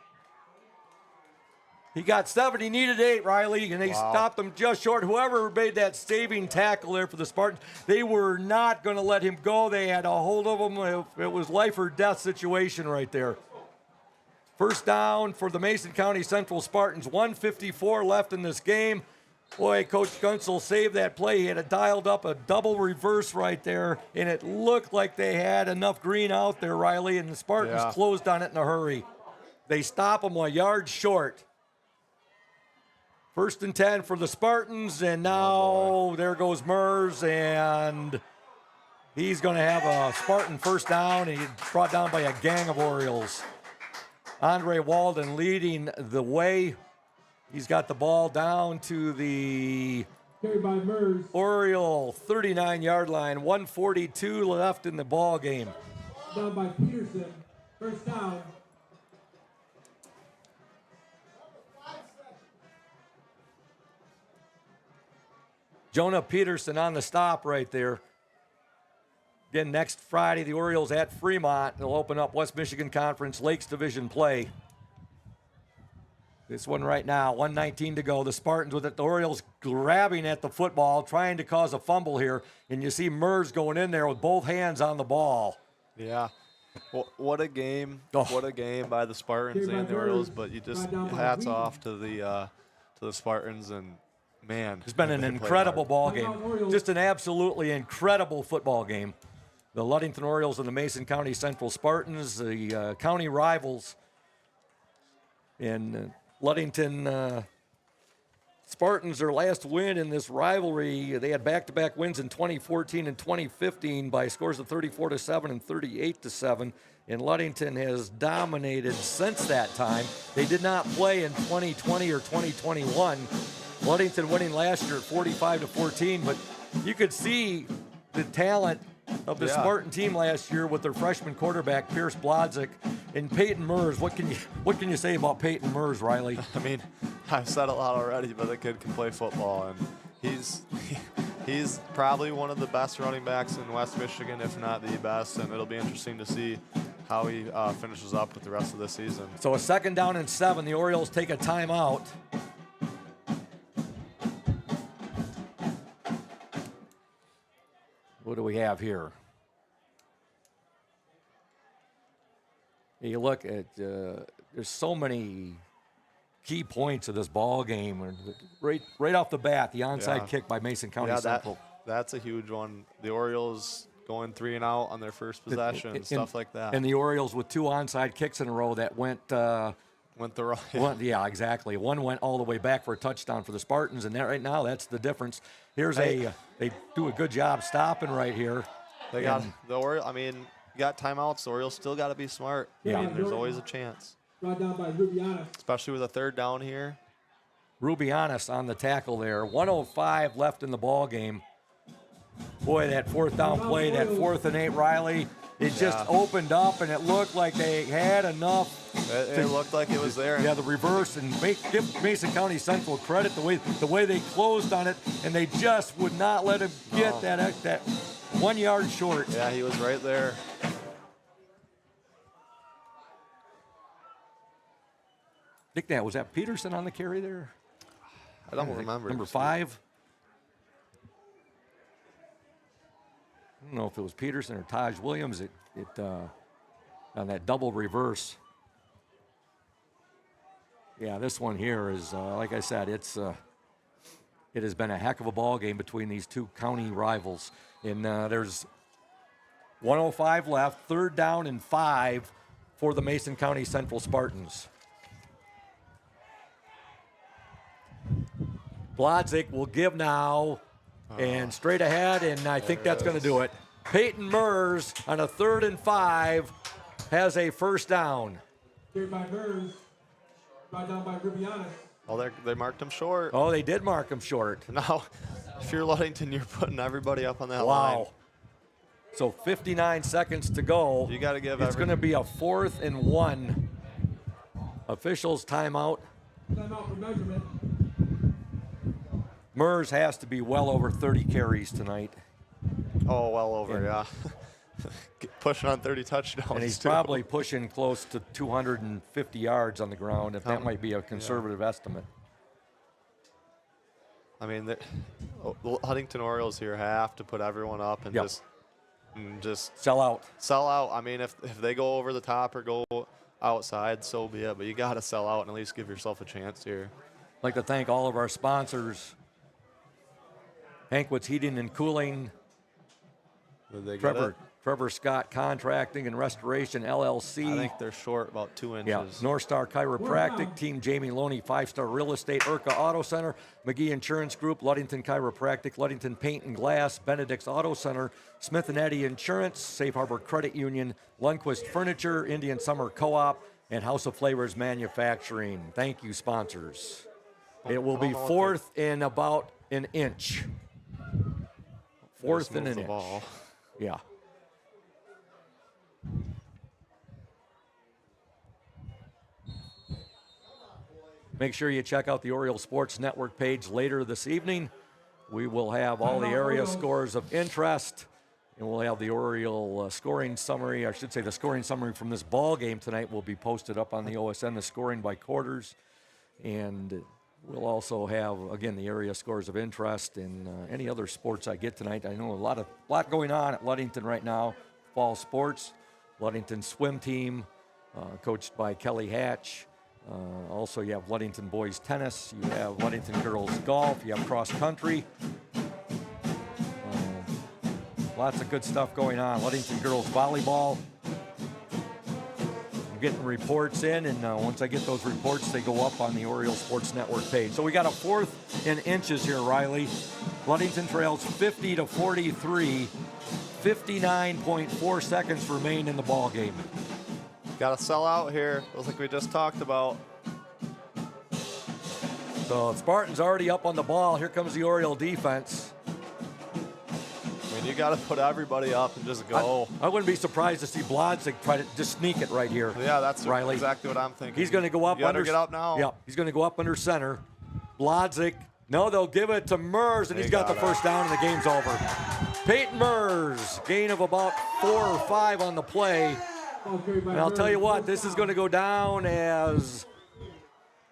He got 7. He needed 8, Riley, and they stopped him just short. Whoever made that saving tackle there for the Spartans, they were not going to let him go. They had a hold of him. It was life or death situation right there. First down for the Mason County Central Spartans. 1:54 left in this game. Boy, Coach Gunsel saved that play. He had it dialed up a double reverse right there, and it looked like they had enough green out there, Riley, and the Spartans closed on it in a hurry. They stop them a yard short. 1st and 10 for the Spartans, and now there goes Mers, and he's going to have a Spartan first down, and he's brought down by a gang of Orioles. Andre Walden leading the way. He's got the ball down to the Carried by Mers. Oriole 39-yard line. 1:42 left in the ball game. Down by Peterson. First down. Jonah Peterson on the stop right there. Again, next Friday, the Orioles at Fremont. They'll open up West Michigan Conference Lakes Division play. This one right now, 1:19 to go. The Spartans with it. The Orioles grabbing at the football, trying to cause a fumble here. And you see Mers going in there with both hands on the ball. Yeah. Well, what a game. Oh. What a game by the Spartans and the Orioles. But you just hats off to the Spartans, and man. It's been an incredible ball game. Just an absolutely incredible football game. The Ludington Orioles and the Mason County Central Spartans, the county rivals. And Ludington Spartans, their last win in this rivalry, they had back-to-back wins in 2014 and 2015 by scores of 34-7 and 38-7. And Ludington has dominated since that time. They did not play in 2020 or 2021. Ludington winning last year at 45-14, but you could see the talent of the Spartan team last year with their freshman quarterback Pierce Blodzik and Peyton Mers. What can you say about Peyton Mers, Riley? I mean, I've said a lot already, but the kid can play football, and he's probably one of the best running backs in West Michigan, if not the best. And it'll be interesting to see how he finishes up with the rest of the season. So a 2nd down and 7. The Orioles take a timeout. What do we have here? You look at, there's so many key points of this ball game. Right off the bat, the onside kick by Mason County Central. That's a huge one. The Orioles going 3 and out on their first possession, and stuff like that. And the Orioles with 2 onside kicks in a row that went the wrong. Yeah, exactly. One went all the way back for a touchdown for the Spartans, and that right now, that's the difference. Here's they do a good job stopping right here. They got the Orioles. I mean, you got timeouts. The Orioles still got to be smart. Yeah. I mean, there's always a chance. Brought down by Rubianis. Especially with a 3rd down here. Rubianis on the tackle there. 1:05 left in the ball game. Boy, that 4th down play, that 4th and 8, Riley, it just opened up, and it looked like they had enough. It looked like it was there. Yeah, the reverse, and give Mason County Central credit the way they closed on it, and they just would not let him get that 1 yard short. Yeah, he was right there. I think was that Peterson on the carry there? I don't remember. Number 5. I don't know if it was Peterson or Taj Williams. On that double reverse. Yeah, this one here is like I said, it has been a heck of a ball game between these two county rivals. And there's 1:05 left, 3rd down and 5 for the Mason County Central Spartans. Blodzik will give now, and straight ahead, and I think that's going to do it. Peyton Mers on a 3rd and 5 has a first down. Carried by Mers. Brought down by Rubianis. Oh, they marked him short. Oh, they did mark him short. Now, if you're Ludington, you're putting everybody up on that Wow. line. So 59 seconds to go. You got to give It's going to be a 4th and 1. Officials timeout. Timeout for measurement. Mers has to be well over 30 carries tonight. Oh, well over, yeah. Pushing on 30 touchdowns. And he's too. probably pushing close to 250 yards on the ground, if that might be a conservative estimate. I mean, the Huntington Orioles here have to put everyone up and just sell out. Sell out. I mean, if they go over the top or go outside, so be it. But you got to sell out and at least give yourself a chance here. I'd like to thank all of our sponsors. Hankwitz Heating and Cooling. Did they get it? Trevor Scott Contracting and Restoration, LLC. I think they're short about 2 inches. Yeah, North Star Chiropractic, Team Jamie Loney, 5-Star Real Estate, Urca Auto Center, McGee Insurance Group, Ludington Chiropractic, Ludington Paint and Glass, Benedict's Auto Center, Smith & Eddy Insurance, Safe Harbor Credit Union, Lundquist Furniture, Indian Summer Co-op, and House of Flavors Manufacturing. Thank you, sponsors. It will be 4th and about an inch. 4th and an inch. Ball. Yeah. Make sure you check out the Oriole Sports Network page later this evening. We will have all the area scores of interest, and we'll have the Oriole scoring summary. I should say the scoring summary from this ball game tonight will be posted up on the OSN, the scoring by quarters. And we'll also have, again, the area scores of interest and any other sports I get tonight. I know a lot going on at Ludington right now. Fall sports, Ludington swim team, coached by Kelly Hatch. Also, you have Ludington boys tennis. You have Ludington girls golf. You have cross country. Lots of good stuff going on. Ludington girls volleyball. I'm getting reports in, and once I get those reports, they go up on the Oriole Sports Network page. So we got a 4th in inches here, Riley. Ludington trails 50-43. 59.4 seconds remain in the ball game. Got to sell out here, like we just talked about. So Spartan's already up on the ball. Here comes the Oriole defense. I mean, you got to put everybody up and just go. I wouldn't be surprised to see Blodzik try to just sneak it right here. Yeah, that's Riley. Exactly what I'm thinking. He's going to go up under. Get up now. Yeah, he's going to go up under center. Blodzik. No, they'll give it to Mers, and he's got the first down, and the game's over. Peyton Mers, gain of about 4 or 5 on the play. And I'll tell you what, this is going to go down as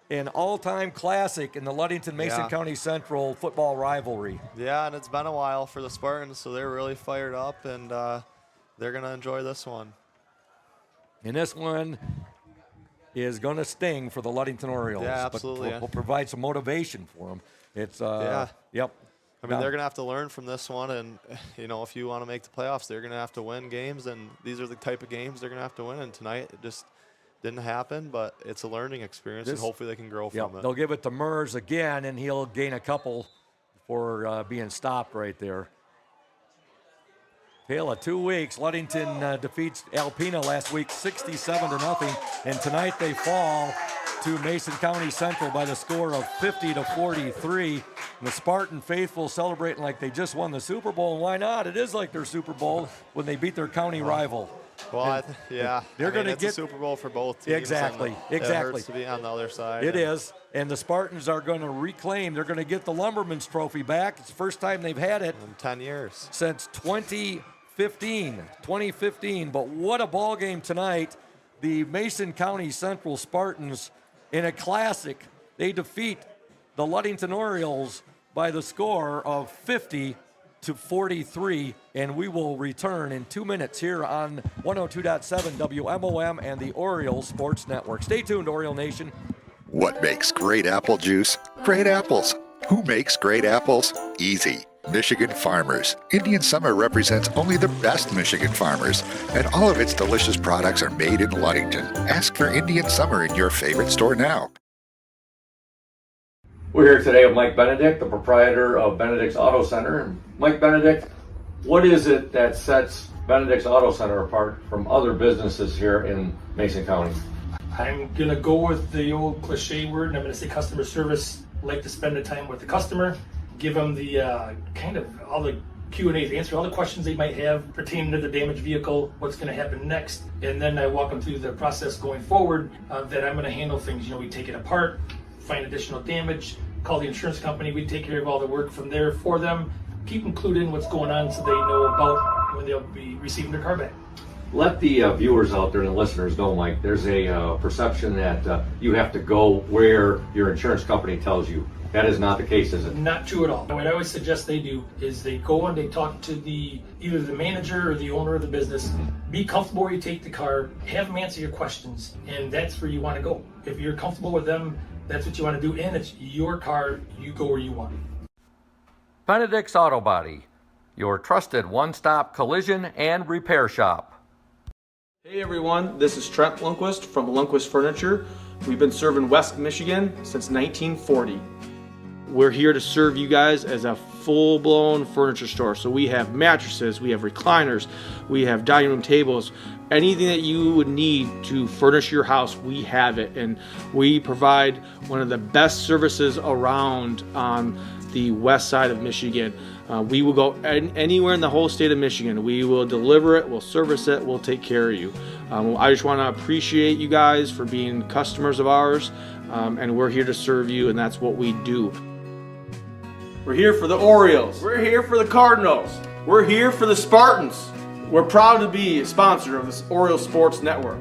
an all-time classic in the Ludington-Mason County Central football rivalry. Yeah, and it's been a while for the Spartans, so they're really fired up, and they're going to enjoy this one. And this one is going to sting for the Ludington Orioles. Yeah, absolutely. But we'll provide some motivation for them. It's, yep. I mean, they're going to have to learn from this one, and, you know, if you want to make the playoffs, they're going to have to win games, and these are the type of games they're going to have to win, and tonight it just didn't happen, but it's a learning experience, and hopefully they can grow from it. They'll give it to Mers again, and he'll gain a couple before being stopped right there. Tale of 2 weeks. Ludington defeats Alpena last week 67-0, and tonight they fall to Mason County Central by the score of 50-43. And the Spartan faithful celebrating like they just won the Super Bowl, and why not? It is like their Super Bowl when they beat their county rival. Well, they're going to get a Super Bowl for both teams. Exactly. It hurts to be on the other side. It is, and the Spartans are going to reclaim. They're going to get the Lumberman's Trophy back. It's the first time they've had it in 10 years since 2015. But what a ball game tonight! The Mason County Central Spartans in a classic. They defeat the Ludington Orioles by the score of 50-43, and we will return in 2 minutes here on 102.7 WMOM and the Oriole Sports Network. Stay tuned, Oriole Nation. What makes great apple juice? Great apples. Who makes great apples? Easy. Michigan Farmers. Indian Summer represents only the best Michigan farmers, and all of its delicious products are made in Ludington. Ask for Indian Summer in your favorite store now. We're here today with Mike Benedict, the proprietor of Benedict's Auto Center. And Mike Benedict, What is it that sets Benedict's Auto Center apart from other businesses here in Mason County? I'm going to go with the old cliche word, and I'm going to say customer service. Like to spend the time with the customer, give them the kind of all the Q&As, answer all the questions they might have pertaining to the damaged vehicle, what's going to happen next, and then I walk them through the process going forward that I'm going to handle things. You know, we take it apart, find additional damage, call the insurance company, we take care of all the work from there for them, keep them clued in what's going on so they know about when they'll be receiving their car back. Let the viewers out there and the listeners know, Mike, there's a perception that you have to go where your insurance company tells you. That is not the case, is it? Not true at all. What I always suggest they do is they go and they talk to either the manager or the owner of the business. Be comfortable where you take the car, have them answer your questions, and that's where you want to go. If you're comfortable with them, that's what you want to do, and it's your car, you go where you want. Benedict's Auto Body, your trusted one-stop collision and repair shop. Hey everyone, this is Trent Lundquist from Lundquist Furniture. We've been serving West Michigan since 1940. We're here to serve you guys as a full-blown furniture store. So we have mattresses, we have recliners, we have dining room tables, anything that you would need to furnish your house, we have it. And we provide one of the best services around on the west side of Michigan. We will go anywhere in the whole state of Michigan. We will deliver it, we'll service it, we'll take care of you. I just want to appreciate you guys for being customers of ours, and we're here to serve you, and that's what we do. We're here for the Orioles. We're here for the Cardinals. We're here for the Spartans. We're proud to be a sponsor of this Oriole Sports Network.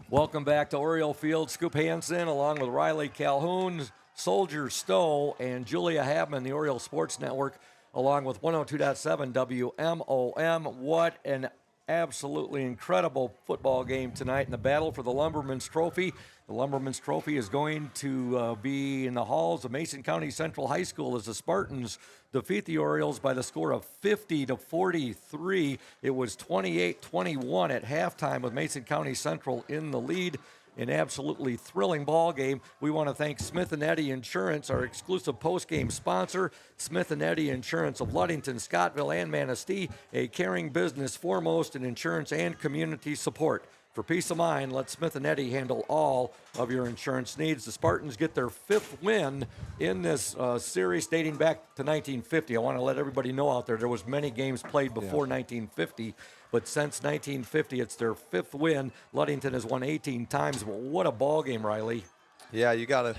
Welcome back to Oriole Field. Scoop Hansen along with Riley Calhoun, Soldier Stowe, and Julia Habman, the Oriole Sports Network, along with 102.7 WMOM. What an absolutely incredible football game tonight in the battle for the Lumberman's Trophy. The Lumberman's Trophy is going to be in the halls of Mason County Central High School as the Spartans defeat the Orioles by the score of 50-43. It was 28-21 at halftime with Mason County Central in the lead. An absolutely thrilling ball game. We want to thank Smith & Eddy Insurance, our exclusive post-game sponsor. Smith & Eddy Insurance of Ludington, Scottville, and Manistee, a caring business foremost in insurance and community support. For peace of mind, let Smith & Eddy handle all of your insurance needs. The Spartans get their 5th win in this series dating back to 1950. I want to let everybody know out there was many games played before 1950, but since 1950, it's their 5th win. Ludington has won 18 times. Well, what a ball game, Riley. Yeah, you gotta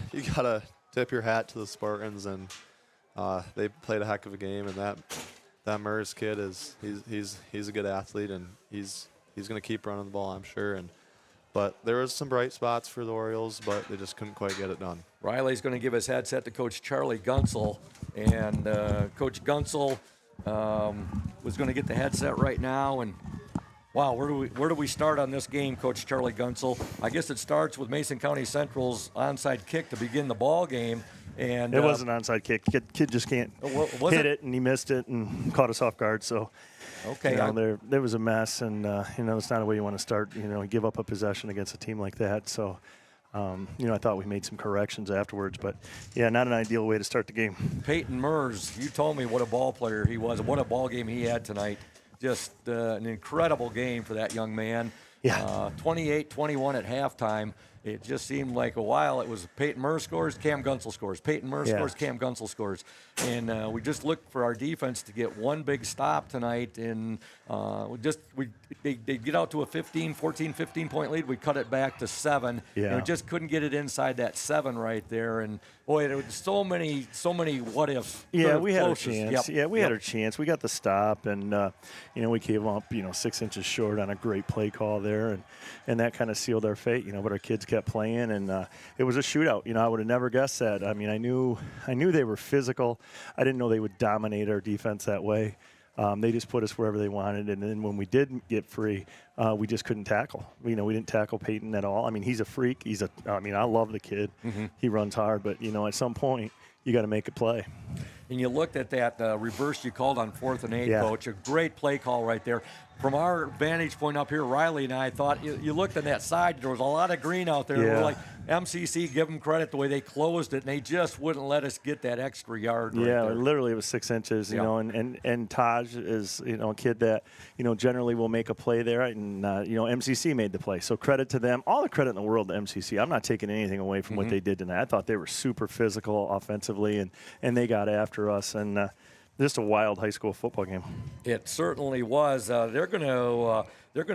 tip your hat to the Spartans, and they played a heck of a game. And that Mers kid he's a good athlete, and he's going to keep running the ball, I'm sure. But there was some bright spots for the Orioles, but they just couldn't quite get it done. Riley's going to give his headset to Coach Charlie Gunsel, and Coach Gunsel was going to get the headset right now. And wow, where do we start on this game, Coach Charlie Gunsel? I guess it starts with Mason County Central's onside kick to begin the ball game. And it was an onside kick. Kid just can't hit it, and he missed it and caught us off guard. So, okay, there was a mess, and it's not a way you want to start. Give up a possession against a team like that. So, I thought we made some corrections afterwards, but yeah, not an ideal way to start the game. Peyton Mers, you told me what a ball player he was, what a ball game he had tonight. Just an incredible game for that young man. Yeah. 28-21 at halftime. It just seemed like a while it was Peyton Mers scores, Cam Gunsel scores. Peyton Mers scores, Cam Gunsel scores. And we just looked for our defense to get one big stop tonight. And they get out to a 15-point lead. We cut it back to 7. Yeah. And we just couldn't get it inside that 7 right there. And boy, there was so many what ifs. Yeah, we had our chance. Yep. Yeah, we had our chance. We got the stop, and we came up 6 inches short on a great play call there, and that kind of sealed our fate. But our kids kept playing, and it was a shootout. I would have never guessed that. I mean, I knew they were physical. I didn't know they would dominate our defense that way. They just put us wherever they wanted, and then when we did get free, we just couldn't tackle. We didn't tackle Peyton at all. I mean, he's a freak. I love the kid. Mm-hmm. He runs hard, but at some point you got to make a play. And you looked at that reverse you called on 4th and 8, Coach. A great play call right there. From our vantage point up here, Riley and I thought you looked on that side. There was a lot of green out there. Yeah. We're like, MCC, give them credit the way they closed it, and they just wouldn't let us get that extra yard. Yeah, right there. literally it was 6 inches, you know, and Taj is, you know, a kid that, you know, generally will make a play there, and, you know, MCC made the play. So credit to them. All the credit in the world to MCC. I'm not taking anything away from what they did tonight. I thought they were super physical offensively, and they got after us, and just a wild high school football game. It certainly was. They're going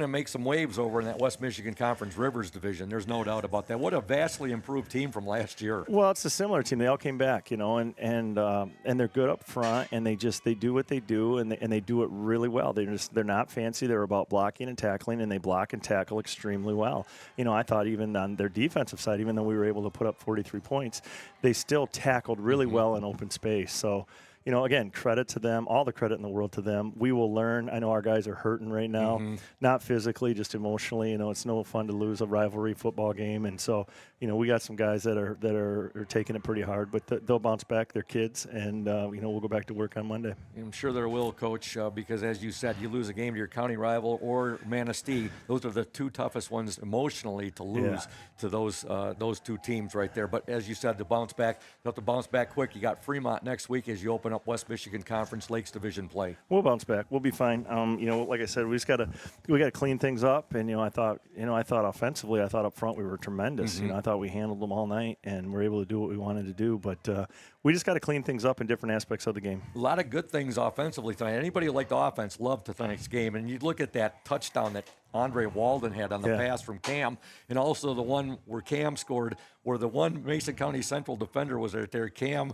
to make some waves over in that West Michigan Conference Rivers division. There's no doubt about that. What a vastly improved team from last year. Well, it's a similar team. They all came back, you know, and they're good up front, and they do what they do, and they do it really well. They're not fancy. They're about blocking and tackling, and they block and tackle extremely well. You know, I thought even on their defensive side, even though we were able to put up 43 points, they still tackled really well in open space. So, you know, again, credit to them, all the credit in the world to them. We will learn. I know our guys are hurting right now, not physically, just emotionally. You know, it's no fun to lose a rivalry football game. And so, you know, we got some guys that are taking it pretty hard, but they'll bounce back. They're kids, and, you know, we'll go back to work on Monday. I'm sure there will, Coach, because as you said, you lose a game to your county rival or Manistee. Those are the two toughest ones emotionally to lose to those two teams right there. But as you said, to bounce back, you have to bounce back quick. You got Fremont next week as you open up West Michigan Conference Lakes Division play. We'll bounce back. We'll be fine. You know, like I said, we got to clean things up. And I thought offensively, I thought up front we were tremendous. You know, I thought we handled them all night and were able to do what we wanted to do. But we just got to clean things up in different aspects of the game. A lot of good things offensively tonight. Anybody who liked the offense loved tonight's game. And you look at that touchdown that Andre Walden had on the pass from Cam, and also the one where Cam scored, where the one Mason County Central defender was right there. Cam.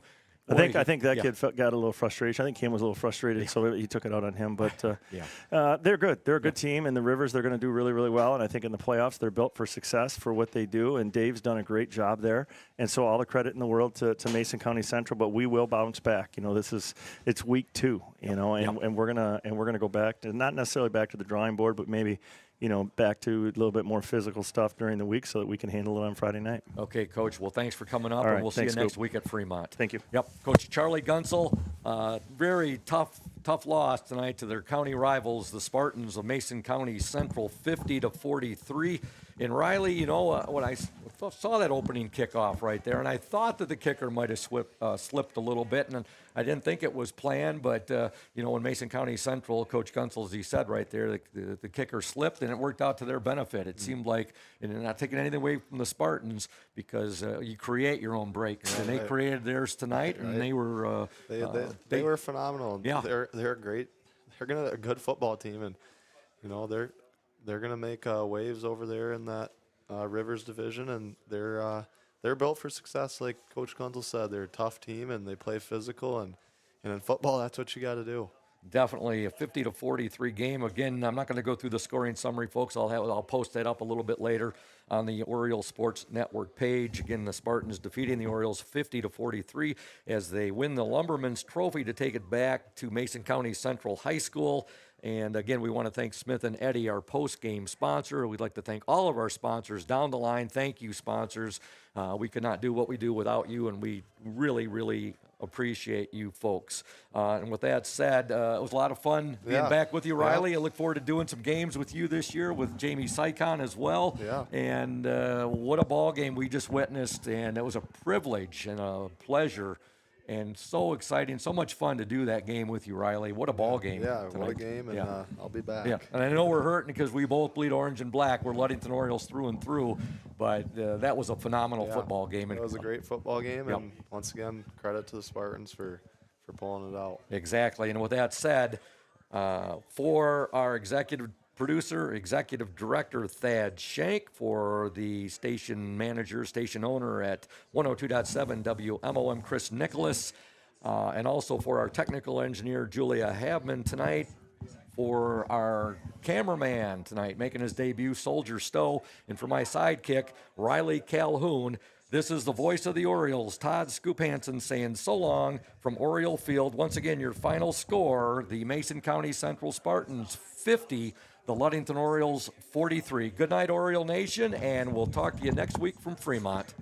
I think that kid got a little frustration. I think Cam was a little frustrated, so he took it out on him. But they're good. They're a good team. In the Rivers, they're going to do really, really well. And I think in the playoffs, they're built for success for what they do. And Dave's done a great job there. And so all the credit in the world to Mason County Central. But we will bounce back. You know, it's week 2. You know, and we're gonna go back to, not necessarily back to the drawing board, but maybe, you know, back to a little bit more physical stuff during the week so that we can handle it on Friday night. Okay, Coach. Well, thanks for coming up, All right, and we'll see you thanks, next Scoop. week at Fremont. Thank you. Yep. Coach Charlie Gunsel, very tough loss tonight to their county rivals, the Spartans of Mason County Central, 50-43. And Riley, you know, when I saw that opening kickoff right there, and I thought that the kicker might have slipped a little bit, and I didn't think it was planned, but, you know, when Mason County Central, Coach Gunsel, as he said right there, the kicker slipped, and it worked out to their benefit. It seemed like, and not taking anything away from the Spartans, because you create your own breaks, and they created theirs tonight, and they were they were phenomenal. Yeah. They're great. They're a good football team, and, you know, they're gonna make waves over there in that Rivers division, and they're built for success. Like Coach Gunsel said, they're a tough team and they play physical, and in football, that's what you got to do. Definitely a 50-43 game. Again, I'm not going to go through the scoring summary, folks. I'll post that up a little bit later on the Oriole Sports Network page. Again, the Spartans defeating the Orioles 50-43 as they win the Lumberman's Trophy to take it back to Mason County Central High School. And again, we want to thank Smith & Eddy, our post-game sponsor. We'd like to thank all of our sponsors down the line. Thank you, sponsors. We could not do what we do without you, and we really, really appreciate you folks. And with that said, it was a lot of fun being back with you, Riley. I look forward to doing some games with you this year, with Jamie Sycon as well. Yeah. And what a ball game we just witnessed, and it was a privilege and a pleasure. And so exciting, so much fun to do that game with you, Riley. What a ball game. Yeah, tonight. what a game, and I'll be back. Yeah, and I know we're hurting because we both bleed orange and black. We're Ludington Orioles through and through, but that was a phenomenal football game. It was a great football game, and once again, credit to the Spartans for pulling it out. Exactly, and with that said, for our executive producer, executive director Thad Shank, for the station manager, station owner at 102.7 WMOM, Chris Nicholas, and also for our technical engineer, Julia Habman tonight, for our cameraman tonight, making his debut, Soldier Stowe, and for my sidekick, Riley Calhoun. This is the voice of the Orioles, Todd Scoop Hansen, saying so long from Oriole Field. Once again, your final score, the Mason County Central Spartans 50, the Ludington Orioles 43. Good night, Oriole Nation, and we'll talk to you next week from Fremont.